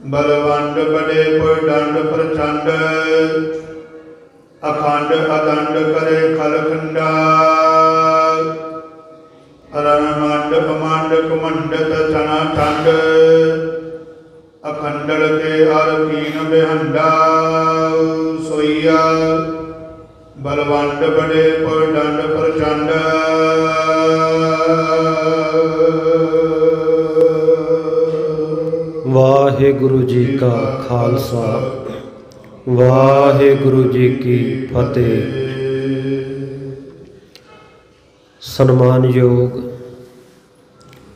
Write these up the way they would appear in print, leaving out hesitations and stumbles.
बलवंड बड़े पुर दंड प्रचंड अखंड अदंड करे खलखंडा रणमंड कमंड कुमंडत चना चंड अखंडल के हर कीन बेहंडा सोईया बलवंड बड़े पुर दंड प्रचंड। वाहिगुरु जी का खालसा वाहिगुरु जी की फतेह। सन्मानयोग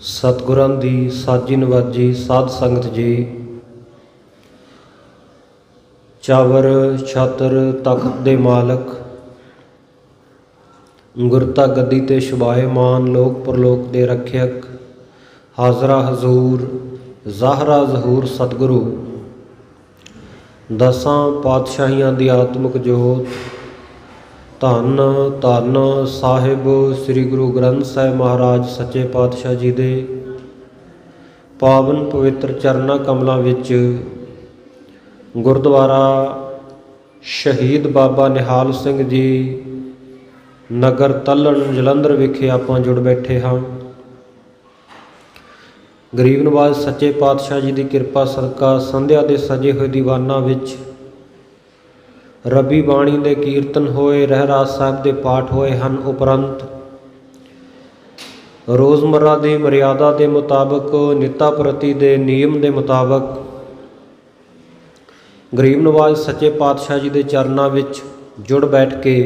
सतगुरां दी साजी नवाजी साध संगत जी, चावर छात्र तख्त दे मालक, गुरता गद्दी ते शोभायमान लोक परलोक दे रखियक, हाजरा हजूर ज़ाहरा ज़हूर सतगुरु, दसां पातशाहियां दी आत्मक जोत, धन धन साहिब श्री गुरु ग्रंथ साहिब महाराज सच्चे पातशाह जी दे पावन पवित्र चरना कमलों विच गुरुद्वारा शहीद बाबा निहाल सिंह जी नगर तलन जलंधर विखे आपां जुड़ बैठे हाँ। गरीब नवाज सच्चे पातशाह जी की किरपा सदका संध्या के सजे हुए दीवाना विच रबी बाणी के कीर्तन होए, रहरास साहब के पाठ होए हैं। उपरंत रोज़मर्रा की मर्यादा के मुताबक निता प्रति के नियम के मुताबक गरीब नवाज सच्चे पातशाह जी के चरणों विच जुड़ बैठ के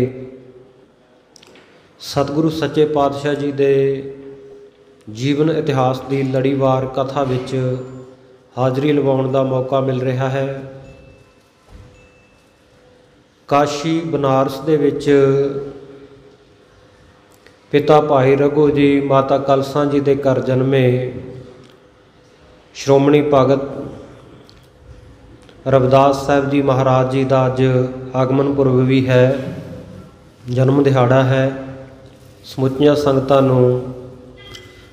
सतगुरु सच्चे पातशाह जी के जीवन इतिहास की लड़ीवार कथा विच हाज़री लवाउण का मौका मिल रहा है। काशी बनारस दे विच पिता भाई रघु जी माता कलसा जी के घर जन्मे श्रोमणी भगत रविदास साहब जी महाराज जी का अज आगमन पुरब भी है, जन्म दिहाड़ा है। समुचिया संगतां नूं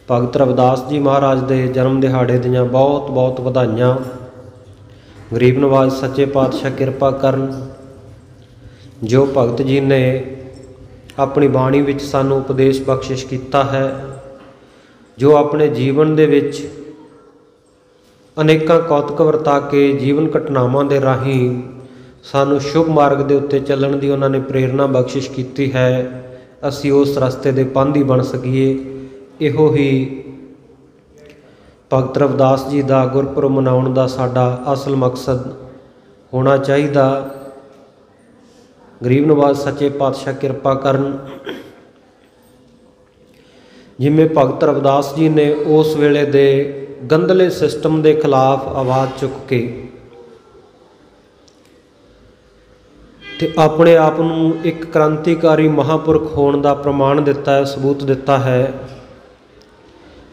भगत रविदास जी महाराज के जन्म दिहाड़े दियां बहुत बहुत वधाइयां। गरीब नवाज सच्चे पातशाह किरपा करन, जो भगत जी ने अपनी बाणी विच सानू उपदेश बख्शिश किया है, जो अपने जीवन दे विच अनेकां कौतक वरता के जीवन घटनावां दे राही सानू शुभ मार्ग दे उत्ते चलण दी उन्होंने प्रेरणा बख्शिश की है। असी उस रस्ते दे पांधी बन सकीए। इहो ही भगत रविदास जी का गुरपुरब मनाउण दा साडा असल मकसद होना चाहिए। गरीब नवाज सच्चे पातशाह किरपा करन, जिमें भगत रविदास जी ने उस वेले दे गंदले सिस्टम के खिलाफ आवाज़ चुक के ते अपने आप नूं एक क्रांतिकारी महापुरख होने का प्रमाण दिता है, सबूत दिता है।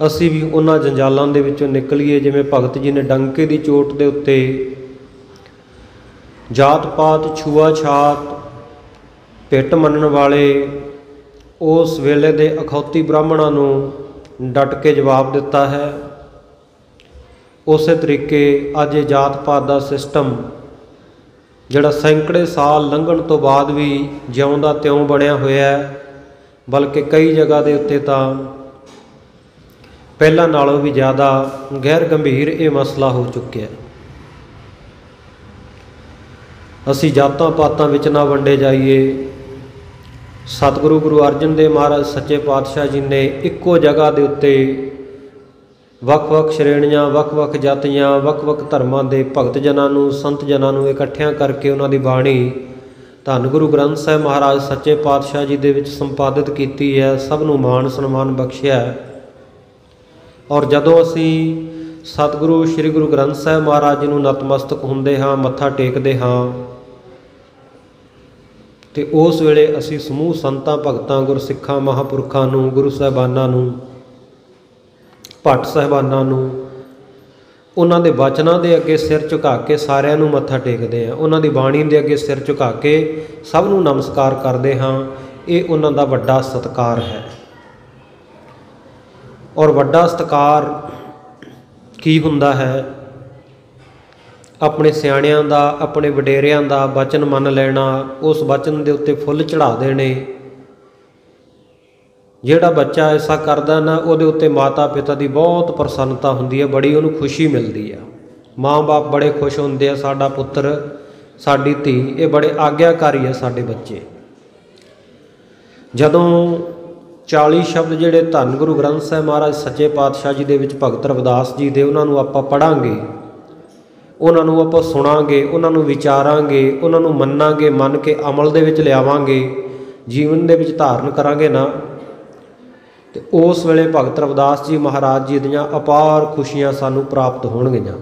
असी भी उन्हां जंजालों दे विचों निकलीए जिमें भगत जी ने डंके की चोट के उत्ते जात पात छूआछात पिट मनण वाले उस वेले दे अखौती ब्राह्मणों नूं डट के जवाब दिता है। उस तरीके अज जात पात का सिस्टम जिहड़ा सैकड़े साल लंघण तो बाद भी जिउंदा त्यों बनिया होया है, बल्कि कई जगह के उत्ते तां पहला नालों भी ज़्यादा गैर गंभीर ये मसला हो चुकिया है। असी जातां पातां विच ना वंडे जाइए। सतगुरु गुरु अर्जन देव महाराज सच्चे पातशाह जी ने इक्को जगह के उत्ते ਵੱਖ-ਵੱਖ श्रेणियां ਵੱਖ-ਵੱਖ जातियां ਵੱਖ-ਵੱਖ धर्मां के भगत जनां नूं संत जनां नूं इकट्ठियां करके उन्हां दी बाणी धन गुरु ग्रंथ साहिब महाराज सच्चे पातशाह जी दे विच संपादित की है। सब नूं मान सन्मान बख्शिया है। और जदों असी सतगुरु श्री गुरु ग्रंथ साहिब महाराज जी नूं नतमस्तक हुंदे हाँ, मत्था टेकदे हाँ, तो उस वेले असी समूह संतां भगतां गुरसिखां महापुरखां नूं गुरु साहिबानां नूं भट्ट साहिबानां नूं उन्हां दे वचनां दे अगे सिर झुका के सारिआं नूं मत्था टेकदे हैं। उन्हां दी बाणी दे अगे सिर झुका के सब नूं नमस्कार करदे हाँ। ये उन्हां दा वड्डा सत्कार है। और वड्डा सत्कार की हुंदा है? ਆਪਣੇ ਸਿਆਣਿਆਂ ਦਾ, ਆਪਣੇ ਵਡੇਰਿਆਂ ਦਾ ਵਚਨ ਮੰਨ ਲੈਣਾ, ਉਸ ਵਚਨ ਦੇ ਉੱਤੇ ਫੁੱਲ ਚੜ੍ਹਾ ਦੇਣੇ। ਜਿਹੜਾ ਬੱਚਾ ਐਸਾ ਕਰਦਾ ਨਾ, ਉਹਦੇ ਉੱਤੇ ਮਾਤਾ ਪਿਤਾ ਦੀ ਬਹੁਤ ਪ੍ਰਸੰਨਤਾ ਹੁੰਦੀ ਹੈ, ਬੜੀ ਉਹਨੂੰ ਖੁਸ਼ੀ ਮਿਲਦੀ ਆ। ਮਾਂ ਬਾਪ ਬੜੇ ਖੁਸ਼ ਹੁੰਦੇ ਆ, ਸਾਡਾ ਪੁੱਤਰ, ਸਾਡੀ ਧੀ, ਇਹ ਬੜੇ ਆਗਿਆਕਾਰੀ ਆ ਸਾਡੇ ਬੱਚੇ। ਜਦੋਂ 40 ਸ਼ਬਦ ਜਿਹੜੇ ਧੰਨ ਗੁਰੂ ਗ੍ਰੰਥ ਸਾਹਿਬ ਮਹਾਰਾਜ ਸੱਚੇ ਪਾਤਸ਼ਾਹ ਜੀ ਦੇ ਵਿੱਚ ਭਗਤ ਰਵਿਦਾਸ ਜੀ ਦੇ, ਉਹਨਾਂ ਨੂੰ ਆਪਾਂ ਪੜ੍ਹਾਂਗੇ, ਉਹਨਾਂ ਨੂੰ ਆਪਾਂ ਸੁਣਾਂਗੇ, ਉਹਨਾਂ ਨੂੰ ਵਿਚਾਰਾਂਗੇ, ਉਹਨਾਂ ਨੂੰ ਮੰਨਾਂਗੇ, ਮੰਨ ਕੇ ਅਮਲ ਦੇ ਵਿੱਚ ਲਿਆਵਾਂਗੇ, ਜੀਵਨ ਦੇ ਵਿੱਚ ਧਾਰਨ ਕਰਾਂਗੇ ਨਾ, ਤੇ ਉਸ ਵੇਲੇ ਭਗਤ ਰਵਿਦਾਸ ਜੀ ਮਹਾਰਾਜ ਜੀ ਦੀਆਂ ਅਪਾਰ ਖੁਸ਼ੀਆਂ ਸਾਨੂੰ ਪ੍ਰਾਪਤ ਹੋਣਗੀਆਂ।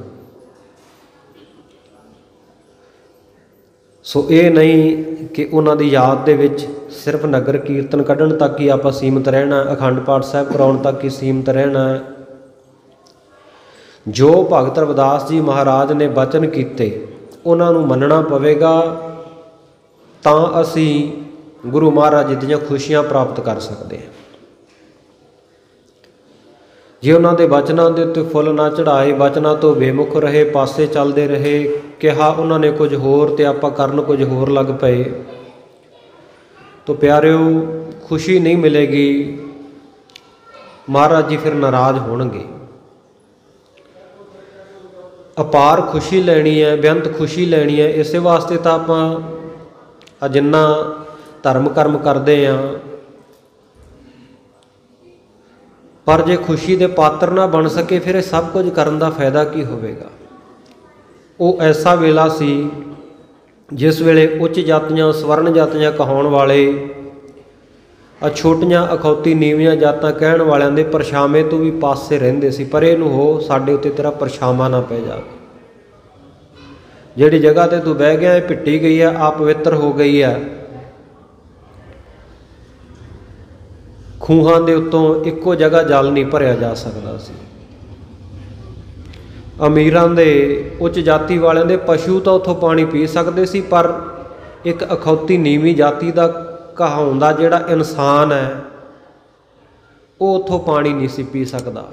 ਸੋ ਇਹ ਨਹੀਂ ਕਿ ਉਹਨਾਂ ਦੀ ਯਾਦ ਦੇ ਵਿੱਚ ਸਿਰਫ ਨਗਰ ਕੀਰਤਨ ਕੱਢਣ ਤੱਕ ਹੀ ਆਪਾਂ ਸੀਮਿਤ ਰਹਿਣਾ, ਅਖੰਡ ਪਾਠ ਸਾਹਿਬ ਕਰਾਉਣ ਤੱਕ ਹੀ ਸੀਮਿਤ ਰਹਿਣਾ ਹੈ। ਜੋ ਭਗਤ ਰਵਿਦਾਸ ਜੀ ਮਹਾਰਾਜ ਨੇ ਬਚਨ ਕੀਤੇ, ਉਹਨਾਂ ਨੂੰ ਮੰਨਣਾ ਪਵੇਗਾ, ਤਾਂ ਅਸੀਂ ਗੁਰੂ ਮਹਾਰਾਜ ਜੀ ਦੀਆਂ ਖੁਸ਼ੀਆਂ ਪ੍ਰਾਪਤ ਕਰ ਸਕਦੇ ਹਾਂ। ਜੇ ਉਹਨਾਂ ਦੇ ਬਚਨਾਂ ਦੇ ਉੱਤੇ ਫੁੱਲ ਨਾ ਚੜ੍ਹਾਏ, ਬਚਨਾਂ ਤੋਂ ਬੇਮੁਖ ਰਹੇ, ਪਾਸੇ ਚੱਲਦੇ ਰਹੇ, ਕਿਹਾ ਉਹਨਾਂ ਨੇ ਕੁਝ ਹੋਰ ਤੇ ਆਪਾਂ ਕਰਨ ਕੁਝ ਹੋਰ ਲੱਗ ਪਏ, ਤਾਂ ਪਿਆਰਿਓ ਖੁਸ਼ੀ ਨਹੀਂ ਮਿਲੇਗੀ। ਮਹਾਰਾਜ ਜੀ ਫਿਰ ਨਾਰਾਜ਼ ਹੋਣਗੇ। ਅਪਾਰ ਖੁਸ਼ੀ ਲੈਣੀ ਹੈ, ਬੇਅੰਤ ਖੁਸ਼ੀ ਲੈਣੀ ਹੈ। ਇਸੇ ਵਾਸਤੇ ਤਾਂ ਆਪਾਂ ਜਿੰਨਾ ਧਰਮ ਕਰਮ ਕਰਦੇ ਹਾਂ, ਪਰ ਜੇ ਖੁਸ਼ੀ ਦੇ ਪਾਤਰ ਨਾ ਬਣ ਸਕੇ, ਫਿਰ ਇਹ ਸਭ ਕੁਝ ਕਰਨ ਦਾ ਫਾਇਦਾ ਕੀ ਹੋਵੇਗਾ। ਉਹ ਐਸਾ ਵੇਲਾ ਸੀ ਜਿਸ ਵੇਲੇ ਉੱਚ ਜਾਤੀਆਂ, ਸਵਰਨ ਜਾਤੀਆਂ ਕਹਾਉਣ ਵਾਲੇ, ਛੋਟੀਆਂ ਅਖੌਤੀ ਨੀਵੀਆਂ ਜਾਤਾਂ ਕਹਿਣ ਵਾਲਿਆਂ ਦੇ ਪਰਛਾਵੇਂ ਤੋਂ ਵੀ ਪਾਸੇ ਰਹਿੰਦੇ ਸੀ। ਪਰੇ ਨੂੰ ਹੋ, ਸਾਡੇ ਉੱਤੇ ਤੇਰਾ ਪਰਛਾਵਾਂ ਨਾ ਪੈ ਜਾਵੇ। ਜਿਹੜੀ ਜਗ੍ਹਾ 'ਤੇ ਤੂੰ ਬਹਿ ਗਿਆ, ਇਹ ਪਿੱਟੀ ਗਈ ਹੈ, ਆਪ ਪਵਿੱਤਰ ਹੋ ਗਈ ਹੈ। ਖੂਹਾਂ ਦੇ ਉੱਤੋਂ ਇੱਕੋ ਜਗ੍ਹਾ ਜਲ ਨਹੀਂ ਭਰਿਆ ਜਾ ਸਕਦਾ ਸੀ। ਅਮੀਰਾਂ ਦੇ, ਉੱਚ ਜਾਤੀ ਵਾਲਿਆਂ ਦੇ ਪਸ਼ੂ ਤਾਂ ਉੱਥੋਂ ਪਾਣੀ ਪੀ ਸਕਦੇ ਸੀ, ਪਰ ਇੱਕ ਅਖੌਤੀ ਨੀਵੀਂ ਜਾਤੀ ਦਾ ਕਹਾਉਂਦਾ ਜਿਹੜਾ ਇਨਸਾਨ ਹੈ, ਉਹ ਉੱਥੋਂ ਪਾਣੀ ਨਹੀਂ ਸੀ ਪੀ ਸਕਦਾ।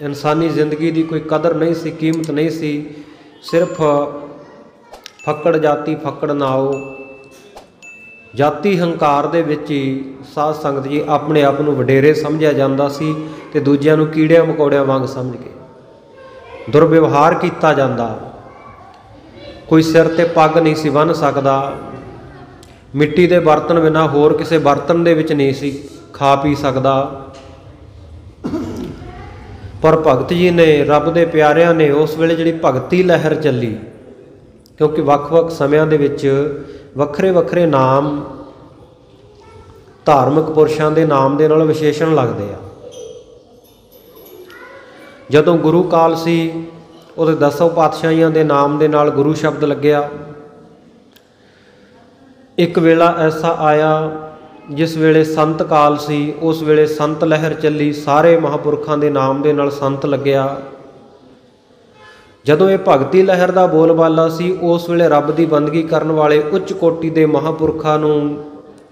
ਇਨਸਾਨੀ ਜ਼ਿੰਦਗੀ ਦੀ ਕੋਈ ਕਦਰ ਨਹੀਂ ਸੀ, ਕੀਮਤ ਨਹੀਂ ਸੀ। ਸਿਰਫ ਫੱਕੜ ਜਾਤੀ, ਫੱਕੜ ਨਾਓ, ਜਾਤੀ ਹੰਕਾਰ ਦੇ ਵਿੱਚ ਹੀ ਸਾਧ ਸੰਗਤ ਜੀ ਆਪਣੇ ਆਪ ਨੂੰ ਵਡੇਰੇ ਸਮਝਿਆ ਜਾਂਦਾ ਸੀ, ਤੇ ਦੂਜਿਆਂ ਨੂੰ ਕੀੜਿਆਂ ਮਕੌੜਿਆਂ ਵਾਂਗ ਸਮਝ ਕੇ ਦੁਰਵਿਵਹਾਰ ਕੀਤਾ ਜਾਂਦਾ। ਕੋਈ ਸਿਰ 'ਤੇ ਪੱਗ ਨਹੀਂ ਸੀ ਬੰਨ੍ਹ ਸਕਦਾ, ਮਿੱਟੀ ਦੇ ਬਰਤਨ ਬਿਨਾਂ ਹੋਰ ਕਿਸੇ ਬਰਤਨ ਦੇ ਵਿੱਚ ਨਹੀਂ ਸੀ ਖਾ ਪੀ ਸਕਦਾ। ਪਰ ਭਗਤ ਜੀ ਨੇ, ਰੱਬ ਦੇ ਪਿਆਰਿਆਂ ਨੇ, ਉਸ ਵੇਲੇ ਜਿਹੜੀ ਭਗਤੀ ਲਹਿਰ ਚੱਲੀ, ਕਿਉਂਕਿ ਵੱਖ-ਵੱਖ ਸਮਿਆਂ ਦੇ ਵਿੱਚ ਵੱਖਰੇ ਵੱਖਰੇ ਨਾਮ ਧਾਰਮਿਕ ਪੁਰਸ਼ਾਂ ਦੇ ਨਾਮ ਦੇ ਨਾਲ ਵਿਸ਼ੇਸ਼ਣ ਲੱਗਦੇ ਆ। ਜਦੋਂ ਗੁਰੂ ਕਾਲ ਸੀ, ਉਹਦੇ 10 ਪਾਤਸ਼ਾਹੀਆਂ ਦੇ ਨਾਮ ਦੇ ਨਾਲ ਗੁਰੂ ਸ਼ਬਦ ਲੱਗਿਆ। ਇੱਕ ਵੇਲਾ ਐਸਾ ਆਇਆ ਜਿਸ ਵੇਲੇ ਸੰਤ ਕਾਲ ਸੀ, ਉਸ ਵੇਲੇ ਸੰਤ ਲਹਿਰ ਚੱਲੀ, ਸਾਰੇ ਮਹਾਂਪੁਰਖਾਂ ਦੇ ਨਾਮ ਦੇ ਨਾਲ ਸੰਤ ਲੱਗਿਆ। ਜਦੋਂ ਇਹ ਭਗਤੀ ਲਹਿਰ ਦਾ ਬੋਲਬਾਲਾ ਸੀ, ਉਸ ਵੇਲੇ ਰੱਬ ਦੀ ਬੰਦਗੀ ਕਰਨ ਵਾਲੇ ਉੱਚ ਕੋਟੀ ਦੇ ਮਹਾਂਪੁਰਖਾਂ ਨੂੰ,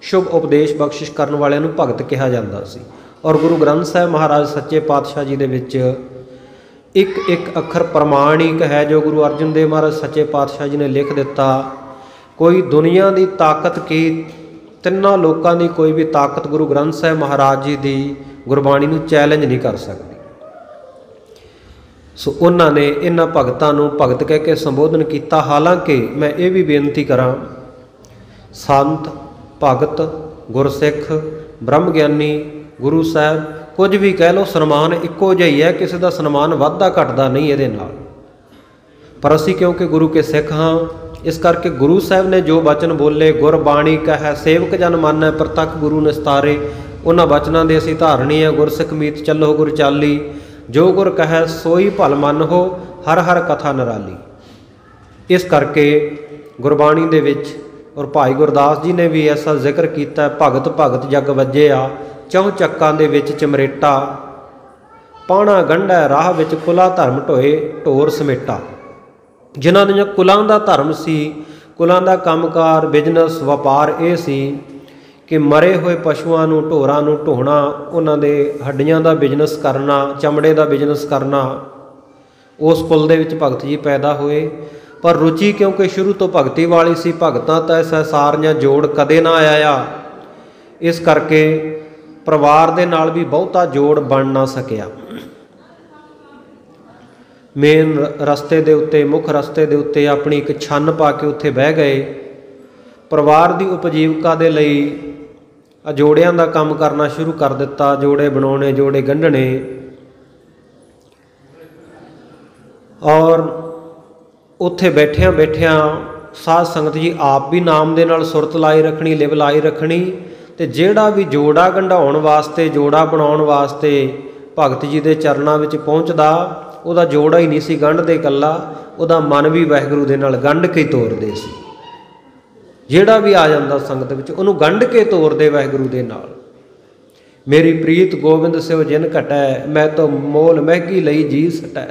ਸ਼ੁਭ ਉਪਦੇਸ਼ ਬਖਸ਼ਿਸ਼ ਕਰਨ ਵਾਲਿਆਂ ਨੂੰ ਭਗਤ ਕਿਹਾ ਜਾਂਦਾ ਸੀ। ਔਰ ਗੁਰੂ ਗ੍ਰੰਥ ਸਾਹਿਬ ਮਹਾਰਾਜ ਸੱਚੇ ਪਾਤਸ਼ਾਹ ਜੀ ਦੇ ਵਿੱਚ ਇੱਕ ਇੱਕ ਅੱਖਰ ਪ੍ਰਮਾਣਿਕ ਹੈ, ਜੋ ਗੁਰੂ ਅਰਜਨ ਦੇਵ ਮਹਾਰਾਜ ਸੱਚੇ ਪਾਤਸ਼ਾਹ ਜੀ ਨੇ ਲਿਖ ਦਿੱਤਾ। ਕੋਈ ਦੁਨੀਆ ਦੀ ਤਾਕਤ ਕੀ, ਤਿੰਨਾਂ ਲੋਕਾਂ ਦੀ ਕੋਈ ਵੀ ਤਾਕਤ ਗੁਰੂ ਗ੍ਰੰਥ ਸਾਹਿਬ ਮਹਾਰਾਜ ਜੀ ਦੀ ਗੁਰਬਾਣੀ ਨੂੰ ਚੈਲੰਜ ਨਹੀਂ ਕਰ ਸਕਦੀ। ਸੋ ਉਹਨਾਂ ਨੇ ਇਹਨਾਂ ਭਗਤਾਂ ਨੂੰ ਭਗਤ ਕਹਿ ਕੇ ਸੰਬੋਧਨ ਕੀਤਾ। ਹਾਲਾਂਕਿ ਮੈਂ ਇਹ ਵੀ ਬੇਨਤੀ ਕਰਾਂ, ਸੰਤ, ਭਗਤ, ਗੁਰਸਿੱਖ, ਬ੍ਰਹਮ ਗਿਆਨੀ, ਗੁਰੂ ਸਾਹਿਬ, ਕੁਝ ਵੀ ਕਹਿ ਲਓ, ਸਨਮਾਨ ਇੱਕੋ ਜਿਹਾ ਹੀ ਹੈ। ਕਿਸੇ ਦਾ ਸਨਮਾਨ ਵੱਧਦਾ ਘਟਦਾ ਨਹੀਂ ਇਹਦੇ ਨਾਲ। ਪਰ ਅਸੀਂ ਕਿਉਂਕਿ ਗੁਰੂ ਕੇ ਸਿੱਖ ਹਾਂ, ਇਸ ਕਰਕੇ ਗੁਰੂ ਸਾਹਿਬ ਨੇ ਜੋ ਬਚਨ ਬੋਲੇ, ਗੁਰਬਾਣੀ ਕਹੈ ਸੇਵਕ ਜਨ ਮਾਨੈ, ਪ੍ਰਤੱਖ ਗੁਰੂ ਨਿਸਤਾਰੇ, ਉਹਨਾਂ ਬਚਨਾਂ ਦੇ ਅਸੀਂ ਧਾਰਨੀ ਹੈ। ਗੁਰਸਿੱਖ ਮੀਤ ਚੱਲੋ ਗੁਰ ਚਾਲੀ, ਜੋ ਗੁਰ ਕਹੈ ਸੋਈ ਭਲ ਮਨ ਹੋ, ਹਰ ਹਰ ਕਥਾ ਨਿਰਾਲੀ। ਇਸ ਕਰਕੇ ਗੁਰਬਾਣੀ ਦੇ ਵਿੱਚ ਔਰ ਭਾਈ ਗੁਰਦਾਸ ਜੀ ਨੇ ਵੀ ਐਸਾ ਜ਼ਿਕਰ ਕੀਤਾ, ਭਗਤ ਭਗਤ ਜਗ ਵੱਜਿਆ, ਚੌਂ ਚੱਕਾਂ ਦੇ ਵਿੱਚ ਚਮਰੇਟਾ, ਪਾਣਾ ਗੰਢੈ ਰਾਹ ਵਿੱਚ ਕੁਲਾ ਧਰਮ ਢੋਏ ਢੋਰ ਸਮੇਟਾ। ਜਿਨ੍ਹਾਂ ਦੀਆਂ ਕੁਲਾਂ ਦਾ ਧਰਮ ਸੀ, ਕੁਲਾਂ ਦਾ ਕੰਮਕਾਰ, ਬਿਜ਼ਨਸ, ਵਪਾਰ ਇਹ ਸੀ ਕਿ ਮਰੇ ਹੋਏ ਪਸ਼ੂਆਂ ਨੂੰ, ਢੋਰਾਂ ਨੂੰ ਢੋਣਾ, ਉਹਨਾਂ ਦੇ ਹੱਡੀਆਂ ਦਾ ਬਿਜ਼ਨਸ ਕਰਨਾ, ਚਮੜੇ ਦਾ ਬਿਜ਼ਨਸ ਕਰਨਾ। ਉਸ ਕੁਲ ਦੇ ਵਿੱਚ ਭਗਤ ਜੀ ਪੈਦਾ ਹੋਏ। पर रुचि क्योंकि शुरू तो भगती वाली सी, भगतां तै सहसारियां जोड़ कदे ना आया, इस करके परिवार दे नाल भी बहुता जोड़ बन ना सकिया। मेन रस्ते दे उत्ते, मुख रस्ते दे उत्ते अपनी एक छन पा के उत्थे बह गए। परिवार की उपजीविका दे लई जोड़ियां दा काम करना शुरू कर दिता, जोड़े बनाने, जोड़े गंढने। और उत्थे बैठिया बैठिया साध संगत जी आप भी नाम दे नाल सुरत लाई रखनी, लिव लाई रखनी, ते जिहड़ा भी जोड़ा गंढाउण वास्ते, जोड़ा बनाउण वास्ते भगत जी दे चरनां विच पहुँचदा, ਉਹਦਾ जोड़ा ही नहीं सी गंढदे कल्ला, ਉਹਦਾ मन भी वाहिगुरू दे नाल गंढ के ਤੋਰਦੇ ਸੀ। ਜਿਹੜਾ भी आ ਜਾਂਦਾ संगत विच ਉਹਨੂੰ गंढ के ਤੋਰਦੇ वाहिगुरू दे नाल। मेरी प्रीत गोबिंद सिव जिन घटै, मैं तो मोल महगी लई जी सटै,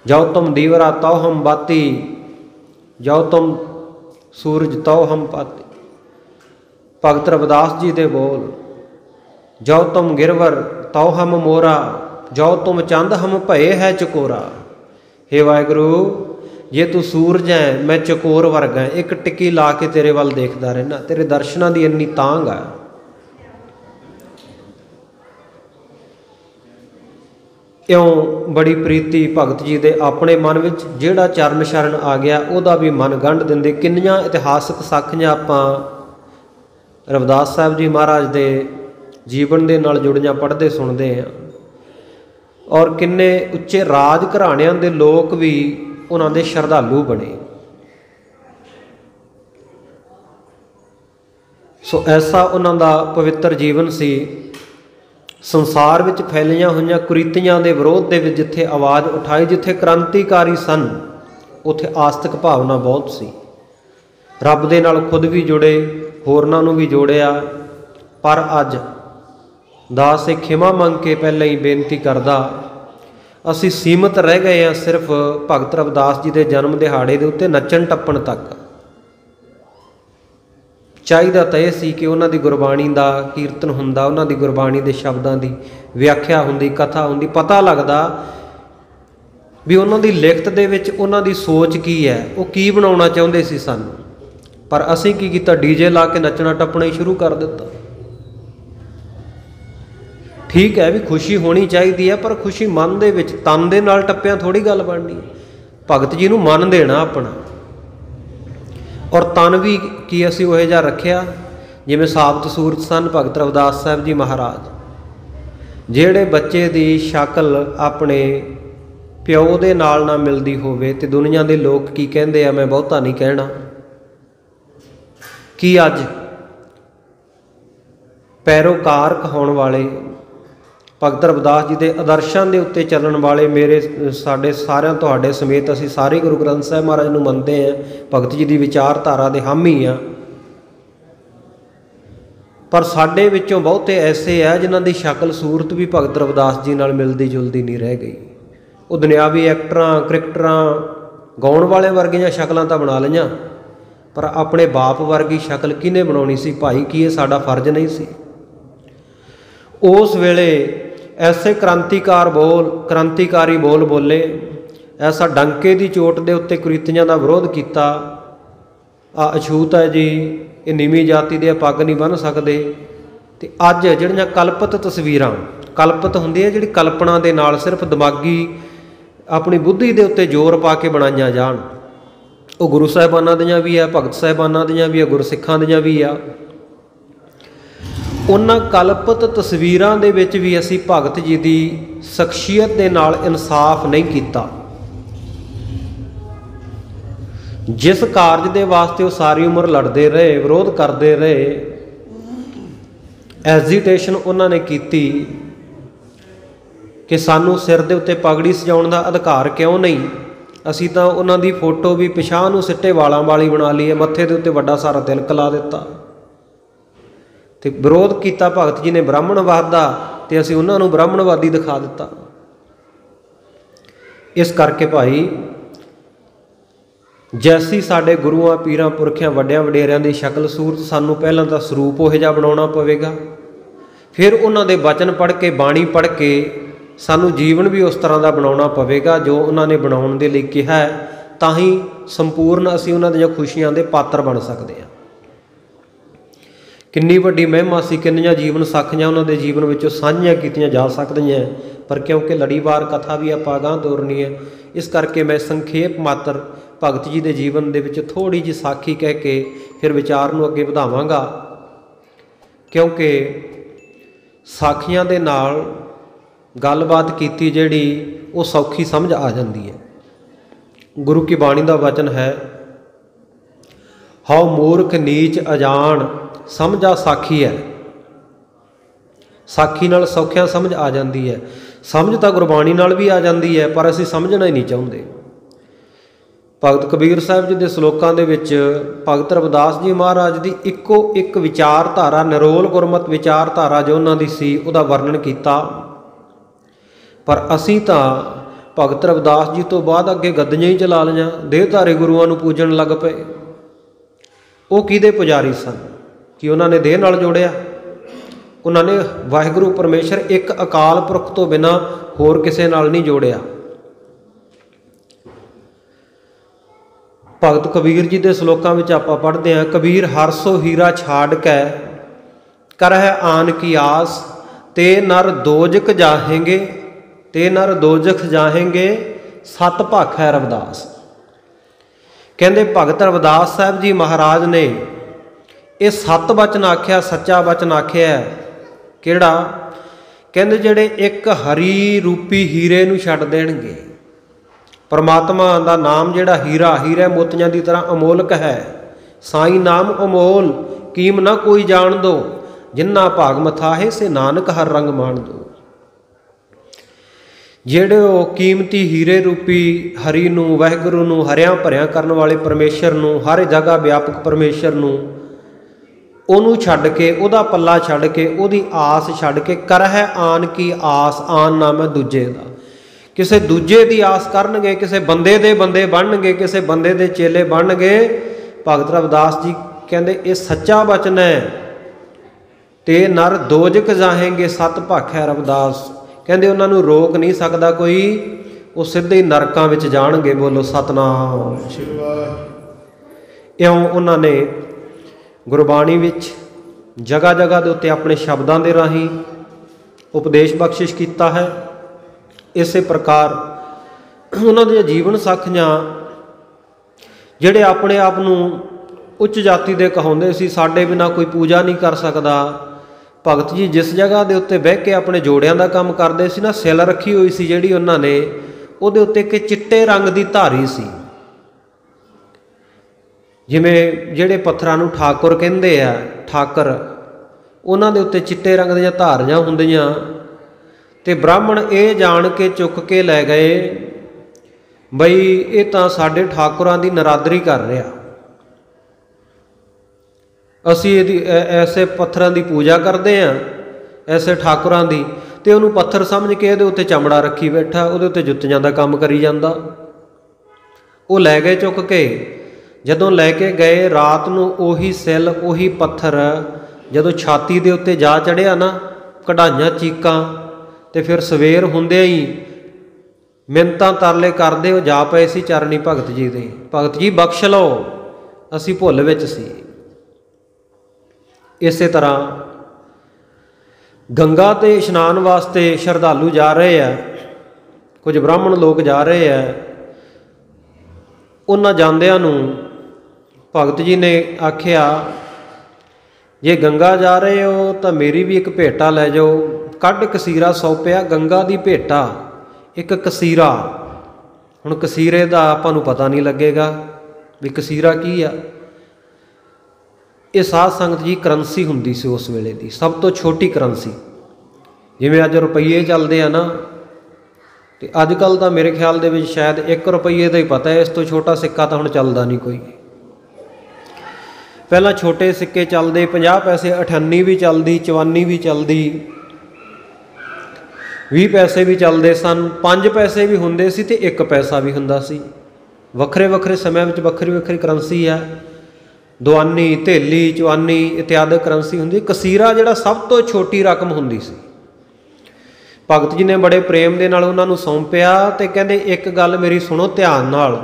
जाओ तुम दीवरा तौ हम बाती, जाओ तुम सूरज तौ हम पाती। भगत रविदास जी दे बोल, जाओ तुम गिरवर तौ हम मोरा, जाओ तुम चंद हम भये है चकोरा। हे वाहिगुरू, जे तू सूरज है, मैं चकोर वर्गा, एक टिक्की ला के तेरे वाल देखदा रहना, तेरे दर्शनां दी इन्नी तांग है। इउं बड़ी प्रीति भगत जी दे अपने मन विच, जिहड़ा चरण शरण आ गया ਉਹਦਾ भी मन गंढ दिंदे। किन्नियां इतिहासक साखियां आपां रविदास साहब जी महाराज दे जीवन दे नाल जुड़ियां पढ़दे सुणदे हैं, और किन्ने उच्चे राज घराणियां दे लोक भी उन्हां दे शरधालू बने। सो ऐसा उन्हां दा पवित्र जीवन सी। संसार विच फैलियां होईयां कुरीतियां दे विरोध दे विच जिथे आवाज़ उठाई, जिथे क्रांतिकारी सन, उत्थे आस्तिक भावना बहुत सी। रब दे नाल खुद भी जुड़े, होरनां नूं भी जोड़िया। पर अज दास ये खिमा मंग के पहले ही बेनती करदा, असी सीमित रह गए हैं सिर्फ भगत रविदास जी के जन्म दिहाड़े के उत्ते नच्चण टप्पण तक। चाहिदा तो यह सी कि उन्हां दी गुरबाणी का कीर्तन हुंदा, उन्हां दी गुरबाणी के शब्दों की व्याख्या हुंदी, कथा हुंदी, पता लगदा भी उन्हां दी लिखत दे विच उन्हां दी सोच की है, वो की बनाउणा चाहुंदे सी सानूं। पर असीं की कीता, डीजे ला के नच्चना टप्पना ही शुरू कर दिता। ठीक है भी खुशी होनी चाहिए है, पर खुशी मन दे विच, तन दे नाल टप्पिया थोड़ी गल बननी। भगत जी नूं मन देना अपना, और तन भी की असीं उहो जिहा रखिया जिवें साबत सूरत सन भगत रविदास साहब जी महाराज। जिहड़े बच्चे दी शक्ल अपने प्यो दे नाल ना मिलदी होवे ते दुनिया दे लोग की कहिंदे आ, मैं बहुता नहीं कहना, कि अज पैरोकार कहाउण वाले भगत रविदास जी के आदर्शों के उत्ते चलण वाले, मेरे साडे सारिਆਂ तुहाडे समेत असीं सारे गुरु ग्रंथ साहिब महाराज नूं मनते हैं, भगत जी की विचारधारा के हामी आ। पर साडे विचों बहुते ऐसे है जिन्हां दी शक्ल सूरत भी भगत रविदास जी नाल मिलदी जुलदी नहीं रह गई। वो दुनियावी एक्टरां, क्रिकेटरां, गाउण वाले वर्गियां शक्लां तां बना लईआं, पर अपने बाप वर्गी शक्ल किहने बनाउणी सी भाई? की ये साडा फर्ज नहीं सी? उस वेले ऐसे क्रांतिकारी बोल बोले, ऐसा डंके की चोट के उत्ते कुरीतियां का विरोध किया। आ अछूत है जी, ये नीवीं जाति दे पग नहीं बन सकते। तो अज जिहड़ियां कल्पित तस्वीरां, कल्पित हुंदी है जिहड़ी कल्पना दे नाल सिर्फ दिमागी अपनी बुद्धि के उत्ते जोर पा के बनाईयां जाण, वो गुरु साहिबानां दियां भी है, भगत साहिबानां दियां भी है, गुरसिखां दियां भी आ। उन्हां कल्पित तस्वीरां दे विच भी असीं भगत जी की शख्सियत दे नाल इंसाफ नहीं किया। जिस कारज दे वास्ते वो सारी उम्र लड़ते रहे, विरोध करते रहे, एजिटेशन उन्होंने की कि सानू सिर दे उत्ते पगड़ी सजाउण दा अधिकार क्यों नहीं। असीं तां उन्हां दी फोटो भी पिछां नूं सिੱਟੇ वालां वाली बना ली है, मत्थे दे उत्ते वड्डा सारा तिलक ला दिता ते विरोध किया। भगत जी ने ब्राह्मणवाद दा ते असीं उन्हां नूं ब्राह्मणवादी दिखा दिता। इस करके भाई जैसी साडे गुरुआं पीरां पुरखियां वड्डियां वडेरियां दी शक्ल सूरत सानू पहलां तां सरूप उहो जिहा बनाउणा पवेगा, फिर उन्हां दे वचन पढ़ के, बाणी पढ़ के ਸਾਨੂੰ ਜੀਵਨ ਵੀ ਉਸ ਤਰ੍ਹਾਂ ਦਾ ਬਣਾਉਣਾ ਪਵੇਗਾ ਜੋ ਉਹਨਾਂ ਨੇ ਬਣਾਉਣ ਦੇ ਲਈ ਕਿਹਾ ਹੈ, ਤਾਂ ਹੀ ਸੰਪੂਰਨ ਅਸੀਂ ਉਹਨਾਂ ਦੀਆਂ ਖੁਸ਼ੀਆਂ ਦੇ ਪਾਤਰ ਬਣ ਸਕਦੇ ਹਾਂ। ਕਿੰਨੀ ਵੱਡੀ ਮਹਿਮਾ ਸੀ, ਕਿੰਨੀਆਂ ਜੀਵਨ ਸਾਖੀਆਂ ਉਹਨਾਂ ਦੇ ਜੀਵਨ ਵਿੱਚੋਂ ਸਾਂਝੀਆਂ ਕੀਤੀਆਂ ਜਾ ਸਕਦੀਆਂ, ਪਰ ਕਿਉਂਕਿ ਲੜੀਵਾਰ ਕਥਾ ਵੀ ਆਪਾਂ ਅਗਾਂਹ ਤੋਰਨੀ ਹੈ, ਇਸ ਕਰਕੇ ਮੈਂ ਸੰਖੇਪ ਮਾਤਰ ਭਗਤ ਜੀ ਦੇ ਜੀਵਨ ਦੇ ਵਿੱਚ ਥੋੜ੍ਹੀ ਜਿਹੀ ਸਾਖੀ ਕਹਿ ਕੇ ਫਿਰ ਵਿਚਾਰ ਨੂੰ ਅੱਗੇ ਵਧਾਵਾਂਗਾ, ਕਿਉਂਕਿ ਸਾਖੀਆਂ ਦੇ ਨਾਲ ਗੱਲਬਾਤ ਕੀਤੀ ਜਿਹੜੀ ਉਹ ਸੌਖੀ ਸਮਝ ਆ ਜਾਂਦੀ ਹੈ। ਗੁਰੂ ਕੀ ਬਾਣੀ ਦਾ ਵਚਨ ਹੈ, ਹਉ ਮੂਰਖ ਨੀਚ ਅਜਾਣ ਸਮਝਾ ਸਾਖੀ ਹੈ। ਸਾਖੀ ਨਾਲ ਸੌਖਿਆਂ ਸਮਝ ਆ ਜਾਂਦੀ ਹੈ। ਸਮਝ ਤਾਂ ਗੁਰਬਾਣੀ ਨਾਲ ਵੀ ਆ ਜਾਂਦੀ ਹੈ, ਪਰ ਅਸੀਂ ਸਮਝਣਾ ਹੀ ਨਹੀਂ ਚਾਹੁੰਦੇ। ਭਗਤ ਕਬੀਰ ਸਾਹਿਬ ਜੀ ਦੇ ਸਲੋਕਾਂ ਦੇ ਵਿੱਚ ਭਗਤ ਰਵਿਦਾਸ ਜੀ ਮਹਾਰਾਜ ਦੀ ਇੱਕੋ ਇੱਕ ਵਿਚਾਰਧਾਰਾ, ਨਿਰੋਲ ਗੁਰਮਤਿ ਵਿਚਾਰਧਾਰਾ ਜੋ ਉਹਨਾਂ ਦੀ ਸੀ, ਉਹਦਾ ਵਰਣਨ ਕੀਤਾ। ਪਰ ਅਸੀਂ ਤਾਂ ਭਗਤ ਰਵਿਦਾਸ ਜੀ ਤੋਂ ਬਾਅਦ ਅੱਗੇ ਗੱਦੀਆਂ ਹੀ ਚਲਾ ਲਈਆਂ, ਦੇਹਧਾਰੀ ਗੁਰੂਆਂ ਨੂੰ ਪੂਜਣ ਲੱਗ ਪਏ। ਉਹ ਕਿਹਦੇ ਪੁਜਾਰੀ ਸਨ? ਕਿ ਉਹਨਾਂ ਨੇ ਦੇਹ ਨਾਲ ਜੋੜਿਆ? ਉਹਨਾਂ ਨੇ ਵਾਹਿਗੁਰੂ ਪਰਮੇਸ਼ਰ ਇੱਕ ਅਕਾਲ ਪੁਰਖ ਤੋਂ ਬਿਨਾਂ ਹੋਰ ਕਿਸੇ ਨਾਲ ਨਹੀਂ ਜੋੜਿਆ। ਭਗਤ ਕਬੀਰ ਜੀ ਦੇ ਸਲੋਕਾਂ ਵਿੱਚ ਆਪਾਂ ਪੜ੍ਹਦੇ ਹਾਂ, ਕਬੀਰ ਹਰਸੋ ਹੀਰਾ ਛਾੜ ਕੇ ਕਰਹਿ ਆਨ ਕੀ ਆਸ, ਤੇ ਨਰ ਦੋਜਕ ਜਾਹੇਂਗੇ, ਤੇ ਨਰ ਦੋਜਖ ਜਾਹੇਂਗੇ, ਸਤ ਭਾਖੈ ਰਵਿਦਾਸ। ਕਹਿੰਦੇ ਭਗਤ ਰਵਿਦਾਸ ਸਾਹਿਬ ਜੀ ਮਹਾਰਾਜ ਨੇ ਇਹ ਸੱਤ ਵਚਨ ਆਖਿਆ, ਸੱਚਾ ਵਚਨ ਆਖਿਆ। ਕਿਹੜਾ? ਕਹਿੰਦੇ ਜਿਹੜੇ ਇੱਕ ਹਰੀ ਰੂਪੀ ਹੀਰੇ ਨੂੰ ਛੱਡ ਦੇਣਗੇ। ਪਰਮਾਤਮਾ ਦਾ ਨਾਮ ਜਿਹੜਾ ਹੀਰਾ, ਹੀਰੇ ਮੋਤੀਆਂ ਦੀ ਤਰ੍ਹਾਂ ਅਮੋਲਕ ਹੈ। ਸਾਈਂ ਨਾਮ ਅਮੋਲ ਕੀਮ ਨਾ ਕੋਈ ਜਾਣ ਦੋ, ਜਿੰਨਾ ਭਾਗ ਮਥਾਹੇ ਸੇ ਨਾਨਕ ਹਰ ਰੰਗ ਮਾਣ ਦੋ। ਜਿਹੜੇ ਉਹ ਕੀਮਤੀ ਹੀਰੇ ਰੂਪੀ ਹਰੀ ਨੂੰ, ਵਾਹਿਗੁਰੂ ਨੂੰ, ਹਰਿਆਂ ਭਰਿਆਂ ਕਰਨ ਵਾਲੇ ਪਰਮੇਸ਼ਰ ਨੂੰ, ਹਰ ਜਗ੍ਹਾ ਵਿਆਪਕ ਪਰਮੇਸ਼ਰ ਨੂੰ, ਉਹਨੂੰ ਛੱਡ ਕੇ, ਉਹਦਾ ਪੱਲਾ ਛੱਡ ਕੇ, ਉਹਦੀ ਆਸ ਛੱਡ ਕੇ, ਕਰਹਿ ਆਨ ਕੀ ਆਸ, ਆਨ ਨਾਮ ਹੈ ਦੂਜੇ ਦਾ। ਕਿਸੇ ਦੂਜੇ ਦੀ ਆਸ ਕਰਨਗੇ, ਕਿਸੇ ਬੰਦੇ ਦੇ ਬੰਦੇ ਬਣਨਗੇ, ਕਿਸੇ ਬੰਦੇ ਦੇ ਚੇਲੇ ਬਣਨਗੇ। ਭਗਤ ਰਵਿਦਾਸ ਜੀ ਕਹਿੰਦੇ ਇਹ ਸੱਚਾ ਬਚਨ ਹੈ। ਤੇ ਨਰ ਦੋਜਕ ਜਾਹੇਂਗੇ ਸਤ ਭਾਖੈ ਰਵਿਦਾਸ। ਕਹਿੰਦੇ ਉਹਨਾਂ ਨੂੰ ਰੋਕ ਨਹੀਂ ਸਕਦਾ ਕੋਈ, ਉਹ ਸਿੱਧੇ ਹੀ ਨਰਕਾਂ ਵਿੱਚ ਜਾਣਗੇ। ਬੋਲੋ ਸਤਨਾਮ। ਇਉਂ ਉਹਨਾਂ ਨੇ ਗੁਰਬਾਣੀ ਵਿੱਚ ਜਗ੍ਹਾ ਜਗ੍ਹਾ ਦੇ ਉੱਤੇ ਆਪਣੇ ਸ਼ਬਦਾਂ ਦੇ ਰਾਹੀਂ ਉਪਦੇਸ਼ ਬਖਸ਼ਿਸ਼ ਕੀਤਾ ਹੈ। ਇਸੇ ਪ੍ਰਕਾਰ ਉਹਨਾਂ ਦੀਆਂ ਜੀਵਨ ਸਾਖੀਆਂ, ਜਿਹੜੇ ਆਪਣੇ ਆਪ ਨੂੰ ਉੱਚ ਜਾਤੀ ਦੇ ਕਹਾਉਂਦੇ ਸੀ, ਸਾਡੇ ਬਿਨਾਂ ਕੋਈ ਪੂਜਾ ਨਹੀਂ ਕਰ ਸਕਦਾ, ਭਗਤ ਜੀ ਜਿਸ ਜਗ੍ਹਾ ਦੇ ਉੱਤੇ ਬਹਿ ਕੇ ਆਪਣੇ ਜੋੜਿਆਂ ਦਾ ਕੰਮ ਕਰਦੇ ਸੀ ਨਾ, ਸਿਲ ਰੱਖੀ ਹੋਈ ਸੀ ਜਿਹੜੀ ਉਹਨਾਂ ਨੇ, ਉਹਦੇ ਉੱਤੇ ਇੱਕ ਚਿੱਟੇ ਰੰਗ ਦੀ ਧਾਰੀ ਸੀ। ਜਿਵੇਂ ਜਿਹੜੇ ਪੱਥਰਾਂ ਨੂੰ ਠਾਕੁਰ ਕਹਿੰਦੇ ਆ, ਠਾਕਰ, ਉਹਨਾਂ ਦੇ ਉੱਤੇ ਚਿੱਟੇ ਰੰਗ ਦੀਆਂ ਧਾਰੀਆਂ ਹੁੰਦੀਆਂ। ਤੇ ਬ੍ਰਾਹਮਣ ਇਹ ਜਾਣ ਕੇ ਚੁੱਕ ਕੇ ਲੈ ਗਏ ਬਈ ਇਹ ਤਾਂ ਸਾਡੇ ਠਾਕੁਰਾਂ ਦੀ ਨਰਾਦਰੀ ਕਰ ਰਿਹਾ, ਅਸੀਂ ਇਹਦੀ ਐਸੇ ਪੱਥਰਾਂ ਦੀ ਪੂਜਾ ਕਰਦੇ ਹਾਂ, ਐਸੇ ਠਾਕੁਰਾਂ ਦੀ। ਤੇ ਉਹਨੂੰ ਪੱਥਰ ਸਮਝ ਕੇ ਇਹਦੇ ਉੱਤੇ ਚਮੜਾ ਰੱਖੀ ਬੈਠਾ, ਉਹਦੇ ਉੱਤੇ ਜੁੱਤੀਆਂ ਦਾ ਕੰਮ ਕਰੀ ਜਾਂਦਾ। ਉਹ ਲੈ ਗਏ ਚੁੱਕ ਕੇ। ਜਦੋਂ ਲੈ ਕੇ ਗਏ, ਰਾਤ ਨੂੰ ਉਹੀ ਸਿੱਲ, ਉਹੀ ਪੱਥਰ ਜਦੋਂ ਛਾਤੀ ਦੇ ਉੱਤੇ ਜਾ ਚੜਿਆ ਨਾ, ਕਢਾਈਆਂ ਚੀਕਾਂ। ਤੇ ਫਿਰ ਸਵੇਰ ਹੁੰਦਿਆਂ ਹੀ ਮਿੰਨਤਾਂ ਤਰਲੇ ਕਰਦੇ ਉਹ ਜਾ ਪਏ ਸੀ ਚਰਨੀ ਭਗਤ ਜੀ ਦੇ, ਭਗਤ ਜੀ ਬਖਸ਼ ਲਓ, ਅਸੀਂ ਭੁੱਲ ਵਿੱਚ ਸੀ। ਇਸੇ ਤਰ੍ਹਾਂ ਗੰਗਾ 'ਤੇ ਇਸ਼ਨਾਨ ਵਾਸਤੇ ਸ਼ਰਧਾਲੂ ਜਾ ਰਹੇ ਆ, ਕੁਝ ਬ੍ਰਾਹਮਣ ਲੋਕ ਜਾ ਰਹੇ ਆ। ਉਹਨਾਂ ਜਾਂਦਿਆਂ ਨੂੰ ਭਗਤ ਜੀ ਨੇ ਆਖਿਆ, ਜੇ ਗੰਗਾ ਜਾ ਰਹੇ ਹੋ ਤਾਂ ਮੇਰੀ ਵੀ ਇੱਕ ਭੇਟਾ ਲੈ ਜਾਓ। ਕੱਢ ਕਸੀਰਾ ਸੌਂਪਿਆ, ਗੰਗਾ ਦੀ ਭੇਟਾ, ਇੱਕ ਕਸੀਰਾ। ਹੁਣ ਕਸੀਰੇ ਦਾ ਆਪਾਂ ਨੂੰ ਪਤਾ ਨਹੀਂ ਲੱਗੇਗਾ ਵੀ ਕਸੀਰਾ ਕੀ ਆ। ਇਹ ਸਾਧ ਸੰਗਤ ਜੀ ਕਰੰਸੀ ਹੁੰਦੀ ਸੀ ਉਸ ਵੇਲੇ ਦੀ, ਸਭ ਤੋਂ ਛੋਟੀ ਕਰੰਸੀ। ਜਿਵੇਂ ਅੱਜ ਰੁਪਈਏ ਚੱਲਦੇ ਆ ਨਾ, ਤੇ ਅੱਜ ਕੱਲ੍ਹ ਤਾਂ ਮੇਰੇ ਖਿਆਲ ਦੇ ਵਿੱਚ ਸ਼ਾਇਦ 1 ਰੁਪਈਏ ਦਾ ਹੀ ਪਤਾ ਹੈ, ਇਸ ਤੋਂ ਛੋਟਾ ਸਿੱਕਾ ਤਾਂ ਹੁਣ ਚੱਲਦਾ ਨਹੀਂ ਕੋਈ। ਪਹਿਲਾਂ ਛੋਟੇ ਸਿੱਕੇ ਚੱਲਦੇ, 50 ਪੈਸੇ, 98 ਵੀ ਚੱਲਦੀ, 54 ਵੀ ਚੱਲਦੀ, 20 ਪੈਸੇ ਵੀ ਚੱਲਦੇ ਸਨ, 5 ਪੈਸੇ ਵੀ ਹੁੰਦੇ ਸੀ ਤੇ 1 ਪੈਸਾ ਵੀ ਹੁੰਦਾ ਸੀ। ਵੱਖਰੇ ਵੱਖਰੇ ਸਮਿਆਂ ਵਿੱਚ ਵੱਖਰੀ ਵੱਖਰੀ ਕਰੰਸੀ ਆ। ਦੁਆਨੀ, ਥੇਲੀ, ਚਵਾਨੀ ਇਤਿਆਦਿ ਕਰੰਸੀ ਹੁੰਦੀ। ਕਸੀਰਾ ਜਿਹੜਾ ਸਭ ਤੋਂ ਛੋਟੀ ਰਕਮ ਹੁੰਦੀ ਸੀ। ਭਗਤ ਜੀ ਨੇ ਬੜੇ ਪ੍ਰੇਮ ਦੇ ਨਾਲ ਉਹਨਾਂ ਨੂੰ ਸੌਂਪਿਆ ਤੇ ਕਹਿੰਦੇ ਇੱਕ ਗੱਲ ਮੇਰੀ ਸੁਣੋ ਧਿਆਨ ਨਾਲ,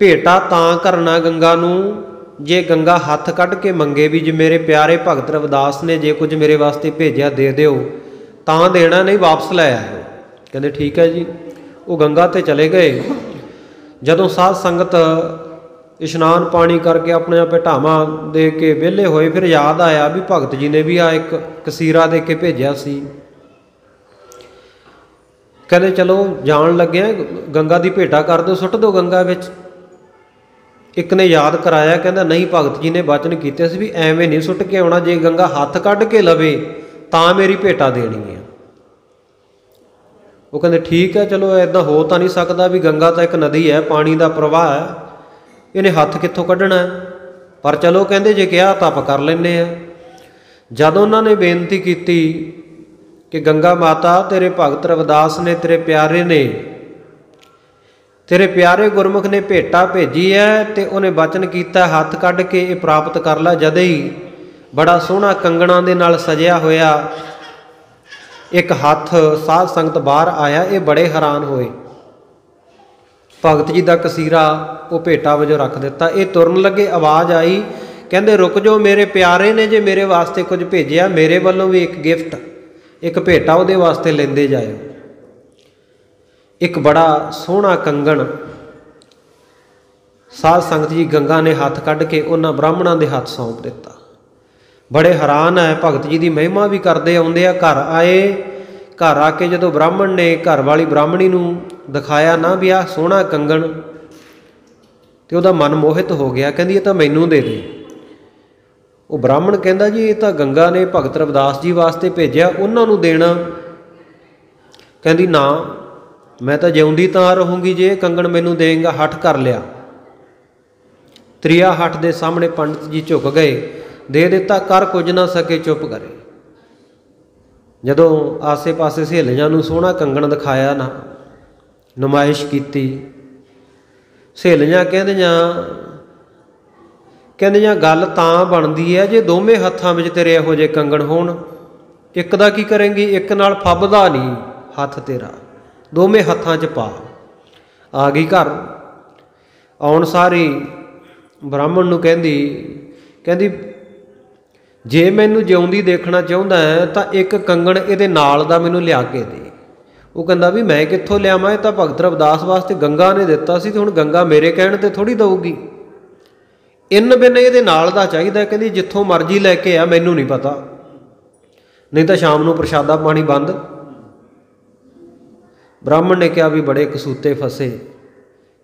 ਭੇਟਾ ਤਾਂ ਕਰਨਾ ਗੰਗਾ ਨੂੰ ਜੇ ਗੰਗਾ ਹੱਥ ਕੱਢ ਕੇ ਮੰਗੇ ਵੀ ਜੇ ਮੇਰੇ ਪਿਆਰੇ ਭਗਤ ਰਵਿਦਾਸ ਨੇ ਜੇ ਕੁਝ ਮੇਰੇ ਵਾਸਤੇ ਭੇਜਿਆ ਦੇ ਦਿਓ ਤਾਂ ਦੇਣਾ, ਨਹੀਂ ਵਾਪਸ ਲੈ ਆਇਓ। ਕਹਿੰਦੇ ਠੀਕ ਹੈ ਜੀ। ਉਹ ਗੰਗਾ ਤੇ ਚਲੇ ਗਏ। ਜਦੋਂ ਸਾਧ ਸੰਗਤ ਇਸ਼ਨਾਨ ਪਾਣੀ ਕਰਕੇ ਆਪਣੀਆਂ ਭੇਟਾਵਾਂ ਦੇ ਕੇ ਵਿਹਲੇ ਹੋਏ, ਫਿਰ ਯਾਦ ਆਇਆ ਵੀ ਭਗਤ ਜੀ ਨੇ ਵੀ ਆ ਇੱਕ ਕਸੀਰਾ ਦੇ ਕੇ ਭੇਜਿਆ ਸੀ। ਕਹਿੰਦੇ ਚਲੋ ਜਾਣ ਲੱਗਿਆ, ਗੰਗਾ ਦੀ ਭੇਟਾ ਕਰ ਦਿਓ, ਸੁੱਟ ਦਿਓ ਗੰਗਾ ਵਿੱਚ। ਇੱਕ ਨੇ ਯਾਦ ਕਰਾਇਆ, ਕਹਿੰਦਾ ਨਹੀਂ, ਭਗਤ ਜੀ ਨੇ ਵਚਨ ਕੀਤੇ ਸੀ ਵੀ ਐਵੇਂ ਨਹੀਂ ਸੁੱਟ ਕੇ ਆਉਣਾ, ਜੇ ਗੰਗਾ ਹੱਥ ਕੱਢ ਕੇ ਲਵੇ ਤਾਂ ਮੇਰੀ ਭੇਟਾ ਦੇਣੀ ਹੈ। ਉਹ ਕਹਿੰਦੇ ਠੀਕ ਹੈ, ਚਲੋ ਇੱਦਾਂ ਹੋ ਤਾਂ ਨਹੀਂ ਸਕਦਾ ਵੀ ਗੰਗਾ ਤਾਂ ਇੱਕ ਨਦੀ ਹੈ, ਪਾਣੀ ਦਾ ਪ੍ਰਵਾਹ ਹੈ, ਇਹਨੇ ਹੱਥ ਕਿੱਥੋਂ ਕੱਢਣਾ, ਪਰ ਚਲੋ ਕਹਿੰਦੇ ਜੇ ਕਿਹਾ ਤਾਂ ਆਪਾਂ ਕਰ ਲੈਂਦੇ ਹਾਂ। ਜਦੋਂ ਉਹਨਾਂ ਨੇ ਬੇਨਤੀ ਕੀਤੀ ਕਿ ਗੰਗਾ ਮਾਤਾ ਤੇਰੇ ਭਗਤ ਰਵਿਦਾਸ ਨੇ, ਤੇਰੇ ਪਿਆਰੇ ਨੇ, ਤੇਰੇ ਪਿਆਰੇ ਗੁਰਮੁਖ ਨੇ ਭੇਟਾ ਭੇਜੀ ਹੈ ਤੇ ਉਹਨੇ ਵਚਨ ਕੀਤਾ ਹੱਥ ਕੱਢ ਕੇ ਇਹ ਪ੍ਰਾਪਤ ਕਰ ਲੈ। ਜਦ ਹੀ ਬੜਾ ਸੋਹਣਾ ਕੰਗਣਾਂ ਦੇ ਨਾਲ ਸਜਿਆ ਹੋਇਆ ਇੱਕ ਹੱਥ ਸਾਧ ਸੰਗਤ ਬਾਹਰ ਆਇਆ। ਇਹ ਬੜੇ ਹੈਰਾਨ ਹੋਏ। ਭਗਤ ਜੀ ਦਾ ਕਸੀਰਾ ਉਹ ਭੇਟਾ ਵਜੋਂ ਰੱਖ ਦਿੱਤਾ। ਇਹ ਤੁਰਨ ਲੱਗੇ, ਆਵਾਜ਼ ਆਈ, ਕਹਿੰਦੇ ਰੁਕ ਜਾਓ, ਮੇਰੇ ਪਿਆਰੇ ਨੇ ਜੇ ਮੇਰੇ ਵਾਸਤੇ ਕੁਝ ਭੇਜਿਆ, ਮੇਰੇ ਵੱਲੋਂ ਵੀ ਇੱਕ ਗਿਫਟ, ਇੱਕ ਭੇਟਾ ਉਹਦੇ ਵਾਸਤੇ ਲੈਂਦੇ ਜਾਇਓ। ਇੱਕ ਬੜਾ ਸੋਹਣਾ ਕੰਗਣ ਸਾਧ ਸੰਗਤ ਜੀ ਗੰਗਾ ਨੇ ਹੱਥ ਕੱਢ ਕੇ ਉਹਨਾਂ ਬ੍ਰਾਹਮਣਾਂ ਦੇ ਹੱਥ ਸੌਂਪ ਦਿੱਤਾ। ਬੜੇ ਹੈਰਾਨ ਹੈ, ਭਗਤ ਜੀ ਦੀ ਮਹਿਮਾ ਵੀ ਕਰਦੇ ਆਉਂਦੇ ਆ। ਘਰ ਆਏ, ਘਰ ਆ ਕੇ ਜਦੋਂ ਬ੍ਰਾਹਮਣ ਨੇ ਘਰ ਵਾਲੀ ਬ੍ਰਾਹਮਣੀ ਨੂੰ ਦਿਖਾਇਆ ਨਾ ਵੀ ਆਹ ਸੋਹਣਾ ਕੰਗਣ, ਤੇ ਉਹਦਾ ਮਨ ਮੋਹਿਤ ਹੋ ਗਿਆ। ਕਹਿੰਦੀ ਇਹ ਤਾਂ ਮੈਨੂੰ ਦੇ ਦੇ। ਉਹ ਬ੍ਰਾਹਮਣ ਕਹਿੰਦਾ ਜੀ ਇਹ ਤਾਂ ਗੰਗਾ ਨੇ ਭਗਤ ਰਵਿਦਾਸ ਜੀ ਵਾਸਤੇ ਭੇਜਿਆ, ਉਹਨਾਂ ਨੂੰ ਦੇਣਾ। ਕਹਿੰਦੀ ਨਾ, ਮੈਂ ਤਾਂ ਜਿਉਂਦੀ ਤਾਂ ਰਹੂੰਗੀ ਜੇ ਇਹ ਕੰਗਣ ਮੈਨੂੰ ਦੇਂਗਾ। ਹੱਠ ਕਰ ਲਿਆ। ਤ੍ਰਿਆ ਹੱਠ ਦੇ ਸਾਹਮਣੇ ਪੰਡਤ ਜੀ ਝੁਕ ਗਏ, ਦੇ ਦਿੱਤਾ। ਕਰ ਕੁਝ ਨਾ ਸਕੇ, ਚੁੱਪ ਕਰੇ। ਜਦੋਂ ਆਸੇ ਪਾਸੇ ਸਹੇਲੀਆਂ ਨੂੰ ਸੋਹਣਾ ਕੰਗਣ ਦਿਖਾਇਆ ਨਾ, ਨੁਮਾਇਸ਼ ਕੀਤੀ, ਸਹੇਲੀਆਂ ਕਹਿੰਦੀਆਂ ਗੱਲ ਤਾਂ ਬਣਦੀ ਹੈ ਜੇ ਦੋਵੇਂ ਹੱਥਾਂ ਵਿੱਚ ਤੇਰੇ ਇਹੋ ਜਿਹੇ ਕੰਗਣ ਹੋਣ। ਇੱਕ ਦਾ ਕੀ ਕਰੇਂਗੀ, ਇੱਕ ਨਾਲ ਫੱਬਦਾ ਨਹੀਂ ਹੱਥ ਤੇਰਾ, ਦੋਵੇਂ ਹੱਥਾਂ 'ਚ ਪਾ। ਆ ਗਈ ਘਰ। ਆਉਣ ਸਾਰੀ ਬ੍ਰਾਹਮਣ ਨੂੰ ਕਹਿੰਦੀ ਜੇ ਮੈਨੂੰ ਜਿਉਂਦੀ ਦੇਖਣਾ ਚਾਹੁੰਦਾ ਹੈ ਤਾਂ ਇੱਕ ਕੰਗਣ ਇਹਦੇ ਨਾਲ ਦਾ ਮੈਨੂੰ ਲਿਆ ਕੇ ਦੇ। ਉਹ ਕਹਿੰਦਾ ਵੀ ਮੈਂ ਕਿੱਥੋਂ ਲਿਆਵਾਂ, ਇਹ ਤਾਂ ਭਗਤ ਰਵਿਦਾਸ ਵਾਸਤੇ ਗੰਗਾ ਨੇ ਦਿੱਤਾ ਸੀ ਤੇ ਹੁਣ ਗੰਗਾ ਮੇਰੇ ਕਹਿਣ ਤੇ ਥੋੜ੍ਹੀ ਦਊਗੀ। ਇੰਨ ਬਿੰਨ ਇਹਦੇ ਨਾਲ ਦਾ ਚਾਹੀਦਾ। ਕਹਿੰਦੀ ਜਿੱਥੋਂ ਮਰਜ਼ੀ ਲੈ ਕੇ ਆ, ਮੈਨੂੰ ਨਹੀਂ ਪਤਾ, ਨਹੀਂ ਤਾਂ ਸ਼ਾਮ ਨੂੰ ਪ੍ਰਸ਼ਾਦਾ ਪਾਣੀ ਬੰਦ। ਬ੍ਰਾਹਮਣ ਨੇ ਕਿਹਾ ਵੀ ਬੜੇ ਕਸੂਤੇ ਫਸੇ।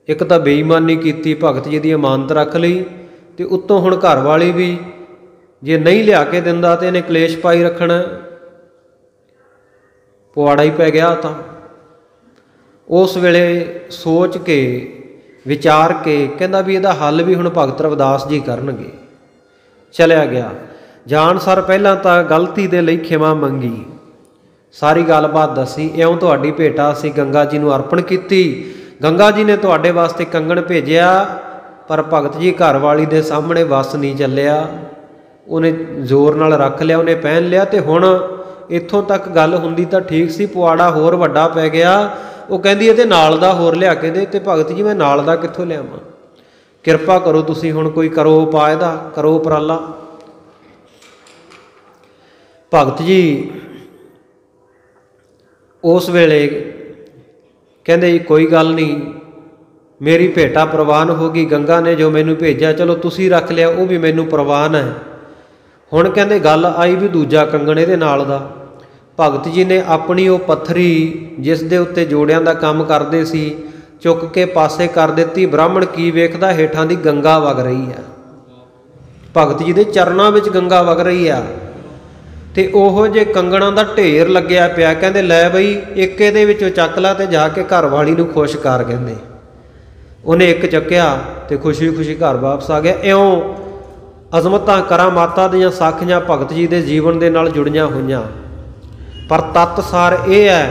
ਇੱਕ ਤਾਂ ਬੇਈਮਾਨੀ ਕੀਤੀ, ਭਗਤ ਜੀ ਦੀ ਅਮਾਨਤ ਰੱਖ ਲਈ, ਤੇ ਉੱਤੋਂ ਹੁਣ ਘਰ ਵਾਲੀ ਵੀ ਜੇ ਨਹੀਂ ਲਿਆ ਕੇ ਦਿੰਦਾ ਤੇ ਇਹਨੇ ਕਲੇਸ਼ ਪਾਈ ਰੱਖਣਾ। ਪੁਆੜਾ ਹੀ ਪੈ ਗਿਆ। ਤਾਂ ਉਸ ਵੇਲੇ ਸੋਚ ਕੇ ਵਿਚਾਰ ਕੇ ਕਹਿੰਦਾ ਵੀ ਇਹਦਾ ਹੱਲ ਵੀ ਹੁਣ ਭਗਤ ਰਵਿਦਾਸ ਜੀ ਕਰਨਗੇ। ਚਲਿਆ ਗਿਆ। ਜਾਣ ਸਾਰ ਪਹਿਲਾਂ ਤਾਂ ਗਲਤੀ ਦੇ ਲਈ ਖਿਮਾ ਮੰਗੀ, ਸਾਰੀ ਗੱਲਬਾਤ ਦੱਸੀ। ਇਉਂ ਤੁਹਾਡੀ ਭੇਟਾ ਅਸੀਂ ਗੰਗਾ ਜੀ ਨੂੰ ਅਰਪਣ ਕੀਤੀ, ਗੰਗਾ ਜੀ ਨੇ ਤੁਹਾਡੇ ਵਾਸਤੇ ਕੰਗਣ ਭੇਜਿਆ, ਪਰ ਭਗਤ ਜੀ ਘਰ ਵਾਲੀ ਦੇ ਸਾਹਮਣੇ ਵੱਸ ਨਹੀਂ ਚੱਲਿਆ। ਉਹਨੇ ਜ਼ੋਰ ਨਾਲ ਰੱਖ ਲਿਆ, ਉਹਨੇ ਪਹਿਨ ਲਿਆ। ਤੇ ਹੁਣ ਇੱਥੋਂ ਤੱਕ ਗੱਲ ਹੁੰਦੀ ਤਾਂ ਠੀਕ ਸੀ, ਪੁਆੜਾ ਹੋਰ ਵੱਡਾ ਪੈ ਗਿਆ। ਉਹ ਕਹਿੰਦੀ ਇਹਦੇ ਨਾਲ ਦਾ ਹੋਰ ਲਿਆ ਕੇ ਦੇ। ਤੇ ਭਗਤ ਜੀ ਮੈਂ ਨਾਲ ਦਾ ਕਿੱਥੋਂ ਲਿਆਵਾਂ, ਕਿਰਪਾ ਕਰੋ ਤੁਸੀਂ, ਹੁਣ ਕੋਈ ਕਰੋ ਉਪਾਅ ਦਾ, ਕਰੋ ਉਪਰਾਲਾ। ਭਗਤ ਜੀ ਉਸ ਵੇਲੇ ਕਹਿੰਦੇ ਜੀ ਕੋਈ ਗੱਲ ਨਹੀਂ, ਮੇਰੀ ਭੇਟਾ ਪ੍ਰਵਾਨ ਹੋ ਗਈ, ਗੰਗਾ ਨੇ ਜੋ ਮੈਨੂੰ ਭੇਜਿਆ ਚਲੋ ਤੁਸੀਂ ਰੱਖ ਲਿਆ, ਉਹ ਵੀ ਮੈਨੂੰ ਪ੍ਰਵਾਨ ਹੈ। ਹੁਣ ਕਹਿੰਦੇ ਗੱਲ ਆਈ ਵੀ ਦੂਜਾ ਕੰਗਣ ਇਹਦੇ ਨਾਲ ਦਾ। ਭਗਤ ਜੀ ਨੇ ਆਪਣੀ ਉਹ ਪੱਥਰੀ ਜਿਸ ਦੇ ਉੱਤੇ ਜੋੜਿਆਂ ਦਾ ਕੰਮ ਕਰਦੇ ਸੀ ਚੁੱਕ ਕੇ ਪਾਸੇ ਕਰ ਦਿੱਤੀ। ਬ੍ਰਾਹਮਣ ਕੀ ਵੇਖਦਾ, ਹੇਠਾਂ ਦੀ ਗੰਗਾ ਵਗ ਰਹੀ ਆ, ਭਗਤ ਜੀ ਦੇ ਚਰਨਾਂ ਵਿੱਚ ਗੰਗਾ ਵਗ ਰਹੀ ਆ, ਤੇ ਉਹੋ ਜੇ ਕੰਗਣਾਂ ਦਾ ਢੇਰ ਲੱਗਿਆ ਪਿਆ। ਕਹਿੰਦੇ ਲੈ ਬਈ ਇੱਕ ਇਹਦੇ ਵਿੱਚੋਂ ਚੱਕ ਲਾ ਤੇ ਜਾ ਕੇ ਘਰ ਵਾਲੀ ਨੂੰ ਖੁਸ਼ ਕਰ। ਕਹਿੰਦੇ ਉਹਨੇ ਇੱਕ ਚੱਕਿਆ ਤੇ ਖੁਸ਼ੀ ਖੁਸ਼ੀ ਘਰ ਵਾਪਸ ਆ ਗਿਆ। ਇਉਂ ਅਜ਼ਮਤਾਂ ਕਰਾਮਾਤਾਂ ਦੀਆਂ ਸਾਖੀਆਂ ਭਗਤ ਜੀ ਦੇ ਜੀਵਨ ਦੇ ਨਾਲ ਜੁੜੀਆਂ ਹੋਈਆਂ। ਪਰ ਤੱਤ ਸਾਰ ਇਹ ਹੈ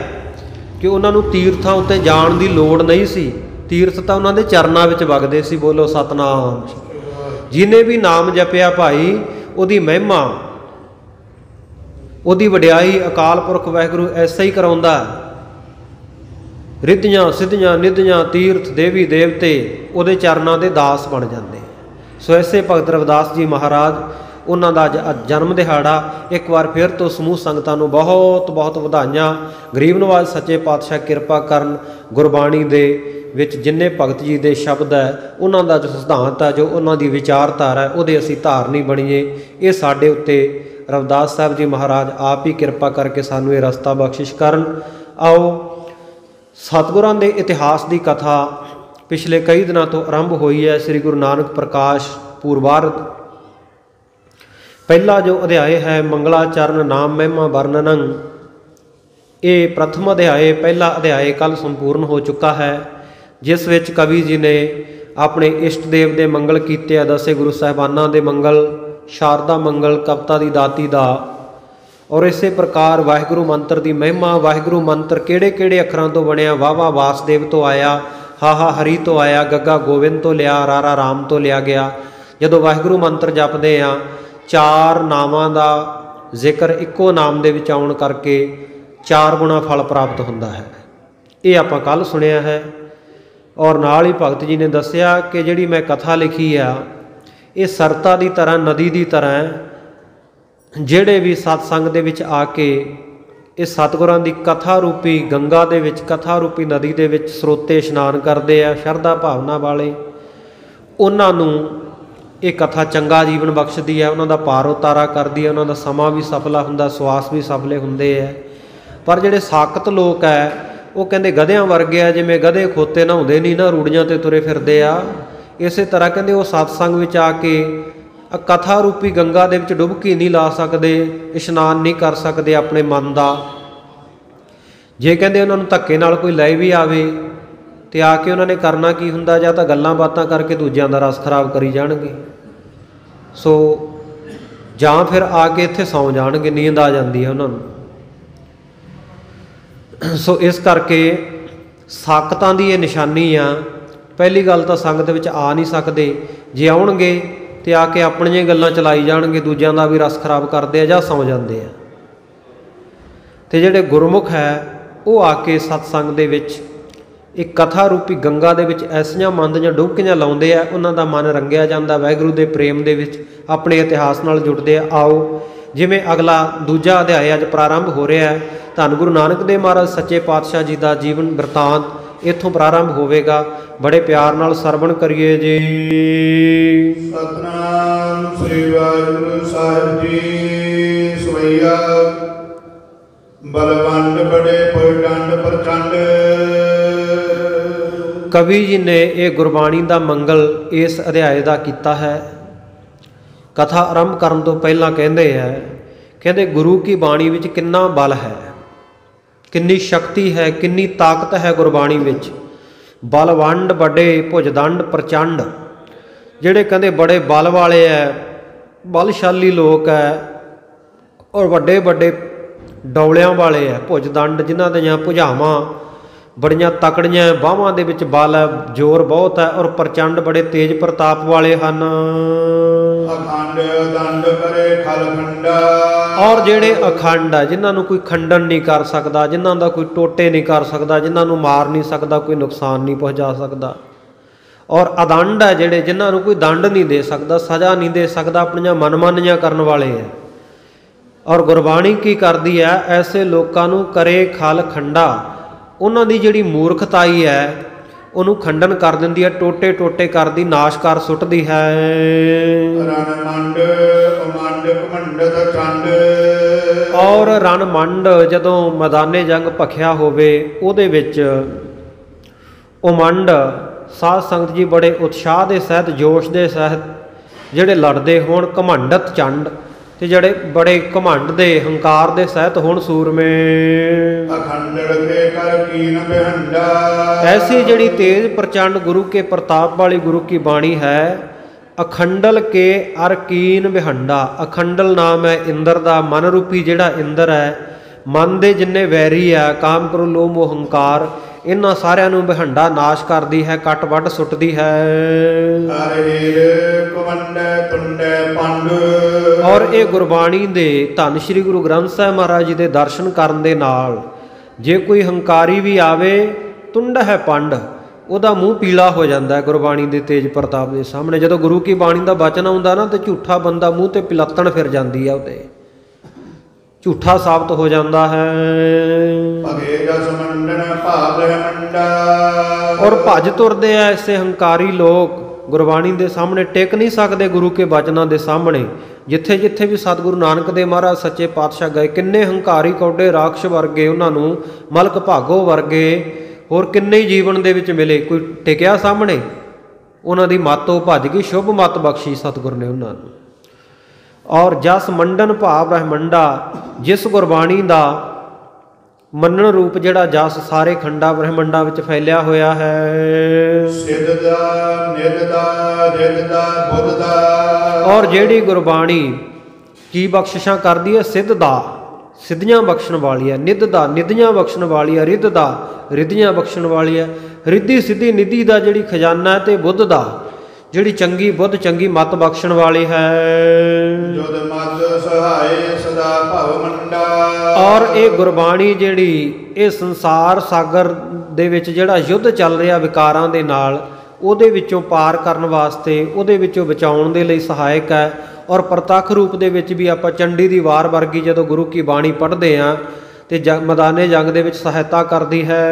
ਕਿ ਉਹਨਾਂ ਨੂੰ ਤੀਰਥਾਂ ਉੱਤੇ ਜਾਣ ਦੀ ਲੋੜ ਨਹੀਂ ਸੀ, ਤੀਰਥ ਤਾਂ ਉਹਨਾਂ ਦੇ ਚਰਨਾਂ ਵਿੱਚ ਵਗਦੇ ਸੀ। ਬੋਲੋ ਸਤਨਾਮ। ਜਿਹਨੇ ਵੀ ਨਾਮ ਜਪਿਆ ਭਾਈ, ਉਹਦੀ ਮਹਿਮਾ ਉਹਦੀ ਵਡਿਆਈ ਅਕਾਲ ਪੁਰਖ ਵਾਹਿਗੁਰੂ ਐਸਾ ਹੀ ਕਰਾਉਂਦਾ। ਰਿੱਧੀਆਂ ਸਿੱਧੀਆਂ ਨਿੱਧੀਆਂ ਤੀਰਥ ਦੇਵੀ ਦੇਵਤੇ ਉਹਦੇ ਚਰਨਾਂ ਦੇ ਦਾਸ ਬਣ ਜਾਂਦੇ। ਸੋ ਐਸੇ ਭਗਤ ਰਵਿਦਾਸ ਜੀ ਮਹਾਰਾਜ, ਉਹਨਾਂ ਦਾ ਅੱਜ ਜਨਮ ਦਿਹਾੜਾ। ਇੱਕ ਵਾਰ ਫਿਰ ਤੋਂ ਸਮੂਹ ਸੰਗਤਾਂ ਨੂੰ ਬਹੁਤ ਬਹੁਤ ਵਧਾਈਆਂ। ਗਰੀਬ ਨਵਾਜ਼ ਸੱਚੇ ਪਾਤਸ਼ਾਹ ਕਿਰਪਾ ਕਰਨ। ਗੁਰਬਾਣੀ ਦੇ ਵਿੱਚ ਜਿੰਨੇ ਭਗਤ ਜੀ ਦੇ ਸ਼ਬਦ ਹੈ, ਉਹਨਾਂ ਦਾ ਜੋ ਸਿਧਾਂਤ ਹੈ, ਜੋ ਉਹਨਾਂ ਦੀ ਵਿਚਾਰਧਾਰਾ ਹੈ, ਉਹਦੇ ਅਸੀਂ ਧਾਰਨੀ ਬਣੀਏ। ਇਹ ਸਾਡੇ ਉੱਤੇ ਰਵਿਦਾਸ ਸਾਹਿਬ ਜੀ ਮਹਾਰਾਜ ਆਪ ਹੀ ਕਿਰਪਾ ਕਰਕੇ ਸਾਨੂੰ ਇਹ ਰਸਤਾ ਬਖਸ਼ਿਸ਼ ਕਰਨ। ਆਓ ਸਤਿਗੁਰਾਂ ਦੇ ਇਤਿਹਾਸ ਦੀ ਕਥਾ ਪਿਛਲੇ ਕਈ ਦਿਨਾਂ ਤੋਂ ਆਰੰਭ ਹੋਈ ਹੈ। ਸ੍ਰੀ ਗੁਰੂ ਨਾਨਕ ਪ੍ਰਕਾਸ਼ ਪੂਰਬਾਰਦ। ਪਹਿਲਾ ਜੋ ਅਧਿਆਇ ਹੈ ਮੰਗਲਾਚਰਨ ਨਾਮ ਮਹਿਮਾ ਵਰਣਨੰ, ਇਹ ਪ੍ਰਥਮ ਅਧਿਆਇ, ਪਹਿਲਾ ਅਧਿਆਇ ਕੱਲ੍ਹ ਸੰਪੂਰਨ ਹੋ ਚੁੱਕਾ ਹੈ, ਜਿਸ ਵਿੱਚ ਕਵੀ ਜੀ ਨੇ ਆਪਣੇ ਇਸ਼ਟ ਦੇਵ ਦੇ ਮੰਗਲ ਕੀਤੇ ਆ। ਦਸੇ ਗੁਰੂ ਸਾਹਿਬਾਨਾਂ ਦੇ ਮੰਗਲ, ਸ਼ਾਰਦਾ ਮੰਗਲ, ਕਵਿਤਾ ਦੀ ਦਾਤੀ ਦਾ, ਔਰ ਇਸੇ ਪ੍ਰਕਾਰ ਵਾਹਿਗੁਰੂ ਮੰਤਰ ਦੀ ਮਹਿਮਾ। ਵਾਹਿਗੁਰੂ ਮੰਤਰ ਕਿਹੜੇ ਕਿਹੜੇ ਅੱਖਰਾਂ ਤੋਂ ਬਣਿਆ? ਵਾਵਾ ਵਾਸਦੇਵ ਤੋਂ ਆਇਆ, ਹਾਹਾ ਹਰੀ ਤੋਂ ਆਇਆ, ਗੱਗਾ ਗੋਬਿੰਦ ਤੋਂ ਲਿਆ, ਰਾਰਾ ਰਾਮ ਤੋਂ ਲਿਆ ਗਿਆ। ਜਦੋਂ ਵਾਹਿਗੁਰੂ ਮੰਤਰ ਜਪਦੇ ਆ, 4 ਨਾਵਾਂ ਦਾ ਜ਼ਿਕਰ ਇੱਕੋ ਨਾਮ ਦੇ ਵਿੱਚ ਆਉਣ ਕਰਕੇ 4 ਗੁਣਾ ਫਲ ਪ੍ਰਾਪਤ ਹੁੰਦਾ ਹੈ। ਇਹ ਆਪਾਂ ਕੱਲ੍ਹ ਸੁਣਿਆ ਹੈ। ਔਰ ਨਾਲ ਹੀ ਭਗਤ ਜੀ ਨੇ ਦੱਸਿਆ ਕਿ ਜਿਹੜੀ ਮੈਂ ਕਥਾ ਲਿਖੀ ਆ, ਇਹ ਸਰਤਾ ਦੀ ਤਰ੍ਹਾਂ, ਨਦੀ ਦੀ ਤਰ੍ਹਾਂ, ਜਿਹੜੇ ਵੀ ਸਤਸੰਗ ਦੇ ਵਿੱਚ ਆ ਕੇ ਇਹ ਸਤਿਗੁਰਾਂ ਦੀ ਕਥਾ ਰੂਪੀ ਗੰਗਾ ਦੇ ਵਿੱਚ, ਕਥਾ ਰੂਪੀ ਨਦੀ ਦੇ ਵਿੱਚ ਸਰੋਤੇ ਇਸ਼ਨਾਨ ਕਰਦੇ ਆ, ਸ਼ਰਧਾ ਭਾਵਨਾ ਵਾਲੇ, ਉਹਨਾਂ ਨੂੰ ਇਹ ਕਥਾ ਚੰਗਾ ਜੀਵਨ ਬਖਸ਼ਦੀ ਹੈ, ਉਹਨਾਂ ਦਾ ਪਾਰ ਉਤਾਰਾ ਕਰਦੀ ਹੈ, ਉਹਨਾਂ ਦਾ ਸਮਾਂ ਵੀ ਸਫਲਾ ਹੁੰਦਾ, ਸਵਾਸ ਵੀ ਸਫਲੇ ਹੁੰਦੇ ਹੈ। ਪਰ ਜਿਹੜੇ ਸਾਕਤ ਲੋਕ ਹੈ, ਉਹ ਕਹਿੰਦੇ ਗਧਿਆਂ ਵਰਗੇ ਆ, ਜਿਵੇਂ ਗਧੇ ਖੋਤੇ ਨਹਾਉਂਦੇ ਨਹੀਂ ਨਾ, ਰੂੜੀਆਂ 'ਤੇ ਤੁਰੇ ਫਿਰਦੇ ਆ। ਇਸੇ ਤਰ੍ਹਾਂ ਕਹਿੰਦੇ ਉਹ ਸਤਸੰਗ ਵਿੱਚ ਆ ਕੇ ਕਥਾ ਰੂਪੀ ਗੰਗਾ ਦੇ ਵਿੱਚ ਡੁਬਕੀ ਨਹੀਂ ਲਾ ਸਕਦੇ, ਇਸ਼ਨਾਨ ਨਹੀਂ ਕਰ ਸਕਦੇ ਆਪਣੇ ਮਨ ਦਾ। ਜੇ ਕਹਿੰਦੇ ਉਹਨਾਂ ਨੂੰ ਧੱਕੇ ਨਾਲ ਕੋਈ ਲੈ ਵੀ ਆਵੇ ਤੇ ਆ ਕੇ ਉਹਨਾਂ ਨੇ ਕਰਨਾ ਕੀ ਹੁੰਦਾ? ਜਾਂ ਤਾਂ ਗੱਲਾਂ ਬਾਤਾਂ ਕਰਕੇ ਦੂਜਿਆਂ ਦਾ ਰਸ ਖਰਾਬ ਕਰੀ ਜਾਣਗੇ, ਸੋ ਜਾਂ ਫਿਰ ਆ ਕੇ ਇੱਥੇ ਸੌਂ ਜਾਣਗੇ, ਨੀਂਦ ਆ ਜਾਂਦੀ ਹੈ ਉਹਨਾਂ ਨੂੰ। ਸੋ ਇਸ ਕਰਕੇ ਸਾਕਤਾਂ ਦੀ ਇਹ ਨਿਸ਼ਾਨੀ ਆ। ਪਹਿਲੀ ਗੱਲ ਤਾਂ ਸੰਗਤ ਵਿੱਚ ਆ ਨਹੀਂ ਸਕਦੇ, ਜੇ ਆਉਣਗੇ ਤੇ ਆ ਕੇ ਆਪਣੀਆਂ ਗੱਲਾਂ ਚਲਾਈ ਜਾਣਗੇ, ਦੂਜਿਆਂ ਦਾ ਵੀ ਰਸ ਖਰਾਬ ਕਰਦੇ ਆ ਜਾਂ ਸੌਂ ਜਾਂਦੇ ਆ। ਤੇ ਜਿਹੜੇ ਗੁਰਮੁਖ ਹੈ, ਉਹ ਆ ਕੇ ਸਤਸੰਗ ਦੇ ਵਿੱਚ ਇੱਕ ਕਥਾ ਰੂਪੀ ਗੰਗਾ ਦੇ ਵਿੱਚ ਐਸੀਆਂ ਮਨ ਦੀਆਂ ਡੁਬਕੀਆਂ ਲਾਉਂਦੇ ਆ, ਉਹਨਾਂ ਦਾ ਮਨ ਰੰਗਿਆ ਜਾਂਦਾ ਵਾਹਿਗੁਰੂ ਦੇ ਪ੍ਰੇਮ ਦੇ ਵਿੱਚ, ਆਪਣੇ ਇਤਿਹਾਸ ਨਾਲ ਜੁੜਦੇ ਆ। ਆਓ ਜਿਵੇਂ ਅਗਲਾ ਦੂਜਾ ਅਧਿਆਇ ਅੱਜ ਪ੍ਰਾਰੰਭ ਹੋ ਰਿਹਾ ਹੈ, ਧੰਨ ਗੁਰੂ ਨਾਨਕ ਦੇਵ ਮਹਾਰਾਜ ਸੱਚੇ ਪਾਤਸ਼ਾਹ ਜੀ ਦਾ ਜੀਵਨ ਬਿਰਤਾਂਤ ਇੱਥੋਂ ਪ੍ਰਾਰੰਭ ਹੋਵੇਗਾ। ਬੜੇ ਪਿਆਰ ਨਾਲ ਸਰਵਣ ਕਰੀਏ ਜੀ। ਸਤਨਾਮ ਸ੍ਰੀ ਵਾਹਿਗੁਰੂ ਸਾਹਿਬ ਜੀ। ਸਵਈਆ ਬਲਵੰਡ ਬੜੇ ਪੁਰਡੰਡ ਪ੍ਰਚੰਡ। ਕਵੀ ਜੀ ਨੇ ਇਹ ਗੁਰਬਾਣੀ ਦਾ ਮੰਗਲ ਇਸ ਅਧਿਆਇ ਦਾ ਕੀਤਾ ਹੈ। ਕਥਾ ਆਰੰਭ ਕਰਨ ਤੋਂ ਪਹਿਲਾਂ ਕਹਿੰਦੇ ਗੁਰੂ ਕੀ ਬਾਣੀ ਵਿੱਚ ਕਿੰਨਾ ਬਲ ਹੈ, ਕਿੰਨੀ ਸ਼ਕਤੀ ਹੈ, ਕਿੰਨੀ ਤਾਕਤ ਹੈ ਗੁਰਬਾਣੀ ਵਿੱਚ। ਬਲਵੰਡ ਵੱਡੇ ਭੁਜਦੰਡ ਪ੍ਰਚੰਡ, ਜਿਹੜੇ ਕਹਿੰਦੇ ਬੜੇ ਬਲ ਵਾਲੇ ਹੈ, ਬਲਸ਼ਾਲੀ ਲੋਕ ਹੈ, ਔਰ ਵੱਡੇ ਵੱਡੇ ਡੌਲਿਆਂ ਵਾਲੇ ਹੈ। ਭੁਜਦੰਡ, ਜਿਨ੍ਹਾਂ ਦੀਆਂ ਭੁਜਾਵਾਂ ਬੜੀਆਂ ਤਕੜੀਆਂ, ਬਾਹਾਂ ਦੇ ਵਿੱਚ ਬਲ ਹੈ, ਜ਼ੋਰ ਬਹੁਤ ਹੈ, ਔਰ ਪ੍ਰਚੰਡ ਬੜੇ ਤੇਜ਼ ਪ੍ਰਤਾਪ ਵਾਲੇ ਹਨ। ਅਖੰਡ ਦੰਡ ਕਰੇ ਖਲਖੰਡਾ, ਔਰ ਜਿਹੜੇ ਅਖੰਡ ਹੈ, ਜਿਨ੍ਹਾਂ ਨੂੰ ਕੋਈ ਖੰਡਨ ਨਹੀਂ ਕਰ ਸਕਦਾ, ਜਿਨ੍ਹਾਂ ਦਾ ਕੋਈ ਟੋਟੇ ਨਹੀਂ ਕਰ ਸਕਦਾ, ਜਿਨ੍ਹਾਂ ਨੂੰ ਮਾਰ ਨਹੀਂ ਸਕਦਾ, ਕੋਈ ਨੁਕਸਾਨ ਨਹੀਂ ਪਹੁੰਚਾ ਸਕਦਾ। ਔਰ ਅਦੰਡ ਹੈ, ਜਿਹੜੇ ਜਿਨ੍ਹਾਂ ਨੂੰ ਕੋਈ ਦੰਡ ਨਹੀਂ ਦੇ ਸਕਦਾ, ਸਜ਼ਾ ਨਹੀਂ ਦੇ ਸਕਦਾ, ਆਪਣੀਆਂ ਮਨਮਾਨੀਆਂ ਕਰਨ ਵਾਲੇ ਹੈ। ਔਰ ਗੁਰਬਾਣੀ ਕੀ ਕਰਦੀ ਹੈ? ਐਸੇ ਲੋਕਾਂ ਨੂੰ ਕਰੇ ਖਲ ਖੰਡਾ, ਉਹਨਾਂ ਦੀ ਜਿਹੜੀ ਮੂਰਖਤਾਈ ਹੈ ਉਹਨੂੰ ਖੰਡਨ ਕਰ ਦਿੰਦੀ ਹੈ, ਟੋਟੇ ਟੋਟੇ ਕਰਦੀ, ਨਾਸ਼ ਕਰ ਸੁੱਟਦੀ ਹੈ। ਰਣ ਮੰਡ ਅਮੰਡ ਘਮੰਡਤ ਚੰਡ, ਔਰ ਰਣ ਮੰਡ, ਜਦੋਂ ਮੈਦਾਨੇ ਜੰਗ ਭਖਿਆ ਹੋਵੇ, ਉਹਦੇ ਵਿੱਚ ਉਮੰਡ ਸਾਧ ਸੰਗਤ ਜੀ ਬੜੇ ਉਤਸ਼ਾਹ ਦੇ ਸਹਿਤ, ਜੋਸ਼ ਦੇ ਸਹਿਤ ਜਿਹੜੇ ਲੜਦੇ ਹੋਣ। ਘਮੰਡਤ ਚੰਡ, ਤੇ ਜਿਹੜੇ ਬੜੇ ਘਮੰਡ ਦੇ ਹੰਕਾਰ ਦੇ ਸਹਿਤ ਹੋਣ ਸੂਰਮੇ। ਅਖੰਡੜ ਕੇ ਕਰ ਕੀਨ ਬਿਹੰਡਾ, ਐਸੀ ਜਿਹੜੀ ਤੇਜ ਪ੍ਰਚੰਡ ਗੁਰੂ ਕੇ ਪ੍ਰਤਾਪ ਵਾਲੀ ਗੁਰੂ ਕੀ ਬਾਣੀ ਹੈ। ਅਖੰਡਲ ਕੇ ਅਰ ਕੀਨ ਬਿਹੰਡਾ, ਅਖੰਡਲ ਨਾਮ ਹੈ ਇੰਦਰ ਦਾ, ਮਨ ਰੂਪੀ ਜਿਹੜਾ ਇੰਦਰ ਹੈ, ਮਨ ਦੇ ਜਿੰਨੇ ਵੈਰੀ ਆ, ਕਾਮ ਕ੍ਰੋਧ ਲੋਭ ਮੋਹ ਹੰਕਾਰ, ਇਹਨਾਂ ਸਾਰਿਆਂ ਨੂੰ ਬਹੰਡਾ ਨਾਸ਼ ਕਰਦੀ ਹੈ, ਕੱਟ ਵੱਢ ਸੁੱਟਦੀ ਹੈ। ਹਰਿ ਕੁਮੰਡੇ ਤੁੰਡੇ ਪੰਡ। ਔਰ ਇਹ ਗੁਰਬਾਣੀ ਦੇ ਧੰਨ ਸ਼੍ਰੀ ਗੁਰੂ ਗ੍ਰੰਥ ਸਾਹਿਬ ਮਹਾਰਾਜ ਜੀ ਦੇ ਦਰਸ਼ਨ ਕਰਨ ਦੇ ਨਾਲ ਜੇ ਕੋਈ ਹੰਕਾਰੀ ਵੀ ਆਵੇ, ਤੁੰਡ ਹੈ ਪੰਡ, ਉਹਦਾ ਮੂੰਹ ਪੀਲਾ ਹੋ ਜਾਂਦਾ ਹੈ ਗੁਰਬਾਣੀ ਦੇ ਤੇਜ ਪ੍ਰਤਾਪ ਦੇ ਸਾਹਮਣੇ। ਜਦੋਂ ਗੁਰੂ ਕੀ ਬਾਣੀ ਦਾ ਬਚਨ ਆਉਂਦਾ ਨਾ ਤੇ ਝੂਠਾ ਬੰਦਾ ਮੂੰਹ ਤੇ ਪਿਲੱਤਣ ਫਿਰ ਜਾਂਦੀ ਹੈ, ਉਹਦੇ ਝੂਠਾ ਸਾਬਤ ਹੋ ਜਾਂਦਾ ਹੈ। ਭਗੇ ਜਸ ਮੰਡਨ ਭਾਵ ਮੰਡਾ। ਔਰ ਭੱਜ ਤੁਰਦੇ ਆ ਐਸੇ ਹੰਕਾਰੀ ਲੋਕ, ਗੁਰਬਾਣੀ ਦੇ ਸਾਹਮਣੇ ਟਿਕ ਨਹੀਂ ਸਕਦੇ, ਗੁਰੂ ਕੇ ਬਚਨਾਂ ਦੇ ਸਾਹਮਣੇ। ਜਿੱਥੇ ਜਿੱਥੇ ਵੀ ਸਤਿਗੁਰੂ ਨਾਨਕ ਦੇਵ ਮਹਾਰਾਜ ਸੱਚੇ ਪਾਤਸ਼ਾਹ ਗਏ, ਕਿੰਨੇ ਹੰਕਾਰੀ ਕੌਡੇ ਰਾਖਸ਼ ਵਰਗੇ ਉਹਨਾਂ ਨੂੰ, ਮਲਕ ਭਾਗੋ ਵਰਗੇ, ਹੋਰ ਕਿੰਨੇ ਹੀ ਜੀਵਨ ਦੇ ਵਿੱਚ ਮਿਲੇ, ਕੋਈ ਟਿਕਿਆ ਸਾਹਮਣੇ? ਉਹਨਾਂ ਦੀ ਮੱਤ ਉਹ ਭੱਜ ਗਈ, ਸ਼ੁਭ ਮੱਤ ਬਖਸ਼ੀ ਸਤਿਗੁਰ ਨੇ ਉਹਨਾਂ ਨੂੰ। ਔਰ ਜਸ ਮੰਡਨ ਭਾਵ ਬ੍ਰਹਮੰਡਾ, ਜਿਸ ਗੁਰਬਾਣੀ ਦਾ ਮੰਨਣ ਰੂਪ ਜਿਹੜਾ ਜਸ ਸਾਰੇ ਖੰਡਾ ਬ੍ਰਹਮੰਡਾਂ ਵਿੱਚ ਫੈਲਿਆ ਹੋਇਆ ਹੈ। ਸਿੱਧ ਦਾ ਨਿੱਧ ਦਾ ਰਿੱਧ ਦਾ ਬੁੱਧ ਦਾ। ਔਰ ਜਿਹੜੀ ਗੁਰਬਾਣੀ ਕੀ ਬਖਸ਼ਿਸ਼ਾਂ ਕਰਦੀ ਹੈ? ਸਿੱਧ ਦਾ, ਸਿੱਧੀਆਂ ਬਖਸ਼ਣ ਵਾਲੀ ਹੈ। ਨਿੱਧ ਦਾ, ਨਿੱਧੀਆਂ ਬਖਸ਼ਣ ਵਾਲੀ ਹੈ। ਰਿੱਧ ਦਾ, ਰਿੱਧੀਆਂ ਬਖਸ਼ਣ ਵਾਲੀ ਹੈ। ਰਿੱਧੀ ਸਿੱਧੀ ਨਿਧੀ ਦਾ ਜਿਹੜੀ ਖਜ਼ਾਨਾ ਹੈ, ਤੇ ਬੁੱਧ ਦਾ ਜਿਹੜੀ ਚੰਗੀ ਬੁੱਧ ਚੰਗੀ ਮੱਤ ਬਖਸ਼ਣ ਵਾਲੀ ਹੈ। ਜੁਦ ਮਦ ਸਹਾਏ ਸਦਾ ਭਵ ਮੰਡਾ। ਔਰ ਇਹ ਗੁਰਬਾਣੀ ਜਿਹੜੀ ਇਹ ਸੰਸਾਰ ਸਾਗਰ ਦੇ ਵਿੱਚ ਜਿਹੜਾ ਯੁੱਧ ਚੱਲ ਰਿਹਾ ਵਿਕਾਰਾਂ ਦੇ ਨਾਲ, ਉਹਦੇ ਵਿੱਚੋਂ ਪਾਰ ਕਰਨ ਵਾਸਤੇ, ਉਹਦੇ ਵਿੱਚੋਂ ਬਚਾਉਣ ਦੇ ਲਈ ਸਹਾਇਕ ਹੈ। ਔਰ ਪ੍ਰਤੱਖ ਰੂਪ ਦੇ ਵਿੱਚ ਵੀ ਆਪਾਂ ਚੰਡੀ ਦੀ ਵਾਰ ਵਰਗੀ ਜਦੋਂ ਗੁਰੂ ਕੀ ਬਾਣੀ ਪੜ੍ਹਦੇ ਹਾਂ ਤੇ ਮੈਦਾਨੇ ਜੰਗ ਦੇ ਵਿੱਚ ਸਹਾਇਤਾ ਕਰਦੀ ਹੈ।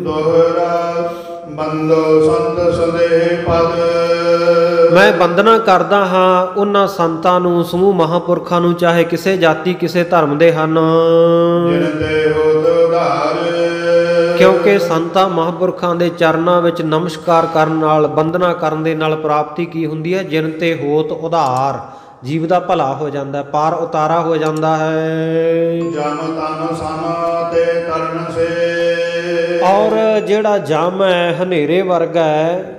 ਦੋਹਰਾ ਬੰਦੋ ਸੰਤ ਸੰਦੇਹ ਪਦ। ਮੈਂ ਬੰਦਨਾ ਕਰਦਾ ਹਾਂ ਉਹਨਾਂ ਸੰਤਾਂ ਨੂੰ, ਸਮੂਹ ਮਹਾਂਪੁਰਖਾਂ ਨੂੰ, ਚਾਹੇ ਕਿਸੇ ਜਾਤੀ ਕਿਸੇ ਧਰਮ ਦੇ ਹਨ, ਜਿਨ ਤੇ ਹੋਤ ਉਧਾਰ। ਕਿਉਂਕਿ ਸੰਤਾਂ ਮਹਾਂਪੁਰਖਾਂ ਦੇ ਚਰਨਾਂ ਵਿੱਚ ਨਮਸਕਾਰ ਕਰਨ ਨਾਲ, ਬੰਦਨਾ ਕਰਨ ਦੇ ਨਾਲ ਪ੍ਰਾਪਤੀ ਕੀ ਹੁੰਦੀ ਹੈ? ਜਿਨ ਤੇ ਹੋਤ ਉਧਾਰ, ਜੀਵ ਦਾ ਭਲਾ ਹੋ ਜਾਂਦਾ, ਪਾਰ ਉਤਾਰਾ ਹੋ ਜਾਂਦਾ ਹੈ। ਜਮ ਤਨ ਸਮ ਤੇ ਤਰਨ ਸੇ। ਔਰ ਜਿਹੜਾ ਜਮ ਹੈ ਹਨੇਰੇ ਵਰਗਾ ਹੈ,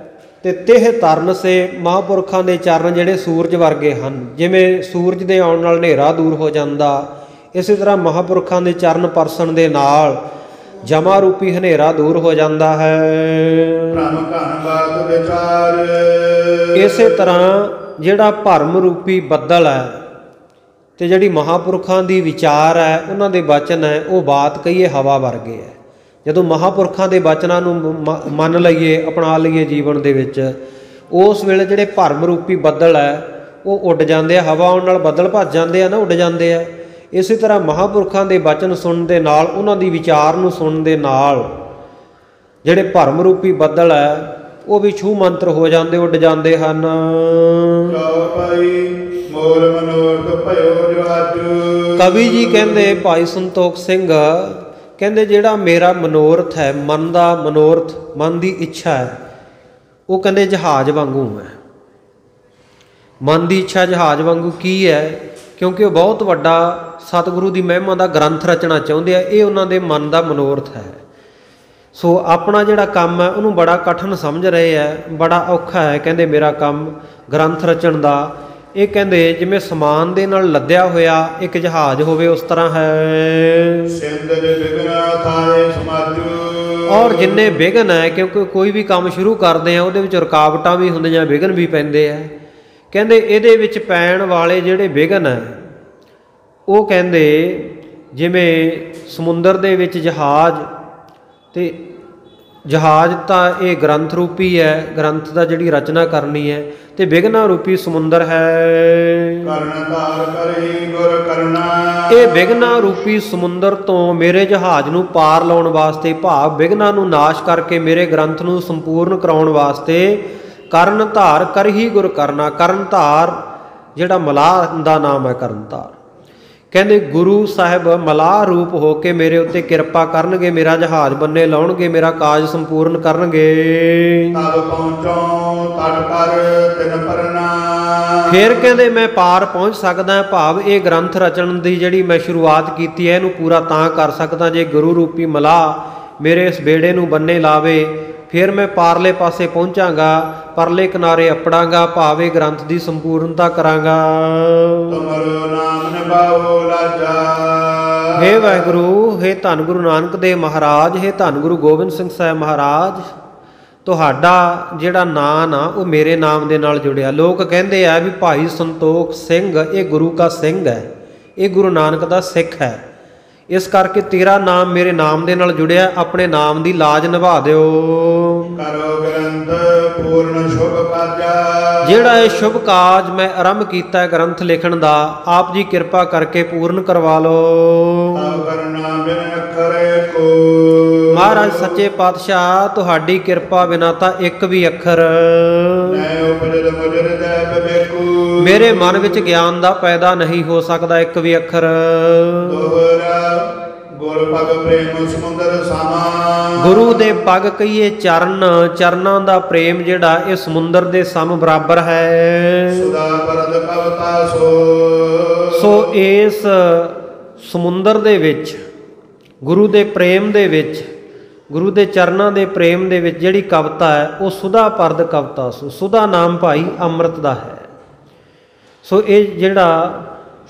ਤੇ ਤਿਹ ਤਰਨ ਸੇ, ਮਹਾਂਪੁਰਖਾਂ ਦੇ ਚਰਨ ਜਿਹੜੇ ਸੂਰਜ ਵਰਗੇ ਹਨ। ਜਿਵੇਂ ਸੂਰਜ ਦੇ ਆਉਣ ਨਾਲ ਹਨੇਰਾ ਦੂਰ ਹੋ ਜਾਂਦਾ, ਇਸੇ ਤਰ੍ਹਾਂ ਮਹਾਂਪੁਰਖਾਂ ਦੇ ਚਰਨ ਪਰਸਣ ਦੇ ਨਾਲ ਜਮਾ ਰੂਪੀ ਹਨੇਰਾ ਦੂਰ ਹੋ ਜਾਂਦਾ ਹੈ। ਭ੍ਰਮ ਘਨ ਬਾਤ ਵਿਚਾਰ। ਇਸੇ ਤਰ੍ਹਾਂ ਜਿਹੜਾ ਭਰਮ ਰੂਪੀ ਬੱਦਲ ਹੈ ਤੇ ਜਿਹੜੀ ਮਹਾਂਪੁਰਖਾਂ ਦੀ ਵਿਚਾਰ ਹੈ, ਉਹਨਾਂ ਦੇ ਬਚਨ ਹੈ, ਉਹ ਬਾਤ ਕਹੀਏ ਹਵਾ ਵਰਗੇ ਹੈ। ਜਦੋਂ ਮਹਾਂਪੁਰਖਾਂ ਦੇ ਬਚਨਾਂ ਨੂੰ ਮੰਨ ਲਈਏ, ਅਪਣਾ ਲਈਏ ਜੀਵਨ ਦੇ ਵਿੱਚ, ਉਸ ਵੇਲੇ ਜਿਹੜੇ ਭਰਮ ਰੂਪੀ ਬੱਦਲ ਹੈ ਉਹ ਉੱਡ ਜਾਂਦੇ ਆ। ਹਵਾ ਆਉਣ ਨਾਲ ਬੱਦਲ ਭੱਜ ਜਾਂਦੇ ਆ ਨਾ, ਉੱਡ ਜਾਂਦੇ ਆ। ਇਸੇ ਤਰ੍ਹਾਂ ਮਹਾਂਪੁਰਖਾਂ ਦੇ ਬਚਨ ਸੁਣਨ ਦੇ ਨਾਲ, ਉਹਨਾਂ ਦੀ ਵਿਚਾਰ ਨੂੰ ਸੁਣਨ ਦੇ ਨਾਲ ਜਿਹੜੇ ਭਰਮ ਰੂਪੀ ਬੱਦਲ ਹੈ ਉਹ ਵੀ ਛੂ ਮੰਤਰ ਹੋ ਜਾਂਦੇ, ਉੱਡ ਜਾਂਦੇ ਹਨ। ਮੋਰ ਮਨੋਰਥ ਭਇਓ ਜਵਾਜੂ। ਕਵੀ ਜੀ ਕਹਿੰਦੇ, ਭਾਈ ਸੰਤੋਖ ਸਿੰਘ ਕਹਿੰਦੇ, ਜਿਹੜਾ ਮੇਰਾ ਮਨੋਰਥ ਹੈ, ਮਨ ਦਾ ਮਨੋਰਥ, ਮਨ ਦੀ ਇੱਛਾ ਹੈ, ਉਹ ਕਹਿੰਦੇ ਜਹਾਜ਼ ਵਾਂਗੂ ਹੈ। ਮਨ ਦੀ ਇੱਛਾ ਜਹਾਜ਼ ਵਾਂਗੂ ਕੀ ਹੈ? ਕਿਉਂਕਿ ਉਹ ਬਹੁਤ ਵੱਡਾ ਸਤਿਗੁਰੂ ਦੀ ਮਹਿਮਾ ਦਾ ਗ੍ਰੰਥ ਰਚਣਾ ਚਾਹੁੰਦੇ ਆ। ਇਹ ਉਹਨਾਂ ਦੇ ਮਨ ਦਾ ਮਨੋਰਥ ਹੈ। ਸੋ ਆਪਣਾ ਜਿਹੜਾ ਕੰਮ ਹੈ ਉਹਨੂੰ ਬੜਾ ਕਠਿਨ ਸਮਝ ਰਹੇ ਹੈ, ਬੜਾ ਔਖਾ ਹੈ। ਕਹਿੰਦੇ ਮੇਰਾ ਕੰਮ ਗ੍ਰੰਥ ਰਚਣ ਦਾ, ਇਹ ਕਹਿੰਦੇ ਜਿਵੇਂ ਸਮਾਨ ਦੇ ਨਾਲ ਲੱਦਿਆ ਹੋਇਆ ਇੱਕ ਜਹਾਜ਼ ਹੋਵੇ, ਉਸ ਤਰ੍ਹਾਂ ਹੈ। ਸਿੰਧ ਦੇ ਬਿਗਨਾ ਥਾਏ ਸਮਾਜੂ। ਔਰ ਜਿੰਨੇ ਵਿਘਨ ਹੈ, ਕਿਉਂਕਿ ਕੋਈ ਵੀ ਕੰਮ ਸ਼ੁਰੂ ਕਰਦੇ ਆ ਉਹਦੇ ਵਿੱਚ ਰੁਕਾਵਟਾਂ ਵੀ ਹੁੰਦੀਆਂ, ਵਿਘਨ ਵੀ ਪੈਂਦੇ ਆ। ਕਹਿੰਦੇ ਇਹਦੇ ਵਿੱਚ ਪੈਣ ਵਾਲੇ ਜਿਹੜੇ ਵਿਘਨ ਹੈ, ਉਹ ਕਹਿੰਦੇ ਜਿਵੇਂ ਸਮੁੰਦਰ ਦੇ ਵਿੱਚ ਜਹਾਜ਼, ਤੇ ਜਹਾਜ਼ ਤਾਂ ਇਹ ਗ੍ਰੰਥ ਰੂਪੀ ਹੈ, ਗ੍ਰੰਥ ਦਾ ਜਿਹੜੀ ਰਚਨਾ ਕਰਨੀ ਹੈ, ਤੇ ਵਿਘਨਾ ਰੂਪੀ ਸਮੁੰਦਰ ਹੈ। ਕਰਨ ਧਾਰ ਕਰੀ ਗੁਰ ਕਰਨਾ। ਇਹ ਵਿਘਨਾ ਰੂਪੀ ਸਮੁੰਦਰ ਤੋਂ ਮੇਰੇ ਜਹਾਜ਼ ਨੂੰ ਪਾਰ ਲਾਉਣ ਵਾਸਤੇ, ਭਾਵ ਵਿਘਨਾ ਨੂੰ ਨਾਸ਼ ਕਰਕੇ ਮੇਰੇ ਗ੍ਰੰਥ ਨੂੰ ਸੰਪੂਰਨ ਕਰਾਉਣ ਵਾਸਤੇ, ਕਰਨ ਧਾਰ ਕਰਹੀ ਗੁਰ ਕਰਨਾ। ਕਰਨ ਧਾਰ ਜਿਹੜਾ ਮਲਾਹ ਦਾ ਨਾਮ ਹੈ, ਕਰਨ ਧਾਰ। ਕਹਿੰਦੇ ਗੁਰੂ ਸਾਹਿਬ ਮਲਾਹ ਰੂਪ ਹੋ ਕੇ ਮੇਰੇ ਉੱਤੇ ਕਿਰਪਾ ਕਰਨਗੇ, ਮੇਰਾ ਜਹਾਜ਼ ਬੰਨੇ ਲਾਉਣਗੇ, ਮੇਰਾ ਕਾਜ ਸੰਪੂਰਨ ਕਰਨਗੇ। ਤਬ ਪਹੁੰਚੋ ਤਟ ਕਰ ਤਿਨ ਪਰਨਾ। ਫਿਰ ਕਹਿੰਦੇ ਮੈਂ ਪਾਰ ਪਹੁੰਚ ਸਕਦਾ, ਭਾਵ ਇਹ ਗ੍ਰੰਥ ਰਚਣ ਦੀ ਜਿਹੜੀ ਮੈਂ ਸ਼ੁਰੂਆਤ ਕੀਤੀ ਹੈ, ਇਹਨੂੰ ਪੂਰਾ ਤਾਂ ਕਰ ਸਕਦਾ ਜੇ ਗੁਰੂ ਰੂਪੀ ਮਲਾਹ ਮੇਰੇ ਇਸ ਬੇੜੇ ਨੂੰ ਬੰਨੇ ਲਾਵੇ। ਫਿਰ ਮੈਂ ਪਾਰਲੇ ਪਾਸੇ ਪਹੁੰਚਾਂਗਾ, ਪਰਲੇ ਕਿਨਾਰੇ ਅਪੜਾਂਗਾ, ਭਾਵੇਂ ਗ੍ਰੰਥ ਦੀ ਸੰਪੂਰਨਤਾ ਕਰਾਂਗਾ। ਤੁਮਰੋ ਨਾਮ ਨਿਭਾਓ ਲਾਜਾ। हे वाहिगुरु, हे धन गुरु नानक देव महाराज, हे धन गुरु गोबिंद ਸਿੰਘ ਸਾਹਿਬ ਮਹਾਰਾਜ, ਤੁਹਾਡਾ ਜਿਹੜਾ ਨਾਂ ਨਾ ਉਹ ਮੇਰੇ ਨਾਮ ਦੇ ਨਾਲ ਜੁੜਿਆ। ਲੋਕ ਕਹਿੰਦੇ ਆ ਵੀ ਭਾਈ ਸੰਤੋਖ ਸਿੰਘ ਇਹ ਗੁਰੂ ਕਾ ਸਿੰਘ ਹੈ, ਇਹ ਗੁਰੂ ਨਾਨਕ ਦਾ ਸਿੱਖ ਹੈ, ਇਸ ਕਰਕੇ ਤੇਰਾ ਨਾਮ ਮੇਰੇ ਨਾਮ ਦੇ ਨਾਲ ਜੁੜਿਆ, ਆਪਣੇ ਨਾਮ ਦੀ ਲਾਜ ਨਿਭਾ ਦਿਓ। ਕਰੋ ਗ੍ਰੰਥ ਪੂਰਨ ਸ਼ੁਭ ਕਾਜਾ, ਜਿਹੜਾ ਇਹ ਸ਼ੁਭ ਕਾਜ ਮੈਂ ਆਰੰਭ ਕੀਤਾ ਹੈ ਗ੍ਰੰਥ ਲਿਖਣ ਦਾ, ਆਪ ਜੀ ਕਿਰਪਾ ਕਰਕੇ ਪੂਰਨ ਕਰਵਾ ਲਓ। ਤਬ ਕਰਨਾ ਬਿਨ ਅੱਖਰ ਕੋ, ਮਹਾਰਾਜ ਸੱਚੇ ਪਾਤਸ਼ਾਹ ਤੁਹਾਡੀ ਕਿਰਪਾ ਬਿਨਾਂ ਤਾਂ ਇੱਕ ਵੀ ਅੱਖਰ ਨੈ ਉਪਜਿਤ ਮੁਜਰ ਦੇ ਬਿਬੇਕੂ, ਮੇਰੇ ਮਨ ਵਿੱਚ ਗਿਆਨ ਦਾ ਪੈਦਾ ਨਹੀਂ ਹੋ ਸਕਦਾ, ਇੱਕ ਵੀ ਅੱਖਰ। ਦੋਹਰਾ ਗੁਰ ਭਗ ਪ੍ਰੇਮ ਸਮੁੰਦਰ ਸਾਮਾ, ਗੁਰੂ ਦੇ ਪਗ ਕਹੀਏ ਚਰਨ, ਚਰਨਾਂ ਦਾ ਪ੍ਰੇਮ ਜਿਹੜਾ ਇਹ ਸਮੁੰਦਰ ਦੇ ਸਮ ਬਰਾਬਰ ਹੈ। ਸੁਦਾ ਪਰਦ ਕਵਤਾ ਸੋ, ਸੋ ਇਸ ਸਮੁੰਦਰ ਦੇ ਵਿੱਚ ਗੁਰੂ ਦੇ ਪ੍ਰੇਮ ਦੇ ਵਿੱਚ, ਗੁਰੂ ਦੇ ਚਰਨਾਂ ਦੇ ਪ੍ਰੇਮ ਦੇ ਵਿੱਚ ਜਿਹੜੀ ਕਵਿਤਾ ਹੈ ਉਹ ਸੁਦਾ ਪਰਦ ਕਵਿਤਾ ਸੋ, ਸੁਦਾ ਨਾਮ ਭਾਈ ਅੰਮ੍ਰਿਤ ਦਾ ਹੈ। ਸੋ ਇਹ ਜਿਹੜਾ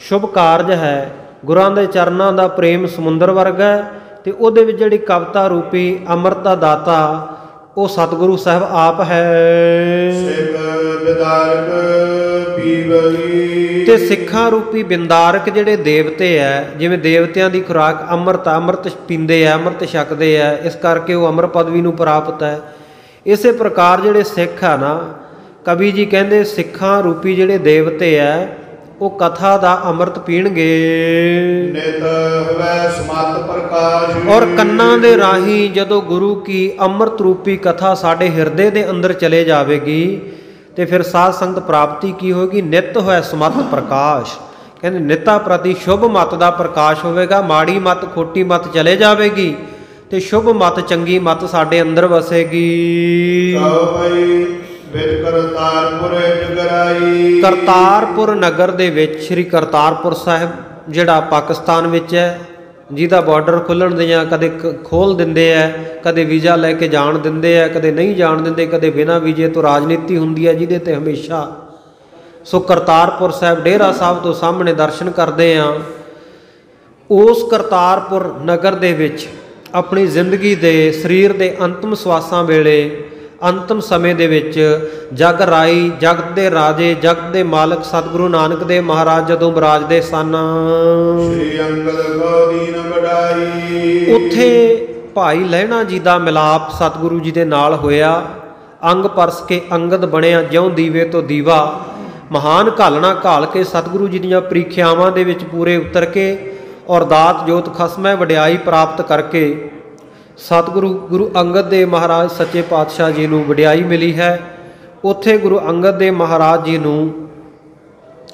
ਸ਼ੁਭ ਕਾਰਜ ਹੈ, ਗੁਰਾਂ ਦੇ ਚਰਨਾਂ ਦਾ ਪ੍ਰੇਮ ਸਮੁੰਦਰ ਵਰਗਾ ਹੈ, ਤੇ ਉਹਦੇ ਵਿੱਚ ਜਿਹੜੀ ਕਵਿਤਾ ਰੂਪੀ ਅੰਮ੍ਰਿਤ ਦਾ ਦਾਤਾ ਉਹ ਸਤਿਗੁਰੂ ਸਾਹਿਬ ਆਪ ਹੈ। ਸਿੱਖ ਵਿਦਾਰਕ ਪੀਵਈ, ਤੇ ਸਿੱਖਾਂ ਰੂਪੀ ਬਿੰਦਾਰਕ ਜਿਹੜੇ ਦੇਵਤੇ ਹੈ, ਜਿਵੇਂ ਦੇਵਤਿਆਂ ਦੀ ਖੁਰਾਕ ਅੰਮ੍ਰਿਤ, ਅੰਮ੍ਰਿਤ ਪੀਂਦੇ ਆ, ਅੰਮ੍ਰਿਤ ਛਕਦੇ ਆ, ਇਸ ਕਰਕੇ ਉਹ ਅਮਰ ਪਦਵੀ ਨੂੰ ਪ੍ਰਾਪਤ ਹੈ। ਇਸੇ ਪ੍ਰਕਾਰ ਜਿਹੜੇ ਸਿੱਖ ਆ ਨਾ, ਕਵੀ ਜੀ ਕਹਿੰਦੇ ਸਿੱਖਾਂ ਰੂਪੀ ਜਿਹੜੇ ਦੇਵਤੇ ਆ ਉਹ ਕਥਾ ਦਾ ਅੰਮ੍ਰਿਤ ਪੀਣਗੇ। ਨਿਤ ਹਵੈ ਸਮਤ ਪ੍ਰਕਾਸ਼, ਔਰ ਕੰਨਾਂ ਦੇ ਰਾਹੀਂ ਜਦੋਂ ਗੁਰੂ ਕੀ ਅੰਮ੍ਰਿਤ ਰੂਪੀ ਕਥਾ ਸਾਡੇ ਹਿਰਦੇ ਦੇ ਅੰਦਰ ਚਲੇ ਜਾਵੇਗੀ ਤੇ ਫਿਰ ਸਾਧ ਸੰਗਤ ਪ੍ਰਾਪਤੀ ਕੀ ਹੋਏਗੀ? ਨਿਤ ਹੋਇਆ ਸਮਤ ਪ੍ਰਕਾਸ਼। ਕਹਿੰਦੇ ਨਿਤਾ ਪ੍ਰਤੀ ਸ਼ੁਭ ਮਤ ਦਾ ਪ੍ਰਕਾਸ਼ ਹੋਵੇਗਾ, ਮਾੜੀ ਮਤ ਖੋਟੀ ਮਤ ਚਲੇ ਜਾਵੇਗੀ ਤੇ ਸ਼ੁਭ ਮਤ ਚੰਗੀ ਮਤ ਸਾਡੇ ਅੰਦਰ ਵਸੇਗੀ। ਕਉ ਭਈ ਵਿੱਚ ਕਰਤਾਰਪੁਰ ਜਗਰਾਈ, ਕਰਤਾਰਪੁਰ ਨਗਰ ਦੇ ਵਿੱਚ, ਸ੍ਰੀ ਕਰਤਾਰਪੁਰ ਸਾਹਿਬ ਜਿਹੜਾ ਪਾਕਿਸਤਾਨ ਵਿੱਚ ਹੈ, ਜਿਹਦਾ ਬਾਰਡਰ ਖੁੱਲ੍ਹਣ ਦੀਆਂ ਕਦੇ ਖੋਲ੍ਹ ਦਿੰਦੇ ਹੈ, ਕਦੇ ਵੀਜ਼ਾ ਲੈ ਕੇ ਜਾਣ ਦਿੰਦੇ ਹੈ, ਕਦੇ ਨਹੀਂ ਜਾਣ ਦਿੰਦੇ, ਕਦੇ ਬਿਨਾਂ ਵੀਜ਼ੇ ਤੋਂ ਰਾਜਨੀਤੀ ਹੁੰਦੀ ਹੈ ਜਿਹਦੇ 'ਤੇ ਹਮੇਸ਼ਾ। ਸੋ ਕਰਤਾਰਪੁਰ ਸਾਹਿਬ ਡੇਰਾ ਸਾਹਿਬ ਤੋਂ ਸਾਹਮਣੇ ਦਰਸ਼ਨ ਕਰਦੇ ਹਾਂ। ਉਸ ਕਰਤਾਰਪੁਰ ਨਗਰ ਦੇ ਵਿੱਚ ਆਪਣੀ ਜ਼ਿੰਦਗੀ ਦੇ ਸਰੀਰ ਦੇ ਅੰਤਮ ਸਵਾਸਾਂ ਵੇਲੇ, ਅੰਤਮ ਸਮੇਂ ਦੇ ਵਿੱਚ ਜਗ ਰਾਈ, ਜਗਤ ਦੇ ਰਾਜੇ, ਜਗਤ ਦੇ ਮਾਲਕ ਸਤਿਗੁਰੂ ਨਾਨਕ ਦੇਵ ਮਹਾਰਾਜ ਜਦੋਂ ਬਿਰਾਜਦੇ ਸਨ, ਸ੍ਰੀ ਅੰਗਦ ਕੋ ਦੀਨ ਵਡਾਈ, ਉੱਥੇ ਭਾਈ ਲਹਿਣਾ ਜੀ ਦਾ ਮਿਲਾਪ ਸਤਿਗੁਰੂ ਜੀ ਦੇ ਨਾਲ ਹੋਇਆ। ਅੰਗ ਪਰਸ ਕੇ ਅੰਗਦ ਬਣਿਆ, ਜਿਉਂ ਦੀਵੇ ਤੋਂ ਦੀਵਾ। ਮਹਾਨ ਘਾਲਣਾ ਘਾਲ ਕੇ ਸਤਿਗੁਰੂ ਜੀ ਦੀਆਂ ਪ੍ਰੀਖਿਆਵਾਂ ਦੇ ਵਿੱਚ ਪੂਰੇ ਉਤਰ ਕੇ ਔਰ ਦਾਤ ਜੋਤ ਖਸਮੈ ਵਡਿਆਈ ਪ੍ਰਾਪਤ ਕਰਕੇ ਸਤਿਗੁਰੂ ਗੁਰੂ ਅੰਗਦ ਦੇਵ ਮਹਾਰਾਜ ਸੱਚੇ ਪਾਤਸ਼ਾਹ ਜੀ ਨੂੰ ਵਡਿਆਈ ਮਿਲੀ ਹੈ। ਉੱਥੇ ਗੁਰੂ ਅੰਗਦ ਦੇਵ ਮਹਾਰਾਜ ਜੀ ਨੂੰ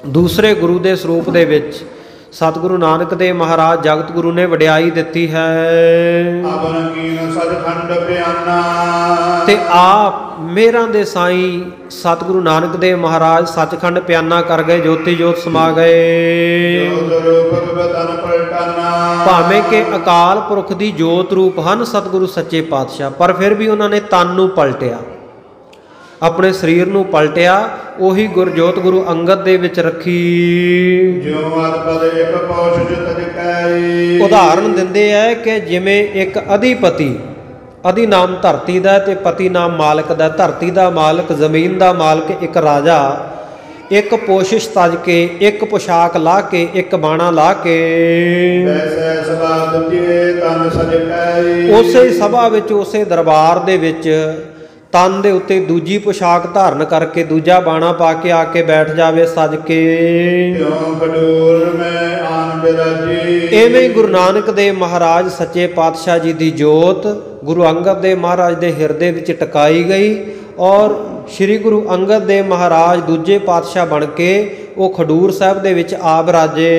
ਦੂਸਰੇ ਗੁਰੂ ਦੇ ਸਰੂਪ ਦੇ ਵਿੱਚ ਸਤਿਗੁਰੂ ਨਾਨਕ ਦੇਵ ਮਹਾਰਾਜ ਜਗਤ ਗੁਰੂ ਨੇ ਵਡਿਆਈ ਦਿੱਤੀ ਹੈ। ਆਪਨ ਕੀਨ ਸਚਖੰਡ ਬਿਆਨਾ, ਤੇ ਆਪ ਮੇਰਾਂ ਦੇ ਸਾਈਂ ਸਤਿਗੁਰੂ ਨਾਨਕ ਦੇਵ ਮਹਾਰਾਜ ਸੱਚਖੰਡ ਪਿਆਨਾ ਕਰ ਗਏ, ਜੋਤੀ ਜੋਤ ਸਮਾ ਗਏ। ਜੋਤ ਰੂਪ ਬਤਨ ਪਲਟਾਨਾ, ਭਾਵੇਂ ਕਿ ਅਕਾਲ ਪੁਰਖ ਦੀ ਜੋਤ ਰੂਪ ਹਨ ਸਤਿਗੁਰੂ ਸੱਚੇ ਪਾਤਸ਼ਾਹ, ਪਰ ਫਿਰ ਵੀ ਉਹਨਾਂ ਨੇ ਤਨ ਨੂੰ ਪਲਟਿਆ, ਆਪਣੇ ਸਰੀਰ ਨੂੰ ਪਲਟਿਆ, ਉਹੀ ਗੁਰਜੋਤ ਗੁਰੂ ਅੰਗਦ ਦੇ ਵਿੱਚ ਰੱਖੀ। ਜਿਉ ਆਦਿ ਪਦ ਇੱਕ ਪੌਸ਼ ਜਿਤ ਜਕੈ, ਉਦਾਹਰਨ ਦਿੰਦੇ ਹੈ ਕਿ ਜਿਵੇਂ ਇੱਕ ਅਧਿਪਤੀ, ਅਧਿ ਨਾਮ ਧਰਤੀ ਦਾ ਤੇ ਪਤੀ ਨਾਮ ਮਾਲਕ ਦਾ, ਧਰਤੀ ਦਾ ਮਾਲਕ, ਜ਼ਮੀਨ ਦਾ ਮਾਲਕ ਇੱਕ ਰਾਜਾ, ਇੱਕ ਪੋਸ਼ਿਸ਼ ਤਜ ਕੇ, ਇੱਕ ਪੁਸ਼ਾਕ ਲਾ ਕੇ, ਇੱਕ ਬਾਣਾ ਲਾ ਕੇ, ਵੈਸੈ ਸਭਾ ਦੂਜੇ ਤਨ ਸਜਕੈ, ਉਸੇ ਸਭਾ ਵਿੱਚ, ਉਸੇ ਦਰਬਾਰ ਦੇ ਵਿੱਚ ਤਨ ਦੇ ਉੱਤੇ ਦੂਜੀ ਪੁਸ਼ਾਕ ਧਾਰਨ ਕਰਕੇ, ਦੂਜਾ ਬਾਣਾ ਪਾ ਕੇ ਆ ਕੇ ਬੈਠ ਜਾਵੇ ਸਜ ਕੇ। ਤਿਉ ਖਡੂਰ ਮੈਂ ਆਨ ਬਿਰਾਜੀ, ਐਵੇਂ ਗੁਰੂ ਨਾਨਕ ਦੇਵ ਮਹਾਰਾਜ ਸੱਚੇ ਪਾਤਸ਼ਾਹ ਜੀ ਦੀ ਜੋਤ ਗੁਰੂ ਅੰਗਦ ਦੇਵ ਮਹਾਰਾਜ ਦੇ ਹਿਰਦੇ ਵਿੱਚ ਟਿਕਾਈ ਗਈ ਔਰ ਸ੍ਰੀ ਗੁਰੂ ਅੰਗਦ ਦੇਵ ਮਹਾਰਾਜ ਦੂਜੇ ਪਾਤਸ਼ਾਹ ਬਣ ਕੇ ਉਹ ਖਡੂਰ ਸਾਹਿਬ ਦੇ ਵਿੱਚ ਆ ਬਿਰਾਜੇ।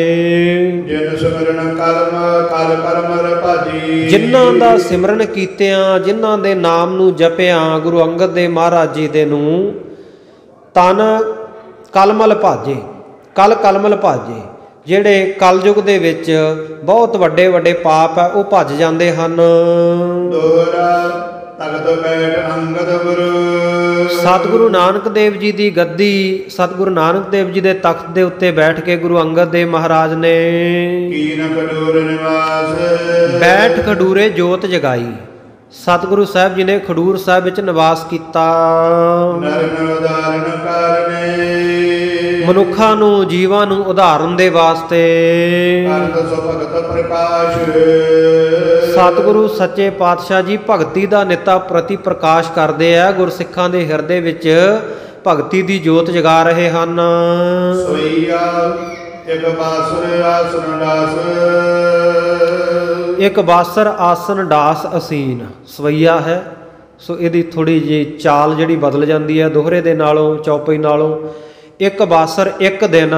ਜਿਨ ਸਿਮਰਨ ਕਲ ਕਰਮ ਰਭਾਜੀ, ਜਿਨ੍ਹਾਂ ਦਾ ਸਿਮਰਨ ਕੀਤਿਆਂ, ਜਿਨ੍ਹਾਂ ਦੇ ਨਾਮ ਨੂੰ ਜਪਿਆ ਗੁਰੂ ਅੰਗਦ ਦੇਵ ਮਹਾਰਾਜ ਜੀ ਦੇ ਨੂੰ, ਤਨ ਕਲਮਲ ਭਾਜੇ, ਕਲ ਕਲਮਲ ਭਾਜੇ। ਜਿਹੜੇ ਕਲਯੁਗ ਦੇ ਵਿੱਚ ਬਹੁਤ ਵੱਡੇ ਵੱਡੇ ਪਾਪ ਹੈ ਉਹ ਭੱਜ ਜਾਂਦੇ ਹਨ। ਦੋਹਰਾ ਤਖਤ ਬੈਠ ਅੰਗਦ ਗੁਰੂ, ਸਤਿਗੁਰੂ ਨਾਨਕ ਦੇਵ ਜੀ ਦੀ ਗੱਦੀ, ਸਤਿਗੁਰੂ ਨਾਨਕ ਦੇਵ ਜੀ ਦੇ ਤਖਤ ਦੇ ਉੱਤੇ ਬੈਠ ਕੇ ਗੁਰੂ ਅੰਗਦ ਦੇਵ ਮਹਾਰਾਜ ਨੇ ਕੀਨ ਖਡੂਰ ਨਿਵਾਸ ਬੈਠ ਖਡੂਰੇ ਜੋਤ ਜਗਾਈ। ਸਤਿਗੁਰੂ ਸਾਹਿਬ ਜੀ ਨੇ ਖਡੂਰ ਸਾਹਿਬ ਵਿੱਚ ਨਿਵਾਸ ਕੀਤਾ। ਨਰਨ ਉਦਾਰਨ ਕਾਰਨੇ ਮਨੁੱਖਾਂ ਨੂੰ, ਜੀਵਾਂ ਨੂੰ ਉਦਾਹਰਨ ਦੇ ਵਾਸਤੇ ਕਰਤ ਸੋ ਭਗਤ ਪ੍ਰਕਾਸ਼। ਸਤਿਗੁਰੂ ਸੱਚੇ ਪਾਤਸ਼ਾਹ ਜੀ ਭਗਤੀ ਦਾ ਨਿੱਤਾ ਪ੍ਰਤੀ ਪ੍ਰਕਾਸ਼ ਕਰਦੇ ਆ। ਗੁਰਸਿੱਖਾਂ ਦੇ ਹਿਰਦੇ ਵਿੱਚ ਭਗਤੀ ਦੀ ਜੋਤ ਜਗਾ ਰਹੇ ਹਨ। ਸੋਈਆ ਇੱਕ ਬਾਸੁਰ ਆਸਨ ਦਾਸ ਇੱਕ ਬਾਸਰ ਆਸਨ ਡਾਸ ਅਸੀਨ ਸਵਈਆ ਹੈ। ਸੋ ਇਹਦੀ ਥੋੜੀ ਜਿਹੀ ਚਾਲ ਜਿਹੜੀ ਬਦਲ ਜਾਂਦੀ ਹੈ ਦੋਹਰੇ ਦੇ ਨਾਲੋਂ, ਚੌਪਈ ਨਾਲੋਂ। ਇੱਕ ਬਾਸਰ ਇੱਕ ਦਿਨ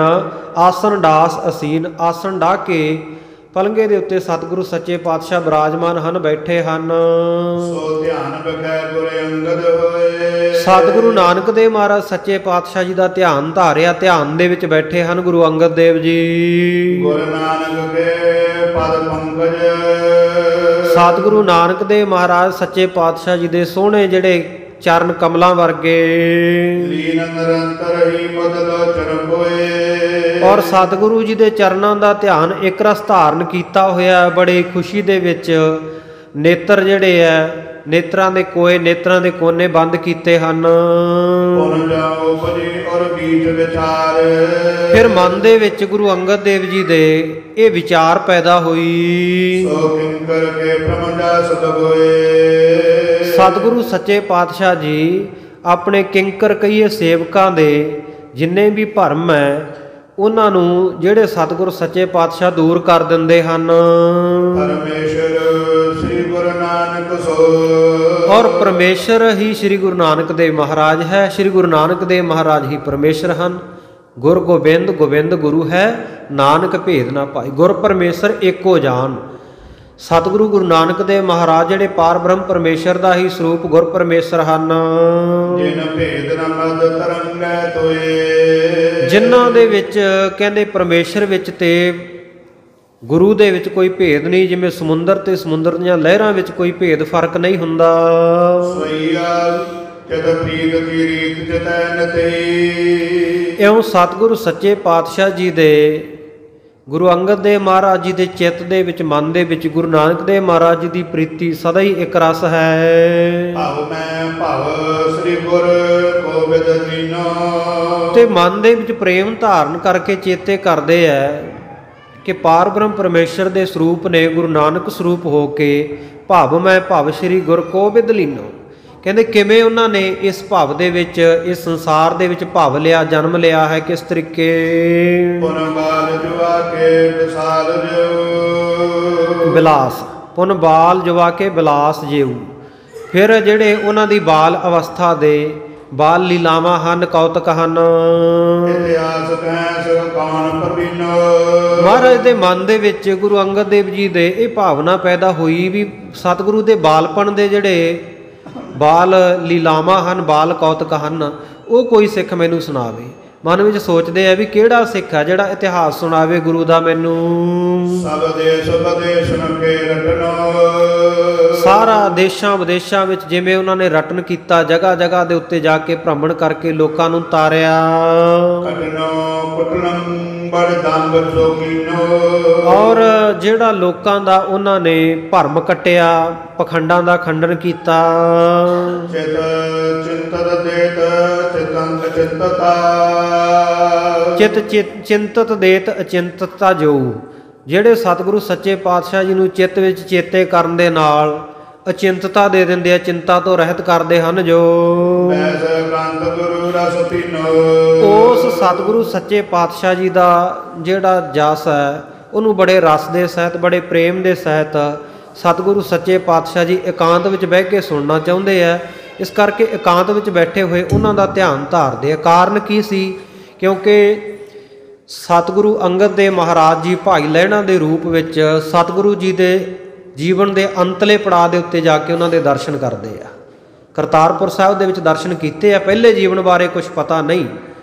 ਆਸਨ ਡਾਸ ਅਸੀਨ, ਆਸਨ ਢਾ ਕੇ ਪਲੰਘੇ ਦੇ ਉੱਤੇ ਸਤਿਗੁਰੂ ਸੱਚੇ ਪਾਤਸ਼ਾਹ ਬਿਰਾਜਮਾਨ ਹਨ, ਬੈਠੇ ਹਨ। ਸੋ ਧਿਆਨ ਬਖੈ ਗੁਰ ਅੰਗਦ ਹੋਏ। ਸਤਿਗੁਰੂ ਨਾਨਕ ਦੇਵ ਮਹਾਰਾਜ ਸੱਚੇ ਪਾਤਸ਼ਾਹ ਜੀ ਦਾ ਧਿਆਨ ਧਾਰਿਆ, ਧਿਆਨ ਦੇ ਵਿੱਚ ਬੈਠੇ ਹਨ ਗੁਰੂ ਅੰਗਦ ਦੇਵ ਜੀ। ਗੁਰੂ ਨਾਨਕ ਕੇ ਪਦ ਪੰਕਜ ਸਤਿਗੁਰੂ ਨਾਨਕ ਦੇਵ ਮਹਾਰਾਜ ਸੱਚੇ ਪਾਤਸ਼ਾਹ ਜੀ ਦੇ ਸੋਹਣੇ ਜਿਹੜੇ ਚਰਨ ਕਮਲਾਂ ਵਰਗੇ ਲੀਨ ਨਿਰੰਤਰ ਹੀ ਬਦਲੋ ਚਰਬੋਏ। ਔਰ ਸਤਿਗੁਰੂ ਜੀ ਦੇ ਚਰਨਾਂ ਦਾ ਧਿਆਨ ਇੱਕ ਰਸ ਧਾਰਨ ਕੀਤਾ ਹੋਇਆ, ਬੜੇ ਖੁਸ਼ੀ ਦੇ ਵਿੱਚ ਨੇਤਰ ਜਿਹੜੇ ਆ, ਨੇਤਰਾਂ ਦੇ ਕੋਏ, ਨੇਤਰਾਂ ਦੇ ਕੋਨੇ ਬੰਦ ਕੀਤੇ ਹਨ। ਪੁਨ ਜਾਓ ਬਜੀ ਔਰ ਬੀਚ ਵਿਚਾਰ। ਫਿਰ ਮਨ ਦੇ ਵਿੱਚ ਗੁਰੂ ਅੰਗਦ ਦੇਵ ਜੀ ਦੇ ਇਹ ਵਿਚਾਰ ਪੈਦਾ ਹੋਈ। ਸੋ ਕਿੰਕਰ ਕੇ ਪ੍ਰਮੰਡਾ ਸਦ ਹੋਏ। ਸਤਿਗੁਰੂ ਸੱਚੇ ਪਾਤਸ਼ਾਹ ਜੀ ਆਪਣੇ ਕਿੰਕਰ ਕਹੀਏ ਸੇਵਕਾਂ ਦੇ ਜਿੰਨੇ ਵੀ ਭਰਮ ਹੈ ਉਹਨਾਂ ਨੂੰ ਜਿਹੜੇ ਸਤਿਗੁਰੂ ਸੱਚੇ ਪਾਤਸ਼ਾਹ ਦੂਰ ਕਰ ਦਿੰਦੇ ਹਨ। ਪਰਮੇਸ਼ਰ ਸ੍ਰੀ ਗੁਰੂ ਨਾਨਕ ਸੋ। ਔਰ ਪਰਮੇਸ਼ਰ ਹੀ ਸ੍ਰੀ ਗੁਰੂ ਨਾਨਕ ਦੇਵ ਮਹਾਰਾਜ ਹੈ। ਸ੍ਰੀ ਗੁਰੂ ਨਾਨਕ ਦੇਵ ਮਹਾਰਾਜ ਹੀ ਪਰਮੇਸ਼ਰ ਹਨ। ਗੁਰ ਗੋਬਿੰਦ, ਗੋਬਿੰਦ ਗੁਰੂ ਹੈ, ਨਾਨਕ ਭੇਦ ਨਾ ਪਾਈ। ਗੁਰ ਪਰਮੇਸ਼ਰ ਏਕੋ ਜਾਨ। ਸਤਿਗੁਰੂ ਗੁਰੂ ਨਾਨਕ ਦੇਵ ਮਹਾਰਾਜ ਜਿਹੜੇ ਪਾਰ ਬ੍ਰਹਮ ਪਰਮੇਸ਼ਰ ਦਾ ਹੀ ਸਰੂਪ ਗੁਰ ਪਰਮੇਸ਼ਰ ਹਨ। ਜਿਨ ਭੇਦ ਨਾ ਮਦ ਤਰੰਗੈ ਤੋਏ। ਜਿਨ੍ਹਾਂ ਦੇ ਵਿੱਚ ਕਹਿੰਦੇ ਪਰਮੇਸ਼ਰ ਵਿੱਚ ਤੇ ਗੁਰੂ ਦੇ ਵਿੱਚ ਕੋਈ ਭੇਦ ਨਹੀਂ, ਜਿਵੇਂ ਸਮੁੰਦਰ ਤੇ ਸਮੁੰਦਰ ਦੀਆਂ ਲਹਿਰਾਂ ਵਿੱਚ ਕੋਈ ਭੇਦ ਫਰਕ ਨਹੀਂ ਹੁੰਦਾ। ਸੋਈਆ ਜਦ ਪ੍ਰੀਤ ਕੀ ਰੀਤ ਜਤੈ ਨਤਈ। ਇਉਂ ਸਤਿਗੁਰੂ ਸੱਚੇ ਪਾਤਸ਼ਾਹ ਜੀ ਦੇ, ਗੁਰੂ ਅੰਗਦ ਦੇਵ ਮਹਾਰਾਜ ਜੀ ਦੇ ਚਿੱਤ ਦੇ ਵਿੱਚ, ਮਨ ਦੇ ਵਿੱਚ ਗੁਰੂ ਨਾਨਕ ਦੇਵ ਮਹਾਰਾਜ ਜੀ ਦੀ ਪ੍ਰੀਤੀ ਸਦਾ ਹੀ ਇੱਕ ਰਸ ਹੈ। ਭਾਵ ਮੈਂ ਭਾਵ ਸ੍ਰੀ ਗੁਰ ਗੋਬਿੰਦ ਦੀਨੋ। ਤੇ ਮਨ ਦੇ ਵਿੱਚ ਪ੍ਰੇਮ ਧਾਰਨ ਕਰਕੇ ਚੇਤੇ ਕਰਦੇ ਐ ਕਿ ਪਾਰ ਬ੍ਰਹਮ ਪਰਮੇਸ਼ਰ ਦੇ ਸਰੂਪ ਨੇ ਗੁਰੂ ਨਾਨਕ ਸਰੂਪ ਹੋ ਕੇ ਭਾਵ ਮੈਂ ਭਾਵ ਸ੍ਰੀ ਗੁਰ ਗੋਬਿੰਦ ਲੀਨੋ। ਕਹਿੰਦੇ ਕਿਵੇਂ ਉਹਨਾਂ ਨੇ ਇਸ ਭਾਵ ਦੇ ਵਿੱਚ, ਇਸ ਸੰਸਾਰ ਦੇ ਵਿੱਚ ਭਾਵ ਲਿਆ, ਜਨਮ ਲਿਆ ਹੈ, ਕਿਸ ਤਰੀਕੇ। ਪੁਨ ਬਾਲ ਜੁਆ ਕੇ ਵਿਸਾਲ ਜਿਉ। ਬਿਲਾਸ, ਪੁਨ ਬਾਲ ਜਵਾ ਕੇ ਬਿਲਾਸ ਜਿਉ। ਫਿਰ ਜਿਹੜੇ ਉਹਨਾਂ ਦੀ ਬਾਲ ਅਵਸਥਾ ਦੇ ਬਾਲ ਲੀਲਾਵਾਂ ਹਨ, ਕੌਤਕ ਹਨ। ਇਤਿਹਾਸ ਕਹਿ ਸੋ ਕੌਣ ਪ੍ਰਵੀਨੋ। ਮਹਾਰਾਜ ਦੇ ਮਨ ਦੇ ਵਿੱਚ ਗੁਰੂ ਅੰਗਦ ਦੇਵ ਜੀ ਦੇ ਇਹ ਭਾਵਨਾ ਪੈਦਾ ਹੋਈ ਵੀ ਸਤਿਗੁਰੂ ਦੇ ਬਾਲਪਣ ਦੇ ਜਿਹੜੇ ਬਾਲ ਲੀਲਾਵਾਂ ਹਨ, ਬਾਲ ਕੌਤਕ ਹਨ, ਉਹ ਕੋਈ ਸਿੱਖ ਮੈਨੂੰ ਸੁਣਾਵੇ। ਮਨ ਵਿੱਚ ਸੋਚਦੇ ਆ ਵੀ ਕਿਹੜਾ ਸਿੱਖ ਹੈ ਜਿਹੜਾ ਇਤਿਹਾਸ ਸੁਣਾਵੇ ਗੁਰੂ ਦਾ ਮੈਨੂੰ। ਸਭ ਦੇਸ਼ ਵਿਦੇਸ਼ ਨਕੇ ਰਟਨੋ। ਸਾਰਾ ਦੇਸ਼ਾਂ ਵਿਦੇਸ਼ਾਂ ਵਿੱਚ ਜਿਵੇਂ ਉਹਨਾਂ ਨੇ ਰਟਨ ਕੀਤਾ, ਜਗ੍ਹਾ ਜਗ੍ਹਾ ਦੇ ਉੱਤੇ ਜਾ ਕੇ ਭ੍ਰਮਣ ਕਰਕੇ ਲੋਕਾਂ ਨੂੰ ਤਾਰਿਆ। ਕਟਨੋ ਕੁਟਲੰ ਬੜ ਦੰਗ ਜੋਗੀਨੋ। ਔਰ ਜਿਹੜਾ ਲੋਕਾਂ ਦਾ ਉਹਨਾਂ ਨੇ ਭਰਮ ਕੱਟਿਆ, ਪਖੰਡਾਂ ਦਾ ਖੰਡਨ ਕੀਤਾ। ਚਿਤ ਚਿੰਤਤ ਦੇਤ ਚਿਤੰਤ ਚਿੰਤਤਾ। ਚਿਤ ਚਿੰਤਤ ਦੇਤ ਅਚਿੰਤਤਾ ਜੋ। ਜਿਹੜੇ ਸਤਿਗੁਰੂ ਸੱਚੇ ਪਾਤਸ਼ਾਹ ਜੀ ਨੂੰ ਚਿੱਤ ਵਿੱਚ ਚੇਤੇ ਕਰਨ ਦੇ ਨਾਲ ਅਚਿੰਤਤਾ ਦੇ ਦਿੰਦੇ ਆ, ਚਿੰਤਾ ਤੋਂ ਰਹਿਤ ਕਰਦੇ ਹਨ ਜੋ। ਐਸ ਕੰਤ ਗੁਰੂ ਰਸ ਪੀਨੋ। ਉਸ ਸਤਿਗੁਰੂ ਸੱਚੇ ਪਾਤਸ਼ਾਹ ਜੀ ਦਾ ਜਿਹੜਾ ਜਸ ਹੈ ਉਹਨੂੰ ਬੜੇ ਰਸ ਦੇ ਸਹਿਤ, ਬੜੇ ਪ੍ਰੇਮ ਦੇ ਸਹਿਤ ਸਤਿਗੁਰੂ ਸੱਚੇ ਪਾਤਸ਼ਾਹ ਜੀ ਇਕਾਂਤ ਵਿੱਚ ਬਹਿ ਕੇ ਸੁਣਨਾ ਚਾਹੁੰਦੇ ਆ। ਇਸ ਕਰਕੇ ਇਕਾਂਤ ਵਿੱਚ ਬੈਠੇ ਹੋਏ ਉਹਨਾਂ ਦਾ ਧਿਆਨ ਧਾਰਦੇ ਆ। ਕਾਰਨ ਕੀ ਸੀ? ਕਿਉਂਕਿ ਸਤਿਗੁਰੂ ਅੰਗਦ ਦੇਵ ਮਹਾਰਾਜ ਜੀ ਭਾਈ ਲਹਿਣਾ ਦੇ ਰੂਪ ਵਿੱਚ ਸਤਿਗੁਰੂ ਜੀ ਦੇ ਜੀਵਨ ਦੇ ਅੰਤਲੇ ਪੜਾਅ ਦੇ ਉੱਤੇ ਜਾ ਕੇ ਉਹਨਾਂ ਦੇ ਦਰਸ਼ਨ ਕਰਦੇ ਆ। ਕਰਤਾਰਪੁਰ ਸਾਹਿਬ ਦੇ ਵਿੱਚ ਦਰਸ਼ਨ ਕੀਤੇ ਆ। ਪਹਿਲੇ ਜੀਵਨ ਬਾਰੇ ਕੁਝ ਪਤਾ ਨਹੀਂ,